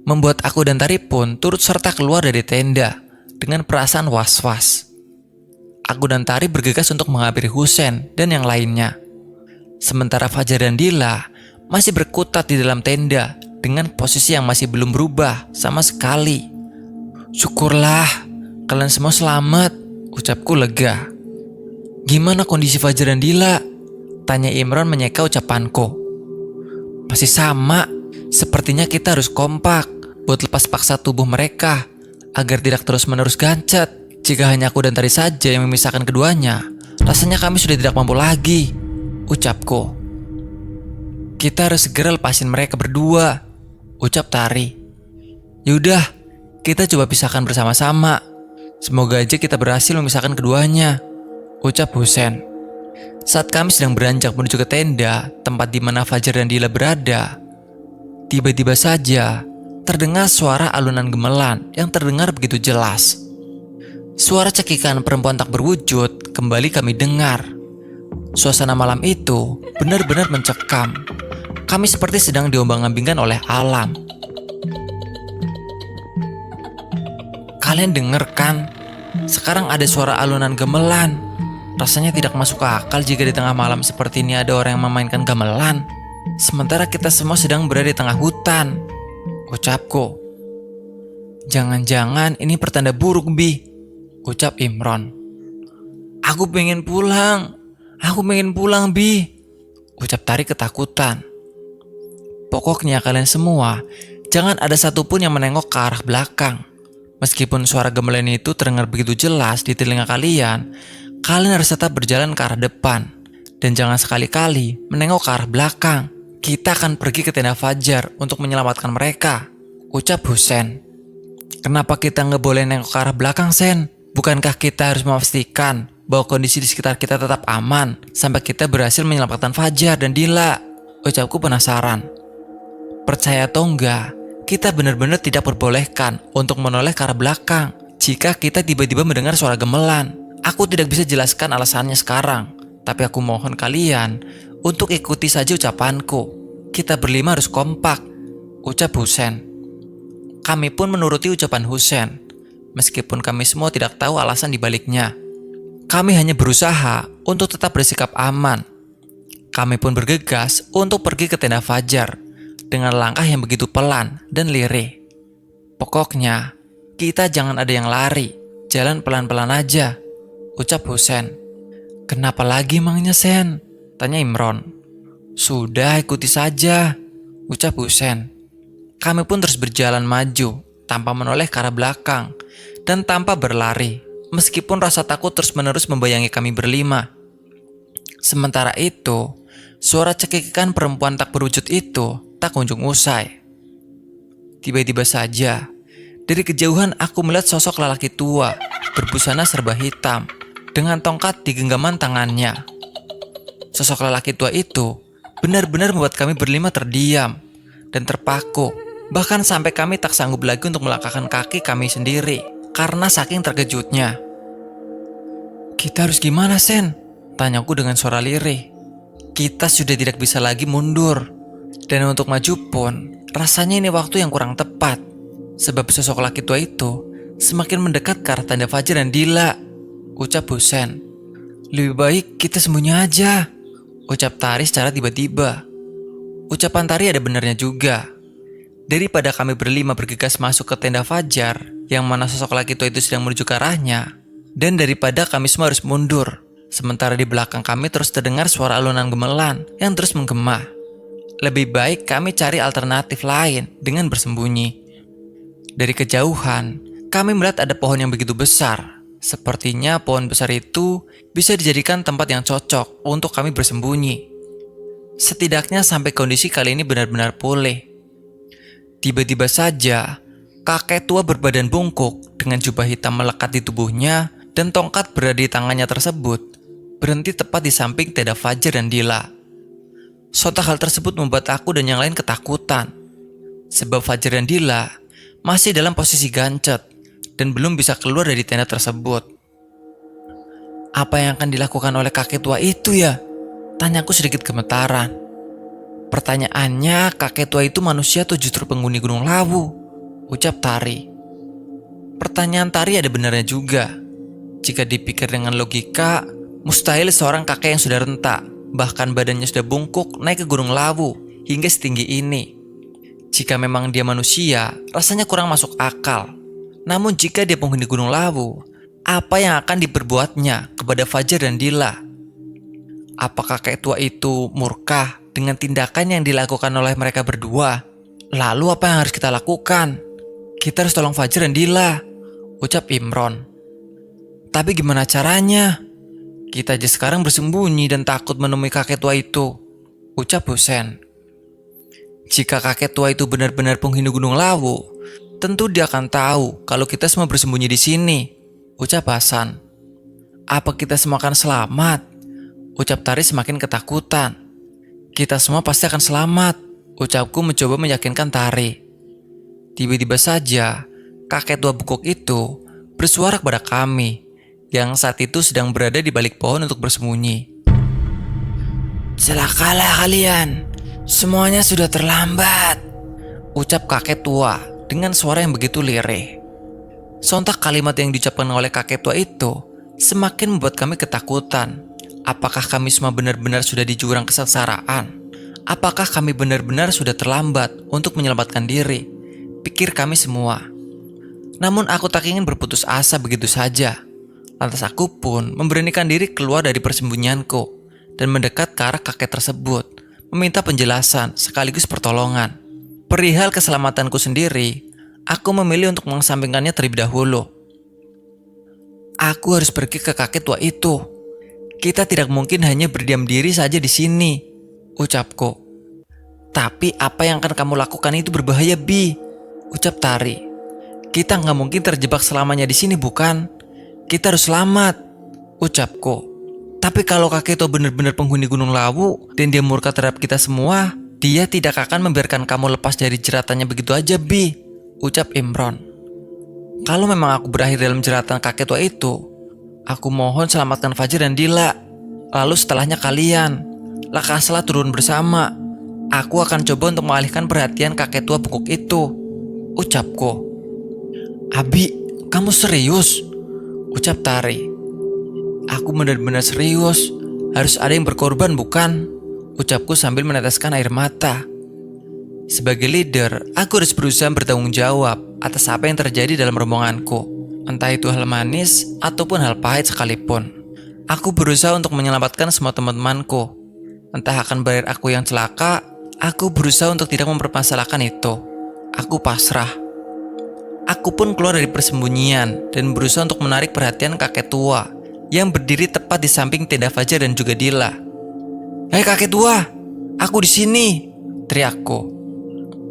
Speaker 1: membuat aku dan Tari pun turut serta keluar dari tenda dengan perasaan was-was. Aku dan Tari bergegas untuk menghampiri Husein dan yang lainnya. Sementara Fajar dan Dila masih berkutat di dalam tenda dengan posisi yang masih belum berubah sama sekali. Syukurlah, kalian semua selamat, ucapku lega. Gimana kondisi Fajar dan Dila? Tanya Imron menyeka ucapanku. Masih sama, sepertinya kita harus kompak buat lepas paksa tubuh mereka agar tidak terus-menerus gancet. Jika hanya aku dan Tari saja yang memisahkan keduanya, rasanya kami sudah tidak mampu lagi, ucapku. Kita harus segera lepasin mereka berdua, ucap Tari. Yaudah, kita coba pisahkan bersama-sama. Semoga aja kita berhasil memisahkan keduanya, ucap Husein. Saat kami sedang beranjak menuju ke tenda tempat di mana Fajar dan Dila berada, tiba-tiba saja terdengar suara alunan gemelan yang terdengar begitu jelas. Suara cekikan perempuan tak berwujud kembali kami dengar. Suasana malam itu benar-benar mencekam. Kami seperti sedang diombang-ambingkan oleh alam. Kalian denger kan? Sekarang ada suara alunan gamelan. Rasanya tidak masuk akal jika di tengah malam seperti ini ada orang yang memainkan gamelan, sementara kita semua sedang berada di tengah hutan, ucapku. Jangan-jangan ini pertanda buruk, Bi, ucap Imron. Aku pengen pulang, Bi, ucap Tari ketakutan. Pokoknya kalian semua jangan ada satupun yang menengok ke arah belakang. Meskipun suara gamelan itu terdengar begitu jelas di telinga kalian, kalian harus tetap berjalan ke arah depan. Dan jangan sekali-kali menengok ke arah belakang. Kita akan pergi ke tenda Fajar untuk menyelamatkan mereka, ucap Husein. Kenapa kita nggak boleh nengok ke arah belakang, Sen? Bukankah kita harus memastikan bahwa kondisi di sekitar kita tetap aman sampai kita berhasil menyelamatkan Fajar dan Dila? Ucapku penasaran. Percaya atau enggak, kita benar-benar tidak perbolehkan untuk menoleh ke arah belakang jika kita tiba-tiba mendengar suara gemelan. Aku tidak bisa jelaskan alasannya sekarang, tapi aku mohon kalian untuk ikuti saja ucapanku. Kita berlima harus kompak, ucap Husein. Kami pun menuruti ucapan Husein, meskipun kami semua tidak tahu alasan dibaliknya. Kami hanya berusaha untuk tetap bersikap aman. Kami pun bergegas untuk pergi ke tenda Fajar dengan langkah yang begitu pelan dan lirih. Pokoknya, kita jangan ada yang lari, jalan pelan-pelan aja, ucap Husein. Kenapa lagi emangnya, Sen? Tanya Imron. Sudah, ikuti saja, ucap Husein. Kami pun terus berjalan maju, tanpa menoleh ke arah belakang, dan tanpa berlari, meskipun rasa takut terus-menerus membayangi kami berlima. Sementara itu, suara cekikan perempuan tak berwujud itu tak kunjung usai. Tiba-tiba saja, dari kejauhan aku melihat sosok lelaki tua, berbusana serba hitam, dengan tongkat di genggaman tangannya. Sosok lelaki tua itu benar-benar membuat kami berlima terdiam dan terpaku, bahkan sampai kami tak sanggup lagi untuk melangkahkan kaki kami sendiri karena saking terkejutnya. Kita harus gimana, Sen? Tanyaku dengan suara lirih. Kita sudah tidak bisa lagi mundur. Dan untuk maju pun, rasanya ini waktu yang kurang tepat. Sebab sosok laki tua itu semakin mendekat ke arah tanda Fajar dan Dila. Ucap Husen. Lebih baik kita sembunyi aja. Ucap Tari secara tiba-tiba. Ucapan Tari ada benarnya juga. Daripada kami berlima bergegas masuk ke tenda Fajar, yang mana sosok laki tua itu sedang menuju ke arahnya, dan daripada kami semua harus mundur, sementara di belakang kami terus terdengar suara alunan gemelan yang terus menggema. Lebih baik kami cari alternatif lain dengan bersembunyi. Dari kejauhan, kami melihat ada pohon yang begitu besar. Sepertinya pohon besar itu bisa dijadikan tempat yang cocok untuk kami bersembunyi. Setidaknya sampai kondisi kali ini benar-benar pulih. Tiba-tiba saja, kakek tua berbadan bungkuk dengan jubah hitam melekat di tubuhnya dan tongkat berada di tangannya tersebut berhenti tepat di samping tenda Fajar dan Dila. Sontak hal tersebut membuat aku dan yang lain ketakutan. Sebab Fajar dan Dila masih dalam posisi gancet dan belum bisa keluar dari tenda tersebut. Apa yang akan dilakukan oleh kakek tua itu ya? Tanyaku sedikit gemetaran. Pertanyaannya, kakek tua itu manusia atau justru penghuni Gunung Lawu? Ucap Tari. Pertanyaan Tari ada benarnya juga. Jika dipikir dengan logika, mustahil seorang kakek yang sudah renta, bahkan badannya sudah bungkuk, naik ke Gunung Lawu hingga setinggi ini. Jika memang dia manusia, rasanya kurang masuk akal. Namun jika dia penghuni Gunung Lawu, apa yang akan diperbuatnya kepada Fajar dan Dila? Apakah kakek tua itu murka dengan tindakan yang dilakukan oleh mereka berdua? Lalu apa yang harus kita lakukan? Kita harus tolong Fajar dan Dila, ucap Imron. Tapi gimana caranya? Kita aja sekarang bersembunyi dan takut menemui kakek tua itu, ucap Husen. Jika kakek tua itu benar-benar penghuni Gunung Lawu, tentu dia akan tahu kalau kita semua bersembunyi di sini, ucap Hasan. Apa kita semua akan selamat? Ucap Tari semakin ketakutan. Kita semua pasti akan selamat, ucapku mencoba meyakinkan Tari. Tiba-tiba saja, kakek tua bungkuk itu bersuara kepada kami, yang saat itu sedang berada di balik pohon untuk bersembunyi. Celakalah kalian, semuanya sudah terlambat, ucap kakek tua dengan suara yang begitu lirih. Sontak kalimat yang diucapkan oleh kakek tua itu semakin membuat kami ketakutan. Apakah kami semua benar-benar sudah di jurang kesengsaraan? Apakah kami benar-benar sudah terlambat untuk menyelamatkan diri? Pikir kami semua. Namun aku tak ingin berputus asa begitu saja. Lantas aku pun memberanikan diri keluar dari persembunyianku dan mendekat ke arah kakek tersebut, meminta penjelasan sekaligus pertolongan. Perihal keselamatanku sendiri, aku memilih untuk mengesampingkannya terlebih dahulu. Aku harus pergi ke kakek tua itu. Kita tidak mungkin hanya berdiam diri saja di sini, ucapku. Tapi apa yang akan kamu lakukan itu berbahaya, Bi, ucap Tari. Kita nggak mungkin terjebak selamanya di sini, bukan? Kita harus selamat, ucapku. Tapi kalau kakek itu benar-benar penghuni Gunung Lawu dan dia murka terhadap kita semua, dia tidak akan membiarkan kamu lepas dari jeratannya begitu aja, Bi, ucap Imron. Kalau memang aku berakhir dalam jeratan kakek tua itu, aku mohon selamatkan Fajar dan Dila. Lalu setelahnya kalian, lakaslah turun bersama. Aku akan coba untuk mengalihkan perhatian kakek tua bungkuk itu, ucapku. Abi, kamu serius? Ucap Tari. Aku benar-benar serius. Harus ada yang berkorban, bukan? Ucapku sambil meneteskan air mata. Sebagai leader, aku harus berusaha bertanggung jawab atas apa yang terjadi dalam rombonganku. Entah itu hal manis ataupun hal pahit sekalipun. Aku berusaha untuk menyelamatkan semua teman-temanku. Entah akan berakhir aku yang celaka, aku berusaha untuk tidak mempermasalahkan itu. Aku pasrah. Aku pun keluar dari persembunyian dan berusaha untuk menarik perhatian kakek tua yang berdiri tepat di samping tenda Fajar dan juga Dila. Hei kakek tua, aku di sini, teriakku.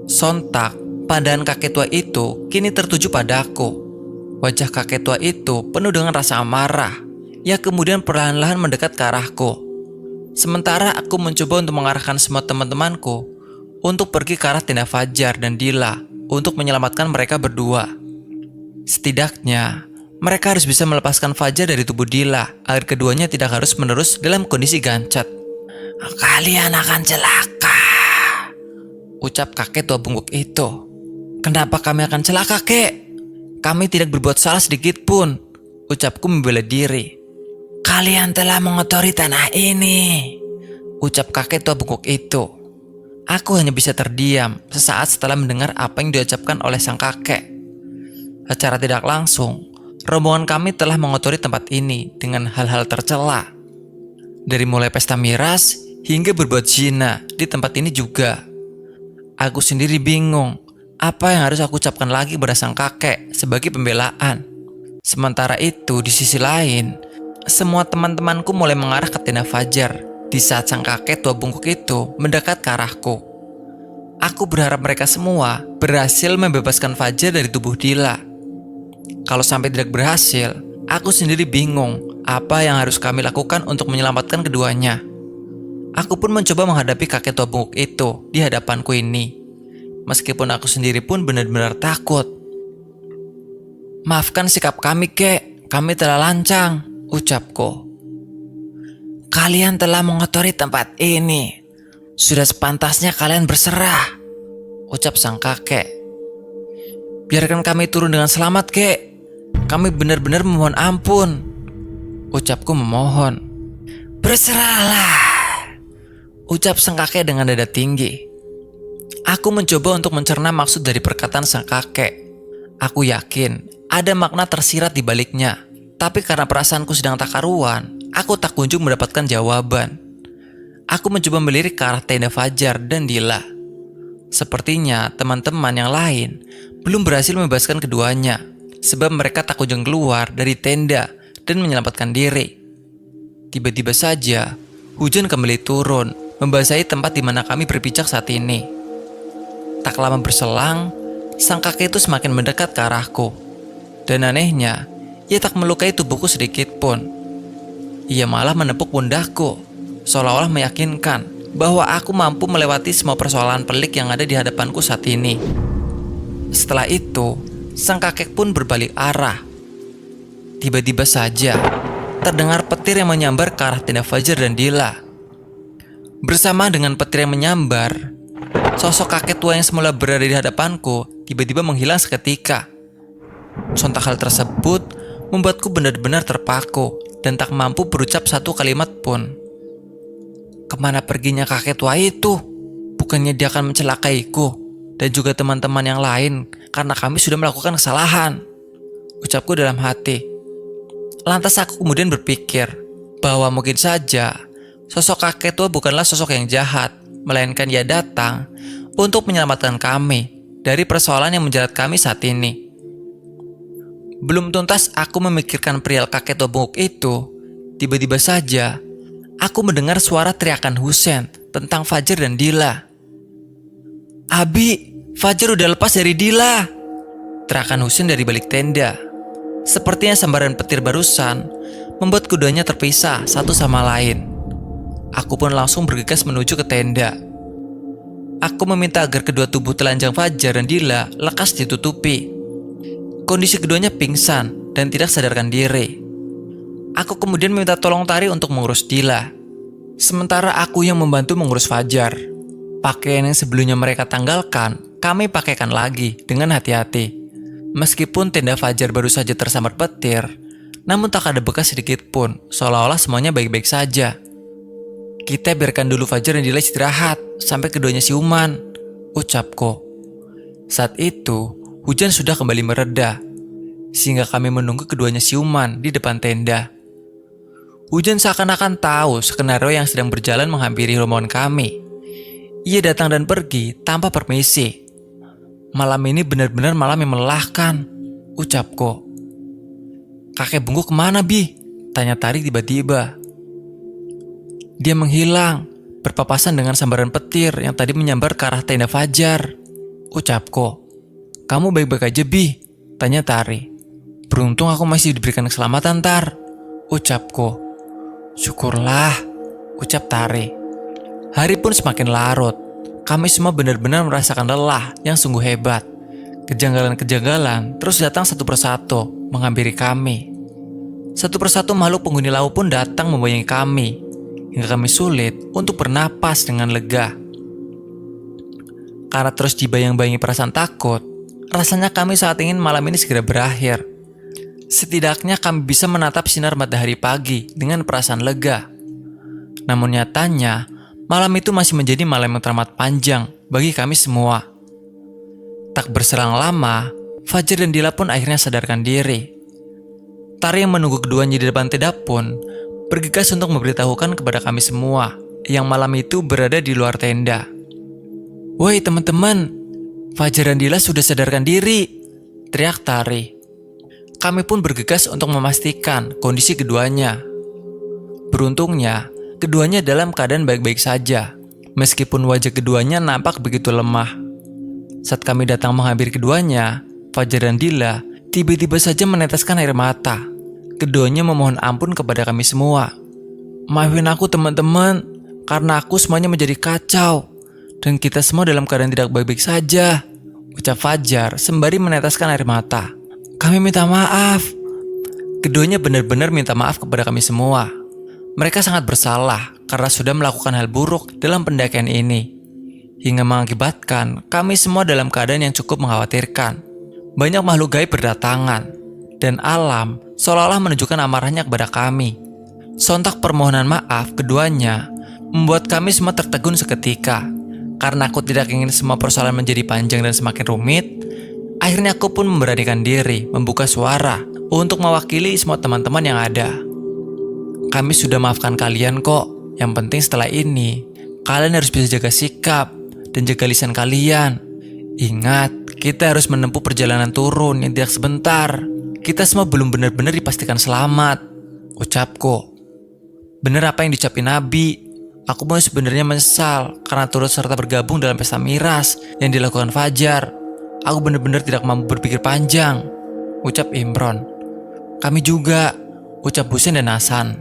Speaker 1: Sontak, pandangan kakek tua itu kini tertuju padaku. Wajah kakek tua itu penuh dengan rasa amarah. Ia kemudian perlahan-lahan mendekat ke arahku. Sementara aku mencoba untuk mengarahkan semua teman-temanku untuk pergi ke arah tenda Fajar dan Dila untuk menyelamatkan mereka berdua. Setidaknya, mereka harus bisa melepaskan Fajar dari tubuh Dila agar keduanya tidak harus-menerus dalam kondisi gancet. Kalian akan celaka, ucap kakek tua bungkuk itu. Kenapa kami akan celaka, kek? Kami tidak berbuat salah sedikit pun, ucapku membela diri. Kalian telah mengotori tanah ini, ucap kakek tua bungkuk itu. Aku hanya bisa terdiam sesaat setelah mendengar apa yang diucapkan oleh sang kakek. Secara tidak langsung, rombongan kami telah mengotori tempat ini dengan hal-hal tercela. Dari mulai pesta miras hingga berbuat zina di tempat ini juga. Aku sendiri bingung apa yang harus aku ucapkan lagi pada sang kakek sebagai pembelaan. Sementara itu, di sisi lain, semua teman-temanku mulai mengarah ke tenda Fajar di saat sang kakek tua bungkuk itu mendekat ke arahku. Aku berharap mereka semua berhasil membebaskan Fajar dari tubuh Dila. Kalau sampai tidak berhasil, aku sendiri bingung apa yang harus kami lakukan untuk menyelamatkan keduanya. Aku pun mencoba menghadapi kakek tua bungkuk itu di hadapanku ini. Meskipun aku sendiri pun benar-benar takut. Maafkan sikap kami, kek. Kami telah lancang, ucapku. Kalian telah mengotori tempat ini. Sudah sepantasnya kalian berserah, ucap sang kakek. Biarkan kami turun dengan selamat, kek. Kami benar-benar memohon ampun, ucapku memohon. Berserahlah, ucap sang kakek dengan nada tinggi. Aku mencoba untuk mencerna maksud dari perkataan sang kakek. Aku yakin ada makna tersirat di baliknya. Tapi karena perasaanku sedang tak karuan, aku tak kunjung mendapatkan jawaban. Aku mencoba melirik ke arah tenda Fajar dan Dila. Sepertinya teman-teman yang lain belum berhasil membebaskan keduanya, sebab mereka tak kunjung keluar dari tenda dan menyelamatkan diri. Tiba-tiba saja, hujan kembali turun, membasahi tempat di mana kami berpijak saat ini. Tak lama berselang, sang kakek itu semakin mendekat ke arahku. Dan anehnya, ia tak melukai tubuhku sedikit pun. Ia malah menepuk pundakku, seolah-olah meyakinkan bahwa aku mampu melewati semua persoalan pelik yang ada di hadapanku saat ini. Setelah itu, sang kakek pun berbalik arah. Tiba-tiba saja, terdengar petir yang menyambar ke arah tenda Fajar dan Dila. Bersama dengan petir yang menyambar, sosok kakek tua yang semula berada di hadapanku tiba-tiba menghilang seketika. Sontak hal tersebut membuatku benar-benar terpaku dan tak mampu berucap satu kalimat pun. Kemana perginya kakek tua itu? Bukannya dia akan mencelakaiku dan juga teman-teman yang lain karena kami sudah melakukan kesalahan, ucapku dalam hati. Lantas aku kemudian berpikir bahwa mungkin saja sosok kakek tua bukanlah sosok yang jahat, melainkan ia datang untuk menyelamatkan kami dari persoalan yang menjerat kami saat ini. Belum tuntas aku memikirkan perihal kakek tua bungkuk itu, tiba-tiba saja aku mendengar suara teriakan Husen tentang Fajar dan Dila. Abi, Fajar udah lepas dari Dila, teriakan Husen dari balik tenda. Sepertinya sambaran petir barusan membuat keduanya terpisah satu sama lain. Aku pun langsung bergegas menuju ke tenda. Aku meminta agar kedua tubuh telanjang Fajar dan Dila lekas ditutupi. Kondisi keduanya pingsan dan tidak sadarkan diri. Aku kemudian meminta tolong Tari untuk mengurus Dila. Sementara aku yang membantu mengurus Fajar. Pakaian yang sebelumnya mereka tanggalkan, kami pakaikan lagi dengan hati-hati. Meskipun tenda Fajar baru saja tersambar petir, namun tak ada bekas sedikit pun, seolah-olah semuanya baik-baik saja. Kita biarkan dulu Fajar dan Dila istirahat sampai keduanya siuman, ucapku. Saat itu, hujan sudah kembali mereda, sehingga kami menunggu keduanya siuman di depan tenda. Hujan seakan-akan tahu skenario yang sedang berjalan menghampiri rombongan kami. Ia datang dan pergi tanpa permisi. Malam ini benar-benar malam yang melelahkan, ucapku. Kakek bungkuk kemana, Bi? Tanya Tari tiba-tiba. Dia menghilang, berpapasan dengan sambaran petir yang tadi menyambar ke arah tenda Fajar, ucapku. Kamu baik-baik aja, Bi? Tanya Tari. Beruntung aku masih diberikan keselamatan, Tar, ucapku. Syukurlah, ucap Tari. Hari pun semakin larut. Kami semua benar-benar merasakan lelah yang sungguh hebat. Kejanggalan-kejanggalan terus datang satu persatu menghampiri kami. Satu persatu makhluk penghuni laut pun datang membayangi kami, hingga kami sulit untuk bernapas dengan lega. Karena terus dibayang-bayangi perasaan takut, rasanya kami saat ingin malam ini segera berakhir. Setidaknya kami bisa menatap sinar matahari pagi dengan perasaan lega. Namun nyatanya, malam itu masih menjadi malam yang teramat panjang bagi kami semua. Tak berselang lama, Fajar dan Dila pun akhirnya sadarkan diri. Tari yang menunggu keduanya di depan tenda pun bergegas untuk memberitahukan kepada kami semua yang malam itu berada di luar tenda. "Woi teman-teman, Fajar dan Dila sudah sadarkan diri," teriak Tari. Kami pun bergegas untuk memastikan kondisi keduanya. Beruntungnya, keduanya dalam keadaan baik-baik saja, meskipun wajah keduanya nampak begitu lemah. Saat kami datang menghampiri keduanya, Fajar dan Dila tiba-tiba saja meneteskan air mata. Keduanya memohon ampun kepada kami semua. "Maafin aku teman-teman, karena aku semuanya menjadi kacau. Dan kita semua dalam keadaan tidak baik-baik saja," ucap Fajar sembari meneteskan air mata. "Kami minta maaf." Keduanya benar-benar minta maaf kepada kami semua. Mereka sangat bersalah karena sudah melakukan hal buruk dalam pendakian ini, hingga mengakibatkan kami semua dalam keadaan yang cukup mengkhawatirkan. Banyak makhluk gaib berdatangan, dan alam seolah-olah menunjukkan amarahnya kepada kami. Sontak permohonan maaf keduanya membuat kami semua tertegun seketika. Karena aku tidak ingin semua persoalan menjadi panjang dan semakin rumit, akhirnya aku pun memberanikan diri membuka suara untuk mewakili semua teman-teman yang ada. "Kami sudah maafkan kalian kok. Yang penting setelah ini, kalian harus bisa jaga sikap dan jaga lisan kalian. Ingat, kita harus menempuh perjalanan turun yang tidak sebentar. Kita semua belum benar-benar dipastikan selamat," ucapku. Bener apa yang diucapin Nabi. Aku pun sebenarnya menyesal karena turut serta bergabung dalam pesta miras yang dilakukan Fajar. Aku benar-benar tidak mampu berpikir panjang, ucap Imron. "Kami juga," ucap Husein dan Hasan.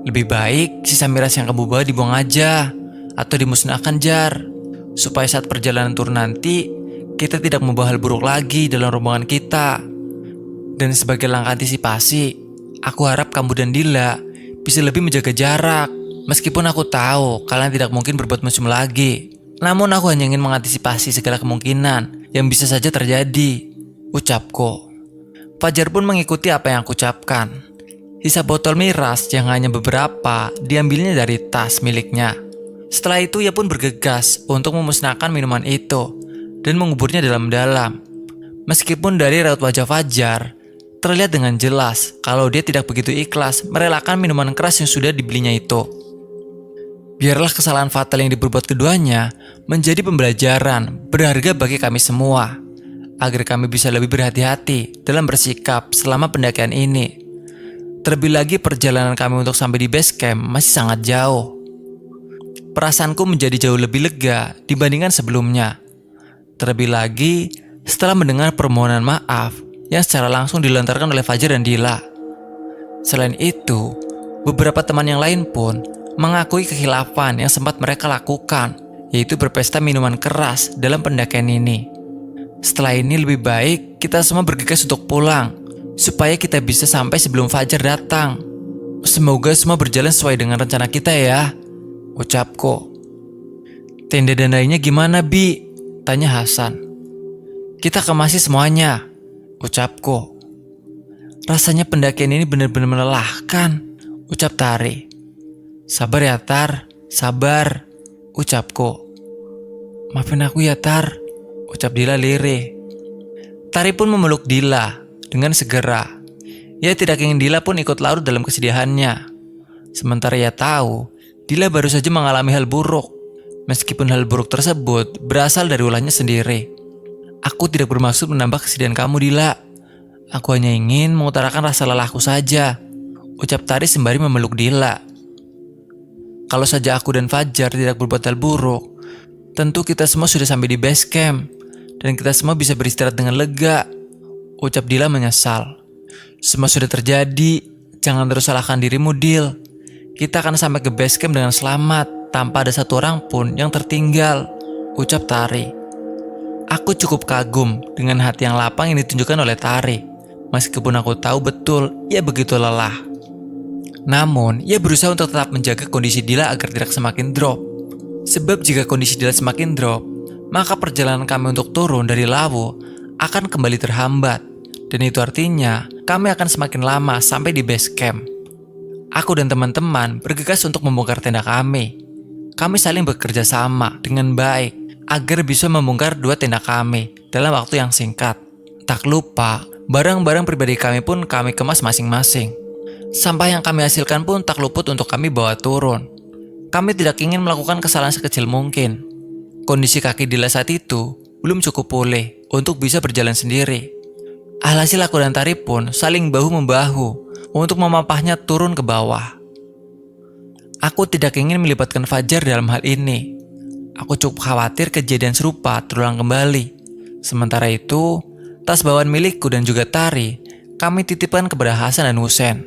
Speaker 1: "Lebih baik sisa miras yang kamu bawa dibuang aja atau dimusnahkan, Jar, supaya saat perjalanan turun nanti kita tidak membawa hal buruk lagi dalam rombongan kita. Dan sebagai langkah antisipasi, aku harap kamu dan Dila bisa lebih menjaga jarak. Meskipun aku tahu kalian tidak mungkin berbuat mesum lagi, namun aku hanya ingin mengantisipasi segala kemungkinan yang bisa saja terjadi," ucapku. Fajar pun mengikuti apa yang aku ucapkan. Sisa botol miras yang hanya beberapa diambilnya dari tas miliknya. Setelah itu ia pun bergegas untuk memusnahkan minuman itu dan menguburnya dalam-dalam. Meskipun dari raut wajah Fajar terlihat dengan jelas kalau dia tidak begitu ikhlas merelakan minuman keras yang sudah dibelinya itu. Biarlah kesalahan fatal yang diperbuat keduanya menjadi pembelajaran berharga bagi kami semua, agar kami bisa lebih berhati-hati dalam bersikap selama pendakian ini. Terlebih lagi perjalanan kami untuk sampai di base camp masih sangat jauh. Perasaanku menjadi jauh lebih lega dibandingkan sebelumnya. Terlebih lagi setelah mendengar permohonan maaf yang secara langsung dilontarkan oleh Fajar dan Dila. Selain itu, beberapa teman yang lain pun mengakui kekhilafan yang sempat mereka lakukan, yaitu berpesta minuman keras dalam pendakian ini. Setelah ini lebih baik kita semua bergegas untuk pulang, supaya kita bisa sampai sebelum Fajar datang. Semoga semua berjalan sesuai dengan rencana kita ya, ucapku. "Tenda dan lainnya gimana, Bi?" tanya Hasan. "Kita kemasi semuanya," ucapku. "Rasanya pendakian ini benar-benar melelahkan," ucap Tari. "Sabar ya Tar, sabar," ucapku. "Maafin aku ya Tar," ucap Dila lirih. Tari pun memeluk Dila dengan segera. Ia tidak ingin Dila pun ikut larut dalam kesedihannya. Sementara ia tahu, Dila baru saja mengalami hal buruk. Meskipun hal buruk tersebut berasal dari ulahnya sendiri. "Aku tidak bermaksud menambah kesedihan kamu, Dila. Aku hanya ingin mengutarakan rasa lelahku saja," ucap Tari sembari memeluk Dila. "Kalau saja aku dan Fajar tidak berbuat hal buruk, tentu kita semua sudah sampai di base camp, dan kita semua bisa beristirahat dengan lega," ucap Dila menyesal. "Semua sudah terjadi, jangan terus salahkan dirimu, Dil. Kita akan sampai ke base camp dengan selamat, tanpa ada satu orang pun yang tertinggal," ucap Tari. Aku cukup kagum dengan hati yang lapang yang ditunjukkan oleh Tari, meskipun aku tahu betul ia begitu lelah. Namun, ia berusaha untuk tetap menjaga kondisi Dila agar tidak semakin drop. Sebab jika kondisi Dila semakin drop, maka perjalanan kami untuk turun dari Lawu akan kembali terhambat. Dan itu artinya kami akan semakin lama sampai di base camp. Aku dan teman-teman bergegas untuk membongkar tenda kami. Kami saling bekerja sama dengan baik agar bisa membongkar 2 tenda kami dalam waktu yang singkat. Tak lupa, barang-barang pribadi kami pun kami kemas masing-masing. Sampah yang kami hasilkan pun tak luput untuk kami bawa turun. Kami tidak ingin melakukan kesalahan sekecil mungkin. Kondisi kaki Dila saat itu belum cukup pulih untuk bisa berjalan sendiri. Alhasil aku dan Tari pun saling bahu-membahu untuk memampahnya turun ke bawah. Aku tidak ingin melibatkan Fajar dalam hal ini. Aku cukup khawatir kejadian serupa terulang kembali. Sementara itu, tas bawaan milikku dan juga Tari kami titipkan kepada Hasan dan Husen.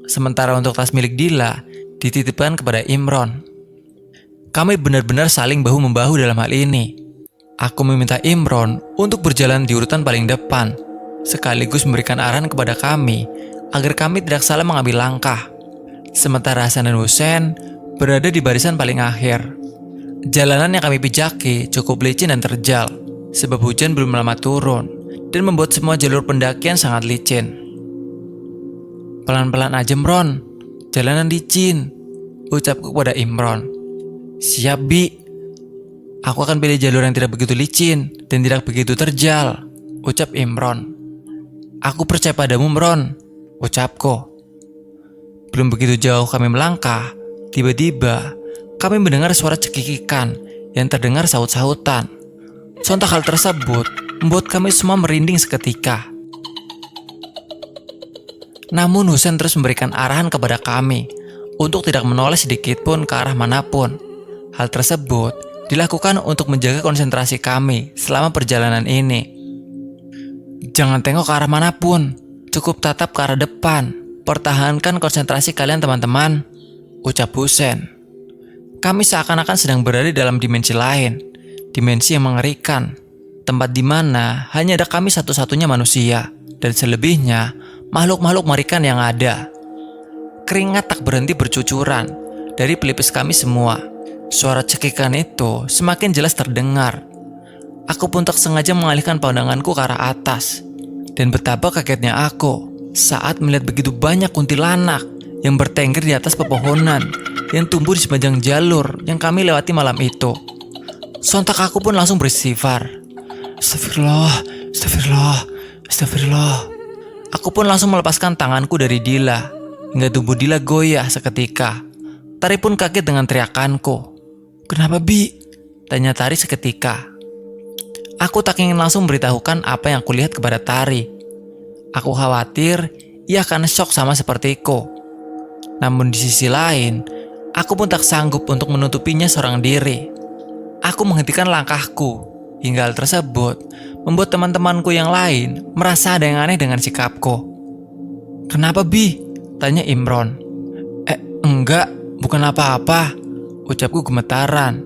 Speaker 1: Sementara untuk tas milik Dila dititipkan kepada Imron. Kami benar-benar saling bahu-membahu dalam hal ini. Aku meminta Imron untuk berjalan di urutan paling depan, sekaligus memberikan arahan kepada kami agar kami tidak salah mengambil langkah. Sementara Hasan dan Husen berada di barisan paling akhir. Jalanan yang kami pijaki cukup licin dan terjal, sebab hujan belum lama turun dan membuat semua jalur pendakian sangat licin. Pelan-pelan aja Imron, jalanan licin, ucapku kepada Imron. Siap Bi, aku akan pilih jalur yang tidak begitu licin dan tidak begitu terjal, ucap Imron. Aku percaya padamu Imron, ucapku. Belum begitu jauh kami melangkah, tiba-tiba kami mendengar suara cekikikan yang terdengar saut-sautan. Sontak hal tersebut membuat kami semua merinding seketika. Namun Husen terus memberikan arahan kepada kami untuk tidak menoleh sedikit pun ke arah manapun. Hal tersebut dilakukan untuk menjaga konsentrasi kami selama perjalanan ini. Jangan tengok ke arah manapun, cukup tatap ke arah depan. Pertahankan konsentrasi kalian teman-teman, ucap Husen. Kami seakan-akan sedang berada dalam dimensi lain, dimensi yang mengerikan, tempat di mana hanya ada kami satu-satunya manusia, dan selebihnya makhluk-makhluk mengerikan yang ada. Keringat tak berhenti bercucuran dari pelipis kami semua. Suara cekikan itu semakin jelas terdengar. Aku pun tak sengaja mengalihkan pandanganku ke arah atas, dan betapa kagetnya aku saat melihat begitu banyak kuntilanak yang bertengger di atas pepohonan yang tumbuh di sepanjang jalur yang kami lewati malam itu. Sontak aku pun langsung beristighfar. Astagfirullah, astagfirullah, astagfirullah. Aku pun langsung melepaskan tanganku dari Dila, hingga tubuh Dila goyah seketika. Tari pun kaget dengan teriakanku. Kenapa Bi? Tanya Tari seketika. Aku tak ingin langsung memberitahukan apa yang aku lihat kepada Tari. Aku khawatir ia akan syok sama sepertiku. Namun di sisi lain, aku pun tak sanggup untuk menutupinya seorang diri. Aku menghentikan langkahku, hingga hal tersebut membuat teman-temanku yang lain merasa ada yang aneh dengan sikapku. Kenapa Bi? Tanya Imron. Enggak, bukan apa-apa, ucapku gemetaran.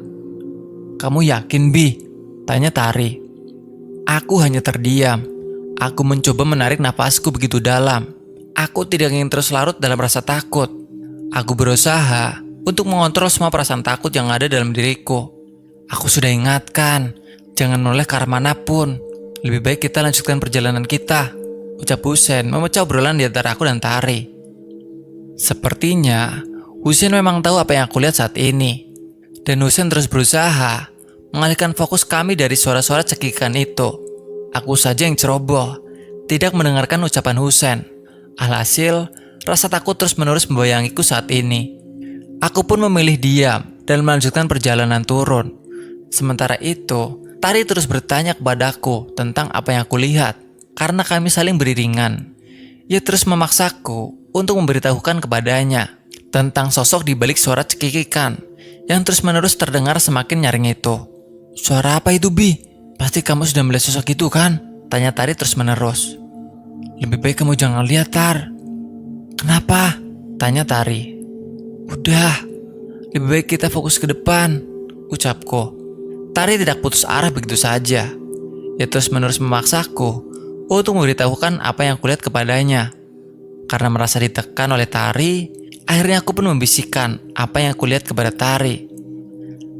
Speaker 1: Kamu yakin Bi? Tanya Tari. Aku hanya terdiam. Aku mencoba menarik napasku begitu dalam. Aku tidak ingin terus larut dalam rasa takut. Aku berusaha untuk mengontrol semua perasaan takut yang ada dalam diriku. Aku sudah ingatkan, jangan menoleh ke arah manapun. Lebih baik kita lanjutkan perjalanan kita, ucap Husen memecah obrolan di antara aku dan Tari. Sepertinya Husen memang tahu apa yang aku lihat saat ini. Dan Husen terus berusaha mengalihkan fokus kami dari suara-suara cekikan itu. Aku saja yang ceroboh, tidak mendengarkan ucapan Husen. Alhasil, rasa takut terus-menerus membayangiku saat ini. Aku pun memilih diam dan melanjutkan perjalanan turun. Sementara itu, Tari terus bertanya kepadaku tentang apa yang aku lihat, karena kami saling beriringan. Ia terus memaksaku untuk memberitahukan kepadanya tentang sosok di balik suara cekikikan yang terus-menerus terdengar semakin nyaring itu. Suara apa itu Bi? Pasti kamu sudah melihat sosok itu kan? Tanya Tari terus-menerus. Lebih baik kamu jangan lihat Tar. Kenapa? Tanya Tari. Udah, lebih baik kita fokus ke depan, ucapku. Tari tidak putus arah begitu saja. Ia terus-menerus memaksaku untuk memberitahukan apa yang kulihat kepadanya. Karena merasa ditekan oleh Tari, akhirnya aku pun membisikkan apa yang kulihat kepada Tari.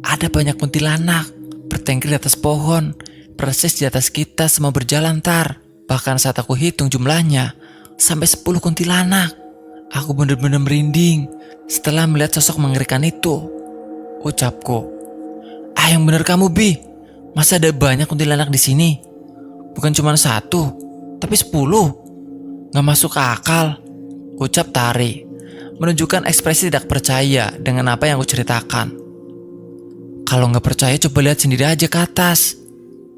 Speaker 1: Ada banyak kuntilanak, bertengger di atas pohon, persis di atas kita semua berjalan, Tar. Bahkan saat aku hitung jumlahnya, sampai 10 kuntilanak. Aku bener-bener merinding setelah melihat sosok mengerikan itu. Ucapku. Ah, yang bener kamu, Bi. Masa ada banyak kuntilanak di sini? Bukan cuma 1, tapi 10. Gak masuk akal. Ucap Tari, menunjukkan ekspresi tidak percaya dengan apa yang aku ceritakan. Kalau nggak percaya coba lihat sendiri aja ke atas,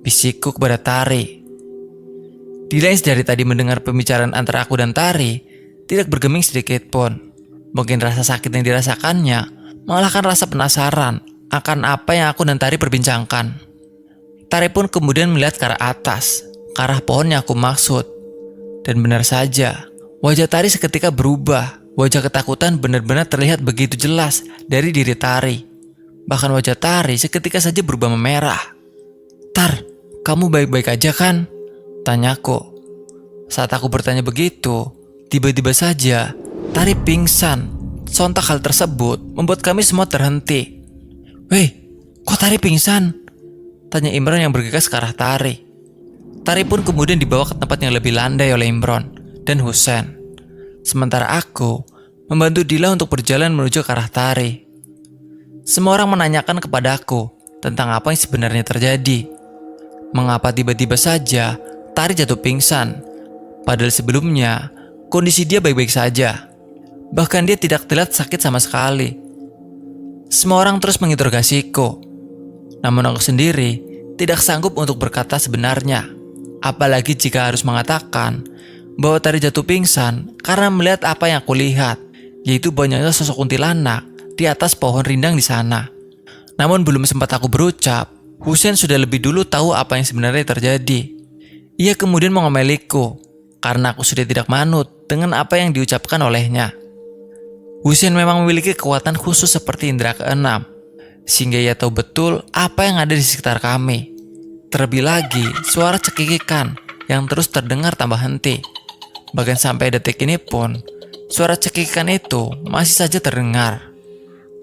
Speaker 1: bisikku kepada Tari. Dilains dari tadi mendengar pembicaraan antara aku dan Tari, tidak bergeming sedikit pun. Mungkin rasa sakit yang dirasakannya mengalahkan rasa penasaran akan apa yang aku dan Tari perbincangkan. Tari pun kemudian melihat ke arah atas, ke arah pohon yang aku maksud. Dan benar saja, wajah Tari seketika berubah. Wajah ketakutan benar-benar terlihat begitu jelas dari diri Tari. Bahkan wajah Tari seketika saja berubah memerah. Tar, kamu baik-baik aja kan? Tanyaku. Saat aku bertanya begitu, tiba-tiba saja Tari pingsan. Sontak hal tersebut membuat kami semua terhenti. Weh, kok Tari pingsan? Tanya Imron yang bergegas ke arah Tari. Tari pun kemudian dibawa ke tempat yang lebih landai oleh Imron dan Husen. Sementara aku membantu Dila untuk berjalan menuju ke arah Tari. Semua orang menanyakan kepadaku tentang apa yang sebenarnya terjadi. Mengapa tiba-tiba saja Tari jatuh pingsan? Padahal sebelumnya kondisi dia baik-baik saja. Bahkan dia tidak terlihat sakit sama sekali. Semua orang terus menginterogasiku. Namun aku sendiri tidak sanggup untuk berkata sebenarnya. Apalagi jika harus mengatakan bahwa Tari jatuh pingsan karena melihat apa yang aku lihat, yaitu banyaknya sosok kuntilanak di atas pohon rindang di sana. Namun belum sempat aku berucap, Husen sudah lebih dulu tahu apa yang sebenarnya terjadi. Ia kemudian mengomeliku karena aku sudah tidak manut dengan apa yang diucapkan olehnya. Husen memang memiliki kekuatan khusus seperti indera keenam, sehingga ia tahu betul apa yang ada di sekitar kami. Terlebih lagi, suara cekikikan yang terus terdengar tambah henti. Bahkan sampai detik ini pun, suara cekikikan itu masih saja terdengar.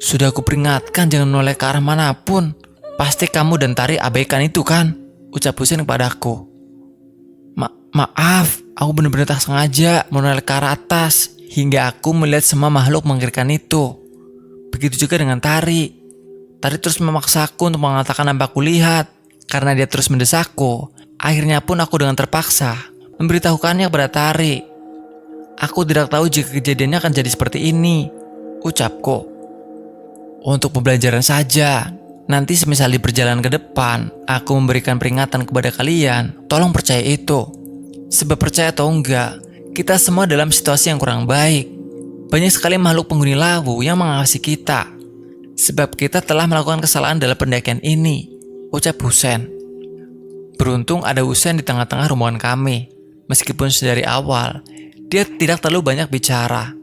Speaker 1: Sudah aku peringatkan jangan menoleh ke arah manapun. Pasti kamu dan Tari abaikan itu kan? Ucap Husen kepadaku. Maaf, aku benar-benar tak sengaja menoleh ke arah atas hingga aku melihat semua makhluk mengerikan itu. Begitu juga dengan Tari. Tari terus memaksaku untuk mengatakan apa aku lihat. Karena dia terus mendesakku, akhirnya pun aku dengan terpaksa memberitahukannya kepada Tari. Aku tidak tahu jika kejadiannya akan jadi seperti ini, ucapku. Untuk pembelajaran saja. Nanti semisal di perjalanan ke depan, aku memberikan peringatan kepada kalian. Tolong percaya itu. Sebab percaya atau enggak, kita semua dalam situasi yang kurang baik. Banyak sekali makhluk penghuni lawu yang mengawasi kita. Sebab kita telah melakukan kesalahan dalam pendakian ini, ucap Husen. Beruntung ada Husen di tengah-tengah rombongan kami. Meskipun sedari awal, dia tidak terlalu banyak bicara.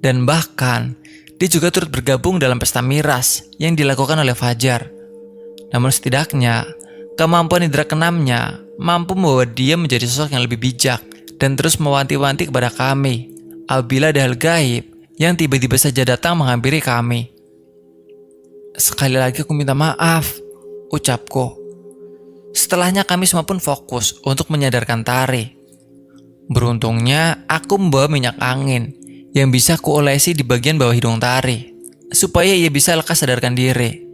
Speaker 1: Dan bahkan, dia juga turut bergabung dalam pesta miras yang dilakukan oleh Fajar. Namun setidaknya, kemampuan indera keenamnya mampu membawa dia menjadi sosok yang lebih bijak dan terus mewanti-wanti kepada kami apabila ada hal gaib yang tiba-tiba saja datang menghampiri kami. Sekali lagi aku minta maaf, ucapku. Setelahnya kami semua pun fokus untuk menyadarkan Tari. Beruntungnya aku membawa minyak angin yang bisa kuolesi di bagian bawah hidung Tari, supaya ia bisa lekas sadarkan diri.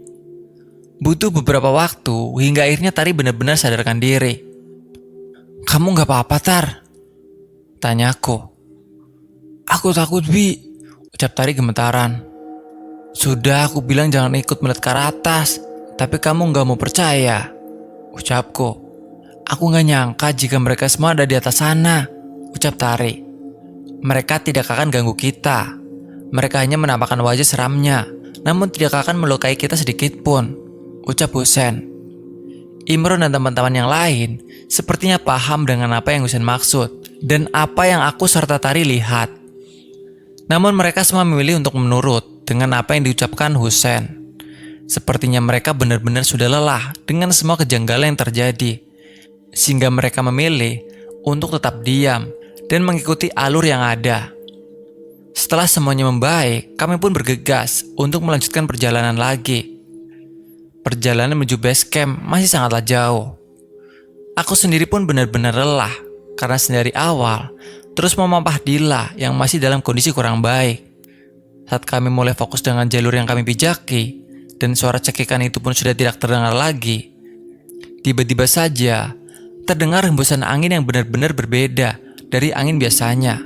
Speaker 1: Butuh beberapa waktu hingga akhirnya Tari benar-benar sadarkan diri. Kamu gak apa-apa, Tar? Tanyaku. Aku takut, Bi, ucap Tari gemetaran. Sudah aku bilang jangan ikut melihat ke arah atas, tapi kamu gak mau percaya, ucapku. Aku gak nyangka jika mereka semua ada di atas sana, ucap Tari. Mereka tidak akan ganggu kita. Mereka hanya menampakkan wajah seramnya, namun tidak akan melukai kita sedikit pun, ucap Husen. Imron dan teman-teman yang lain sepertinya paham dengan apa yang Husen maksud dan apa yang aku serta Tari lihat. Namun mereka semua memilih untuk menurut dengan apa yang diucapkan Husen. Sepertinya mereka benar-benar sudah lelah dengan semua kejanggalan yang terjadi, sehingga mereka memilih untuk tetap diam dan mengikuti alur yang ada. Setelah semuanya membaik, kami pun bergegas untuk melanjutkan perjalanan lagi. Perjalanan menuju base camp masih sangatlah jauh. Aku sendiri pun benar-benar lelah karena sendiri awal terus memampah Dila yang masih dalam kondisi kurang baik. Saat kami mulai fokus dengan jalur yang kami pijaki dan suara cekikan itu pun sudah tidak terdengar lagi, tiba-tiba saja terdengar hembusan angin yang benar-benar berbeda dari angin biasanya.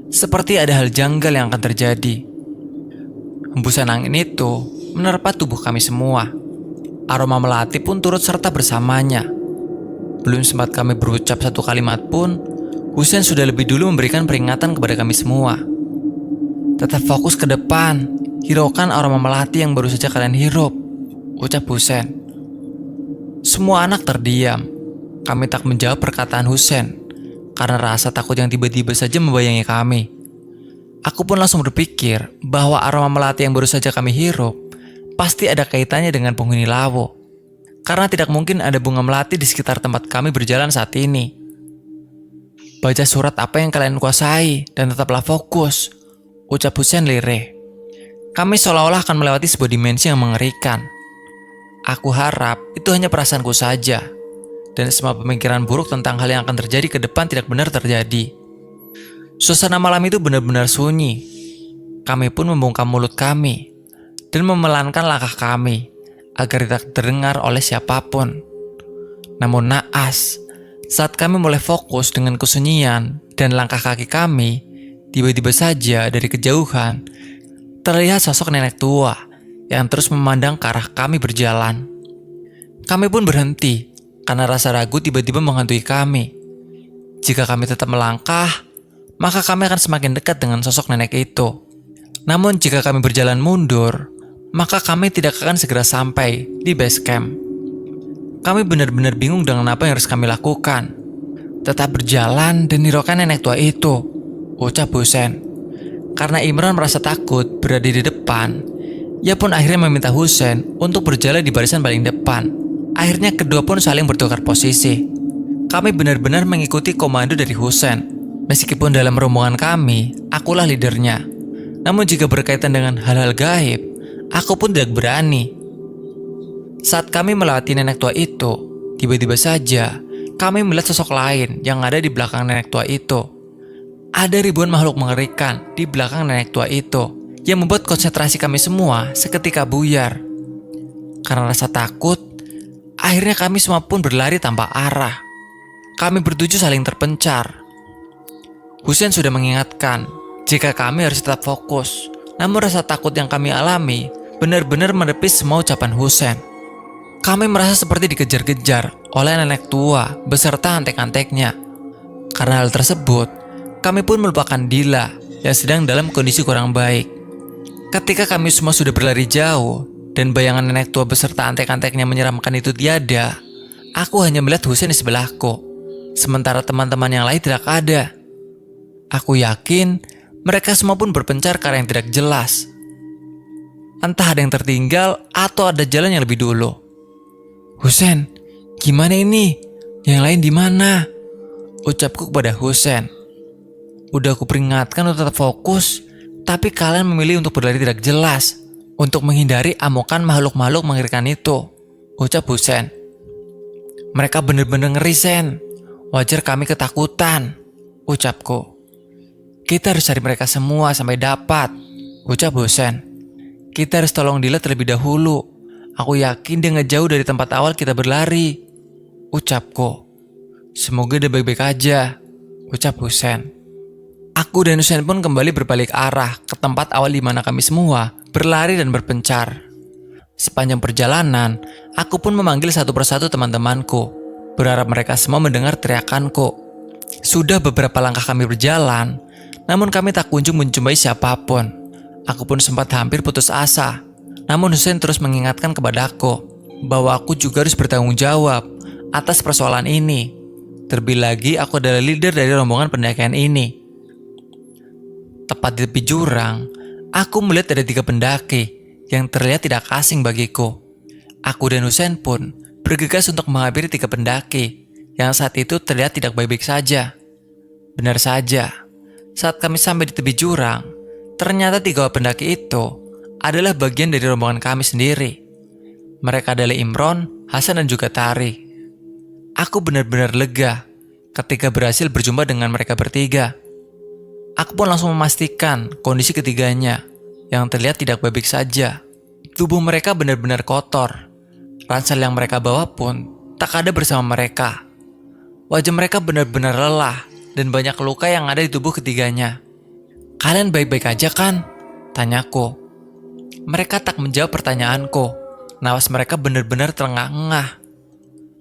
Speaker 1: Seperti ada hal janggal yang akan terjadi. Hembusan angin itu menerpa tubuh kami semua. Aroma melati pun turut serta bersamanya. Belum sempat kami berucap satu kalimat pun, Husein sudah lebih dulu memberikan peringatan kepada kami semua. Tetap fokus ke depan, hiraukan aroma melati yang baru saja kalian hirup, ucap Husein. Semua anak terdiam. Kami tak menjawab perkataan Husein karena rasa takut yang tiba-tiba saja membayangi kami. Aku pun langsung berpikir bahwa aroma melati yang baru saja kami hirup pasti ada kaitannya dengan penghuni Lawo. Karena tidak mungkin ada bunga melati di sekitar tempat kami berjalan saat ini. Baca surat apa yang kalian kuasai dan tetaplah fokus, ucap Husein lirih. Kami seolah-olah akan melewati sebuah dimensi yang mengerikan. Aku harap itu hanya perasaanku saja, dan semua pemikiran buruk tentang hal yang akan terjadi ke depan tidak benar terjadi. Suasana malam itu benar-benar sunyi. Kami pun membungkam mulut kami dan memelankan langkah kami agar tidak terdengar oleh siapapun. Namun naas, saat kami mulai fokus dengan kesunyian dan langkah kaki kami, tiba-tiba saja dari kejauhan terlihat sosok nenek tua yang terus memandang ke arah kami berjalan. Kami pun berhenti karena rasa ragu tiba-tiba menghantui kami. Jika kami tetap melangkah, maka kami akan semakin dekat dengan sosok nenek itu. Namun jika kami berjalan mundur, maka kami tidak akan segera sampai di base camp. Kami benar-benar bingung dengan apa yang harus kami lakukan. Tetap berjalan dan hiraukan nenek tua itu, ucap Husein. Karena Imran merasa takut berada di depan, ia pun akhirnya meminta Husein untuk berjalan di barisan paling depan. Akhirnya kedua pun saling bertukar posisi. Kami benar-benar mengikuti komando dari Husein. Meskipun dalam rombongan kami, akulah leadernya. Namun jika berkaitan dengan hal-hal gaib, aku pun tidak berani. Saat kami melewati nenek tua itu, tiba-tiba saja kami melihat sosok lain yang ada di belakang nenek tua itu. Ada ribuan makhluk mengerikan di belakang nenek tua itu yang membuat konsentrasi kami semua seketika buyar. Karena rasa takut, akhirnya kami semua pun berlari tanpa arah. Kami bertujuh saling terpencar. Husein sudah mengingatkan jika kami harus tetap fokus. Namun rasa takut yang kami alami benar-benar menepis semua ucapan Husein. Kami merasa seperti dikejar-kejar oleh nenek tua beserta antek-anteknya. Karena hal tersebut, kami pun melupakan Dila yang sedang dalam kondisi kurang baik. Ketika kami semua sudah berlari jauh dan bayangan nenek tua beserta antek-anteknya menyeramkan itu tiada, aku hanya melihat Husein di sebelahku, sementara teman-teman yang lain tidak ada. Aku yakin mereka semua pun berpencar ke arah yang tidak jelas. Entah ada yang tertinggal atau ada jalan yang lebih dulu. Husein, gimana ini? Yang lain di mana? Ucapku kepada Husein. Udah aku peringatkan untuk tetap fokus, tapi kalian memilih untuk berlari tidak jelas untuk menghindari amukan makhluk-makhluk mengerikan itu, ucap Husein. Mereka benar-benar ngeri, Sen. Wajar kami ketakutan, ucapku. Kita harus cari mereka semua sampai dapat, ucap Husein. Kita harus tolong Dila terlebih dahulu. Aku yakin dia nggak jauh dari tempat awal kita berlari, ucapku. Semoga dia baik-baik aja, ucap Husein. Aku dan Husein pun kembali berbalik arah ke tempat awal di mana kami semua berlari dan berpencar. Sepanjang perjalanan, aku pun memanggil satu persatu teman-temanku, berharap mereka semua mendengar teriakanku. Sudah beberapa langkah kami berjalan, namun kami tak kunjung menjumpai siapapun. Aku pun sempat hampir putus asa. Namun Husein terus mengingatkan kepadaku bahwa aku juga harus bertanggung jawab atas persoalan ini. Terlebih lagi aku adalah leader dari rombongan pendakian ini. Tepat di tepi jurang, aku melihat ada 3 pendaki yang terlihat tidak asing bagiku. Aku dan Husein pun bergegas untuk menghampiri 3 pendaki yang saat itu terlihat tidak baik-baik saja. Benar saja, saat kami sampai di tepi jurang, ternyata 3 pendaki itu adalah bagian dari rombongan kami sendiri. Mereka adalah Imron, Hasan dan juga Tari. Aku benar-benar lega ketika berhasil berjumpa dengan mereka bertiga. Aku pun langsung memastikan kondisi ketiganya yang terlihat tidak baik saja. Tubuh mereka benar-benar kotor. Ransel yang mereka bawa pun tak ada bersama mereka. Wajah mereka benar-benar lelah dan banyak luka yang ada di tubuh ketiganya. "Kalian baik-baik aja kan?" tanyaku. Mereka tak menjawab pertanyaanku. Napas mereka benar-benar terengah-engah.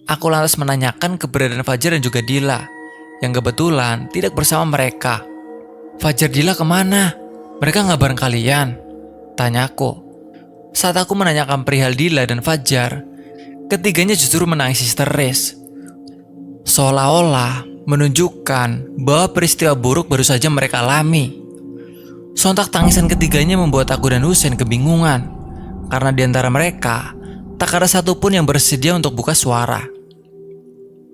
Speaker 1: Aku lantas menanyakan keberadaan Fajar dan juga Dila, yang kebetulan tidak bersama mereka. "Fajar, Dila kemana? Mereka nggak bareng kalian?" tanyaku. Saat aku menanyakan perihal Dila dan Fajar, ketiganya justru menangis histeris. Seolah-olah menunjukkan bahwa peristiwa buruk baru saja mereka alami. Sontak tangisan ketiganya membuat aku dan Husein kebingungan. Karena di antara mereka, tak ada satupun yang bersedia untuk buka suara.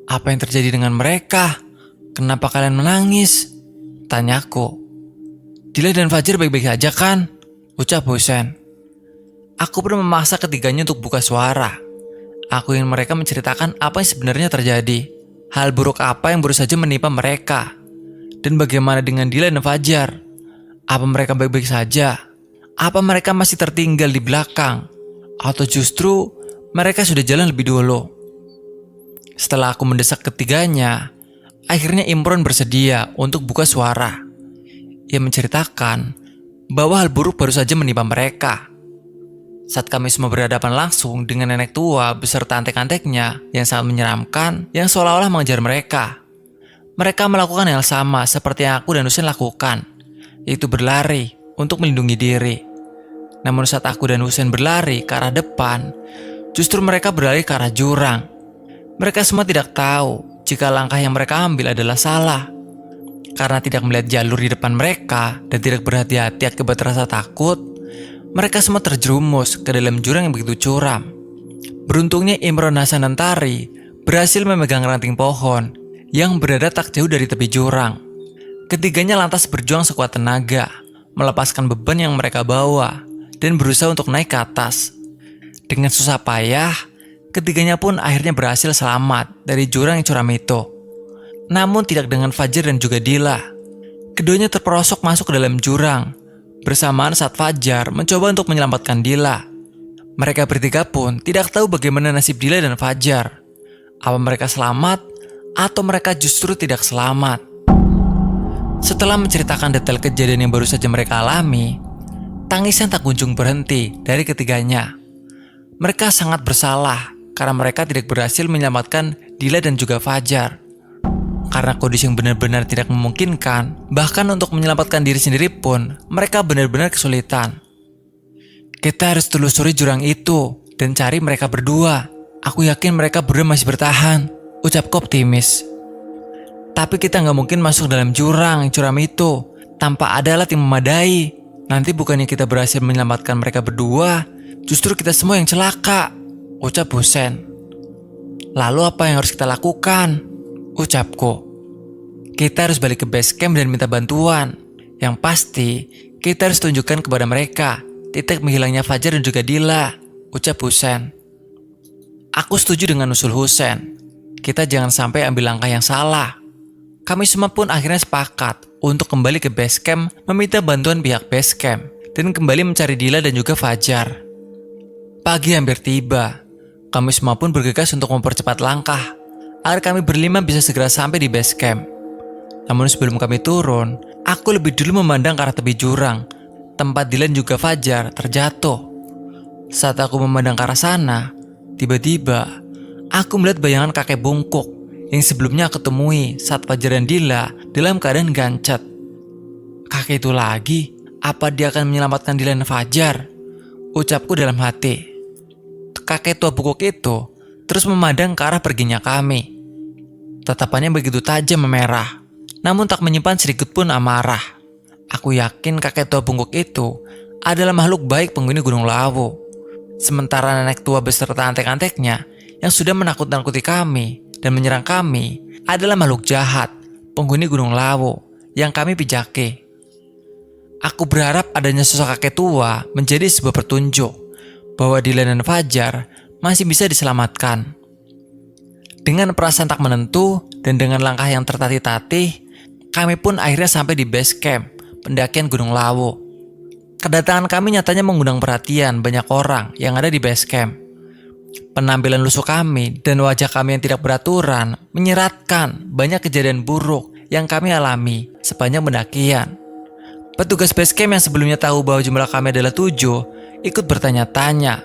Speaker 1: "Apa yang terjadi dengan mereka? Kenapa kalian menangis?" tanyaku. "Dila dan Fajar baik-baik aja kan?" ucap Husein. Aku pun memaksa ketiganya untuk buka suara. Aku ingin mereka menceritakan apa yang sebenarnya terjadi. Hal buruk apa yang baru saja menimpa mereka. Dan bagaimana dengan Dila dan Fajar? Apa mereka baik-baik saja? Apa mereka masih tertinggal di belakang? Atau justru mereka sudah jalan lebih dulu? Setelah aku mendesak ketiganya, akhirnya Imron bersedia untuk buka suara. Ia menceritakan bahwa hal buruk baru saja menimpa mereka. Saat kami semua berhadapan langsung dengan nenek tua beserta antek-anteknya yang sangat menyeramkan, yang seolah-olah mengejar mereka. Mereka melakukan hal sama seperti yang aku dan Husein lakukan, yaitu berlari untuk melindungi diri. Namun saat aku dan Husein berlari ke arah depan, justru mereka berlari ke arah jurang. Mereka semua tidak tahu jika langkah yang mereka ambil adalah salah. Karena tidak melihat jalur di depan mereka dan tidak berhati-hati akibat rasa takut, mereka semua terjerumus ke dalam jurang yang begitu curam. Beruntungnya Imron, Hasan dan Tari berhasil memegang ranting pohon yang berada tak jauh dari tepi jurang. Ketiganya lantas berjuang sekuat tenaga, melepaskan beban yang mereka bawa, dan berusaha untuk naik ke atas. Dengan susah payah, ketiganya pun akhirnya berhasil selamat dari jurang yang curam itu. Namun tidak dengan Fajar dan juga Dila. Keduanya terperosok masuk ke dalam jurang, bersamaan saat Fajar mencoba untuk menyelamatkan Dila. Mereka bertiga pun tidak tahu bagaimana nasib Dila dan Fajar. Apa mereka selamat, atau mereka justru tidak selamat. Setelah menceritakan detail kejadian yang baru saja mereka alami, tangisan tak kunjung berhenti dari ketiganya. Mereka sangat bersalah karena mereka tidak berhasil menyelamatkan Dila dan juga Fajar. Karena kondisi yang benar-benar tidak memungkinkan, bahkan untuk menyelamatkan diri sendiri pun, mereka benar-benar kesulitan. "Kita harus telusuri jurang itu dan cari mereka berdua. Aku yakin mereka berdua masih bertahan," ucapku optimis. "Tapi kita nggak mungkin masuk dalam jurang yang curam itu tanpa ada alat yang memadai. Nanti bukannya kita berhasil menyelamatkan mereka berdua, justru kita semua yang celaka," ucap Husein. "Lalu apa yang harus kita lakukan?" ucapku. "Kita harus balik ke base camp dan minta bantuan. Yang pasti, kita harus tunjukkan kepada mereka titik menghilangnya Fajar dan juga Dila," ucap Husein. Aku setuju dengan usul Husein. Kita jangan sampai ambil langkah yang salah. Kami semua pun akhirnya sepakat untuk kembali ke base camp, meminta bantuan pihak base camp, dan kembali mencari Dila dan juga Fajar. Pagi hampir tiba. Kami semua pun bergegas untuk mempercepat langkah, agar kami berlima bisa segera sampai di base camp. Namun sebelum kami turun, aku lebih dulu memandang ke arah tepi jurang, tempat Dila dan juga Fajar terjatuh. Saat aku memandang ke arah sana, tiba-tiba aku melihat bayangan kakek bungkuk yang sebelumnya aku temui saat Fajar dan Dila dalam keadaan gancet. Kakek itu lagi, apa dia akan menyelamatkan Dila dan Fajar? Ucapku dalam hati. Kakek tua bungkuk itu terus memandang ke arah perginya kami. Tatapannya begitu tajam memerah, namun tak menyimpan sedikit pun amarah. Aku yakin kakek tua bungkuk itu adalah makhluk baik penghuni Gunung Lawu. Sementara nenek tua beserta antek-anteknya yang sudah menakut-nakuti kami dan menyerang kami adalah makhluk jahat, penghuni Gunung Lawu yang kami pijaki. Aku berharap adanya sosok kakek tua menjadi sebuah petunjuk bahwa Dila dan Fajar masih bisa diselamatkan. Dengan perasaan tak menentu dan dengan langkah yang tertatih-tatih, kami pun akhirnya sampai di base camp pendakian Gunung Lawu. Kedatangan kami nyatanya mengundang perhatian banyak orang yang ada di base camp. Penampilan lusuh kami dan wajah kami yang tidak beraturan menyeratkan banyak kejadian buruk yang kami alami sepanjang pendakian. Petugas base camp yang sebelumnya tahu bahwa jumlah kami adalah 7, ikut bertanya-tanya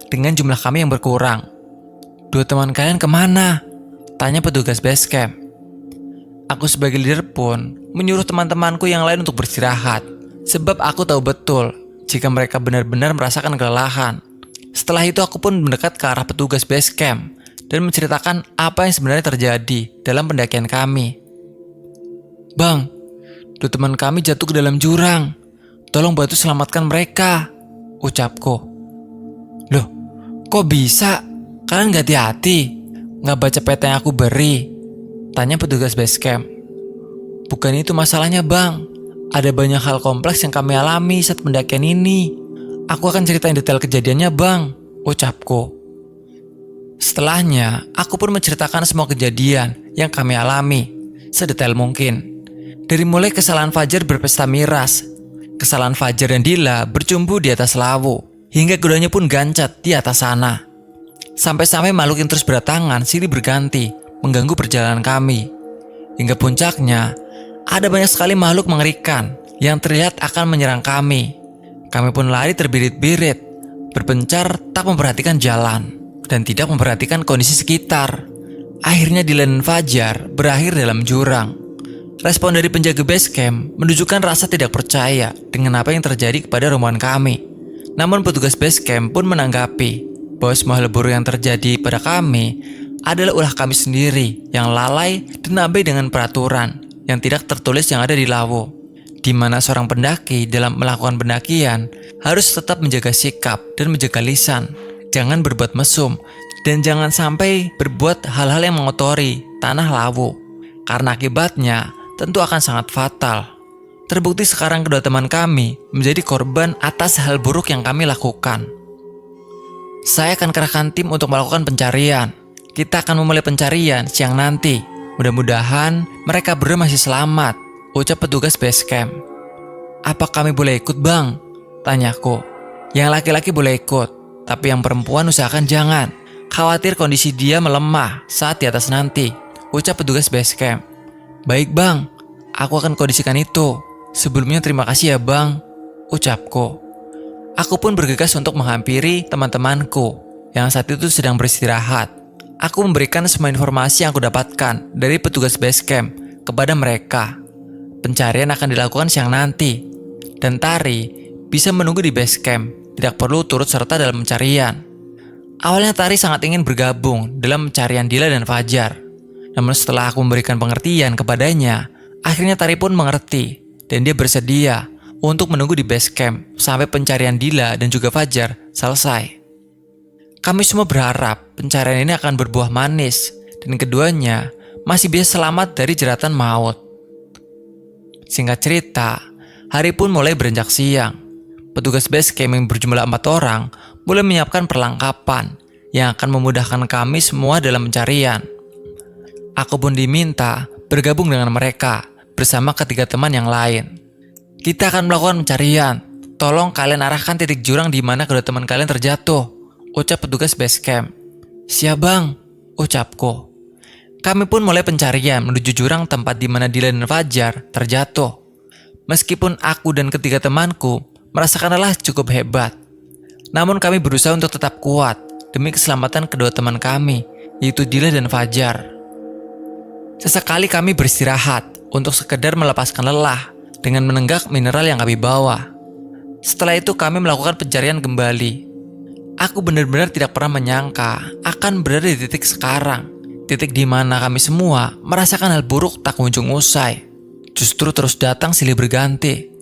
Speaker 1: dengan jumlah kami yang berkurang. "Dua teman kalian kemana?" tanya petugas base camp. Aku sebagai leader pun menyuruh teman-temanku yang lain untuk beristirahat, sebab aku tahu betul jika mereka benar-benar merasakan kelelahan. Setelah itu aku pun mendekat ke arah petugas base camp dan menceritakan apa yang sebenarnya terjadi dalam pendakian kami. "Bang, dua teman kami jatuh ke dalam jurang. Tolong bantu selamatkan mereka," ucapku. "Loh, kok bisa? Kalian gak hati-hati? Gak baca peta yang aku beri?" tanya petugas base camp. "Bukan itu masalahnya, Bang. Ada banyak hal kompleks yang kami alami saat pendakian ini. Aku akan ceritain detail kejadiannya, Bang," ucapku. Setelahnya, aku pun menceritakan semua kejadian yang kami alami, sedetail mungkin. Dari mulai kesalahan Fajar berpesta miras, kesalahan Fajar dan Dila bercumbu di atas Lawu, hingga keduanya pun gancat di atas sana. Sampai-sampai makhluk yang terus berdatangan silih berganti mengganggu perjalanan kami. Hingga puncaknya, ada banyak sekali makhluk mengerikan yang terlihat akan menyerang kami. Kami pun lari terbirit-birit, berpencar tak memperhatikan jalan, dan tidak memperhatikan kondisi sekitar. Akhirnya Dila dan Fajar berakhir dalam jurang. Respon dari penjaga base camp menunjukkan rasa tidak percaya dengan apa yang terjadi kepada rombongan kami. Namun petugas base camp pun menanggapi bahwa semua hal buruk yang terjadi pada kami adalah ulah kami sendiri yang lalai dan abai dengan peraturan yang tidak tertulis yang ada di Lawu, di mana seorang pendaki dalam melakukan pendakian harus tetap menjaga sikap dan menjaga lisan, jangan berbuat mesum, dan jangan sampai berbuat hal-hal yang mengotori tanah Lawu, karena akibatnya tentu akan sangat fatal. Terbukti sekarang kedua teman kami menjadi korban atas hal buruk yang kami lakukan. Saya akan kerahkan tim untuk melakukan pencarian. Kita akan memulai pencarian siang nanti. Mudah-mudahan mereka berdua masih selamat, ucap petugas base camp. "Apa kami boleh ikut, Bang?" tanyaku. "Yang laki-laki boleh ikut, tapi yang perempuan usahakan jangan. Khawatir kondisi dia melemah saat di atas nanti," ucap petugas base camp. "Baik, Bang, aku akan kondisikan itu. Sebelumnya terima kasih ya, Bang," ucapku. Aku pun bergegas untuk menghampiri teman-temanku yang saat itu sedang beristirahat. Aku memberikan semua informasi yang aku dapatkan dari petugas base camp kepada mereka. Pencarian akan dilakukan siang nanti, dan Tari bisa menunggu di base camp, tidak perlu turut serta dalam pencarian. Awalnya Tari sangat ingin bergabung dalam pencarian Dila dan Fajar. Namun setelah aku memberikan pengertian kepadanya, akhirnya Tari pun mengerti dan dia bersedia untuk menunggu di base camp sampai pencarian Dila dan juga Fajar selesai. Kami semua berharap pencarian ini akan berbuah manis dan keduanya masih bisa selamat dari jeratan maut. Singkat cerita, hari pun mulai beranjak siang. Petugas base camp yang berjumlah 4 orang mulai menyiapkan perlengkapan yang akan memudahkan kami semua dalam pencarian. Aku pun diminta bergabung dengan mereka bersama ketiga teman yang lain. "Kita akan melakukan pencarian. Tolong kalian arahkan titik jurang di mana kedua teman kalian terjatuh," ucap petugas base camp. "Siap, Bang," ucapku. Kami pun mulai pencarian menuju jurang tempat di mana Dila dan Fajar terjatuh. Meskipun aku dan ketiga temanku merasakan lelah cukup hebat, namun kami berusaha untuk tetap kuat demi keselamatan kedua teman kami, yaitu Dila dan Fajar. Sesekali kami beristirahat untuk sekedar melepaskan lelah dengan menenggak mineral yang kami bawa. Setelah itu kami melakukan pencarian kembali. Aku benar-benar tidak pernah menyangka akan berada di titik sekarang. Titik di mana kami semua merasakan hal buruk tak kunjung usai. Justru terus datang silih berganti.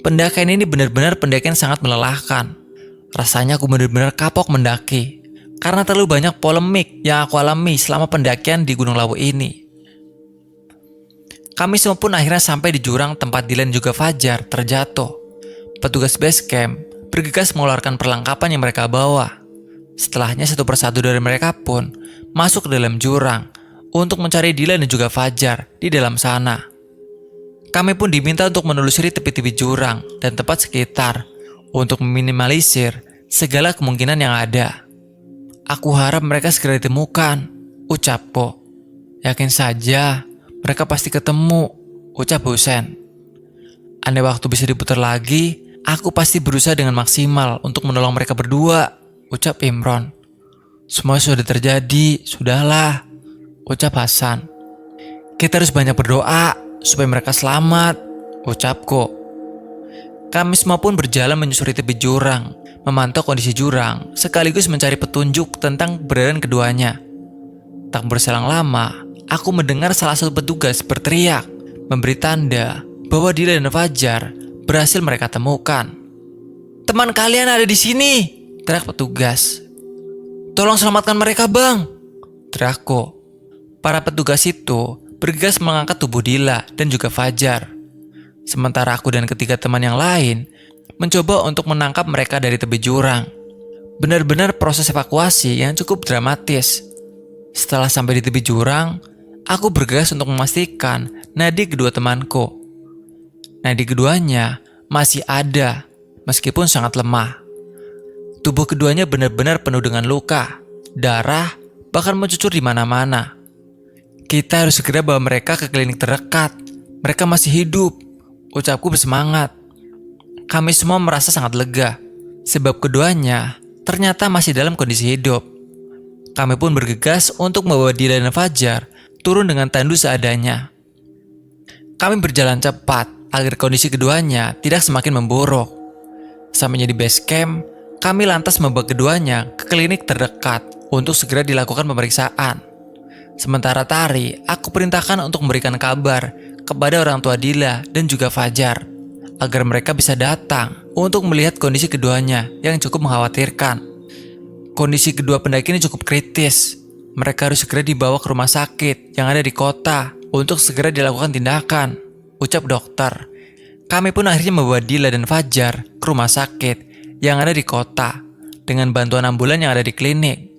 Speaker 1: Pendakian ini benar-benar pendakian sangat melelahkan. Rasanya aku benar-benar kapok mendaki, karena terlalu banyak polemik yang aku alami selama pendakian di Gunung Lawu ini. Kami semua pun akhirnya sampai di jurang tempat Dylan juga Fajar terjatuh. Petugas base camp bergegas mengeluarkan perlengkapan yang mereka bawa. Setelahnya satu persatu dari mereka pun masuk ke dalam jurang untuk mencari Dila dan juga Fajar di dalam sana. Kami pun diminta untuk menelusuri tepi-tepi jurang dan tempat sekitar untuk meminimalisir segala kemungkinan yang ada. Aku harap mereka segera ditemukan, ucapku. Yakin saja, mereka pasti ketemu, ucap Husen. Andai waktu bisa diputar lagi, aku pasti berusaha dengan maksimal untuk menolong mereka berdua, ucap Imron. Semua sudah terjadi, sudahlah, ucap Hasan. Kita harus banyak berdoa supaya mereka selamat, ucapku. Kami semua pun berjalan menyusuri tepi jurang, memantau kondisi jurang, sekaligus mencari petunjuk tentang keberadaan keduanya. Tak berselang lama, aku mendengar salah satu petugas berteriak, memberi tanda bahwa Dila dan Fajar berhasil mereka temukan. Teman kalian ada di sini, teriak petugas. Tolong selamatkan mereka, Bang, teriakku. Para petugas itu bergegas mengangkat tubuh Dila dan juga Fajar. Sementara aku dan ketiga teman yang lain mencoba untuk menangkap mereka dari tepi jurang. Benar-benar proses evakuasi yang cukup dramatis. Setelah sampai di tepi jurang, aku bergegas untuk memastikan nadi kedua temanku. Nadi keduanya masih ada, meskipun sangat lemah. Tubuh keduanya benar-benar penuh dengan luka, darah, bahkan mencucur di mana-mana. Kita harus segera bawa mereka ke klinik terdekat. Mereka masih hidup, ucapku bersemangat. Kami semua merasa sangat lega, sebab keduanya ternyata masih dalam kondisi hidup. Kami pun bergegas untuk membawa Dila dan Fajar turun dengan tandu seadanya. Kami berjalan cepat agar kondisi keduanya tidak semakin memburuk. Sampainya di base camp, kami lantas membawa keduanya ke klinik terdekat untuk segera dilakukan pemeriksaan. Sementara Tari, aku perintahkan untuk memberikan kabar kepada orang tua Dila dan juga Fajar, agar mereka bisa datang untuk melihat kondisi keduanya yang cukup mengkhawatirkan. Kondisi kedua pendaki ini cukup kritis. Mereka harus segera dibawa ke rumah sakit yang ada di kota untuk segera dilakukan tindakan, ucap dokter. Kami pun akhirnya membawa Dila dan Fajar ke rumah sakit yang ada di kota dengan bantuan ambulan yang ada di klinik.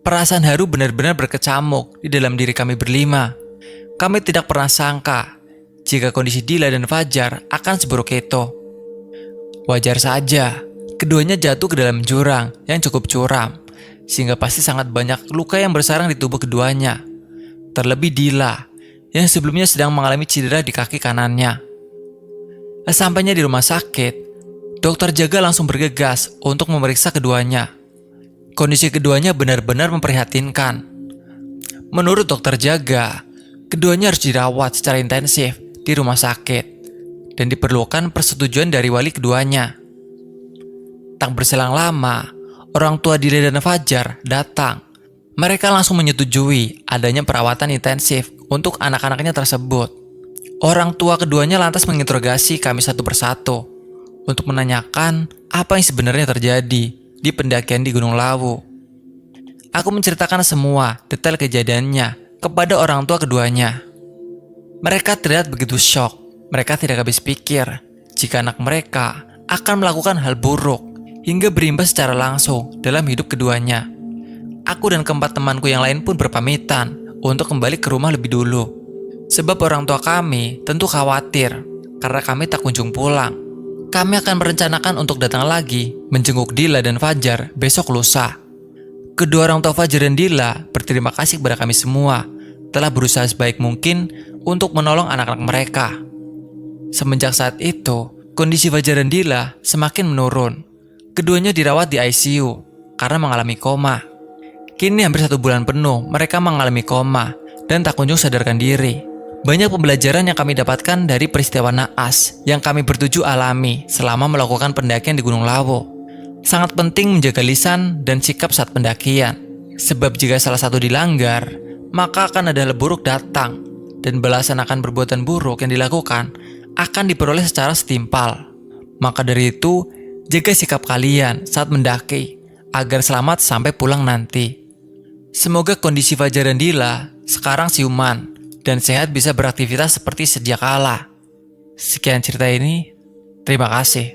Speaker 1: Perasaan haru benar-benar berkecamuk di dalam diri kami berlima. Kami tidak pernah sangka jika kondisi Dila dan Fajar akan seburuk itu. Wajar saja, keduanya jatuh ke dalam jurang yang cukup curam, sehingga pasti sangat banyak luka yang bersarang di tubuh keduanya. Terlebih Dila, yang sebelumnya sedang mengalami cedera di kaki kanannya. Sampainya di rumah sakit, dokter jaga langsung bergegas untuk memeriksa keduanya. Kondisi keduanya benar-benar memprihatinkan. Menurut dokter jaga, keduanya harus dirawat secara intensif di rumah sakit dan diperlukan persetujuan dari wali keduanya. Tak berselang lama, orang tua Dila dan Fajar datang. Mereka langsung menyetujui adanya perawatan intensif untuk anak-anaknya tersebut. Orang tua keduanya lantas menginterogasi kami satu persatu untuk menanyakan apa yang sebenarnya terjadi di pendakian di Gunung Lawu. Aku menceritakan semua detail kejadiannya kepada orang tua keduanya. Mereka terlihat begitu syok. Mereka tidak habis pikir jika anak mereka akan melakukan hal buruk hingga berimbas secara langsung dalam hidup keduanya. Aku dan keempat temanku yang lain pun berpamitan untuk kembali ke rumah lebih dulu. Sebab orang tua kami tentu khawatir karena kami tak kunjung pulang. Kami akan merencanakan untuk datang lagi menjenguk Dila dan Fajar besok lusa. Kedua orang tua Fajar dan Dila berterima kasih kepada kami semua telah berusaha sebaik mungkin untuk menolong anak-anak mereka. Semenjak saat itu, kondisi Fajar dan Dila semakin menurun. Keduanya dirawat di ICU karena mengalami koma. Kini hampir 1 bulan penuh mereka mengalami koma dan tak kunjung sadarkan diri. Banyak pembelajaran yang kami dapatkan dari peristiwa naas yang kami bertuju alami selama melakukan pendakian di Gunung Lawu. Sangat penting menjaga lisan dan sikap saat pendakian. Sebab jika salah satu dilanggar, maka akan ada hal buruk datang. Dan balasan akan perbuatan buruk yang dilakukan akan diperoleh secara setimpal. Maka dari itu, jaga sikap kalian saat mendaki agar selamat sampai pulang nanti. Semoga kondisi Fajar dan Dila sekarang siuman dan sehat bisa beraktivitas seperti sedia kala. Sekian cerita ini, terima kasih.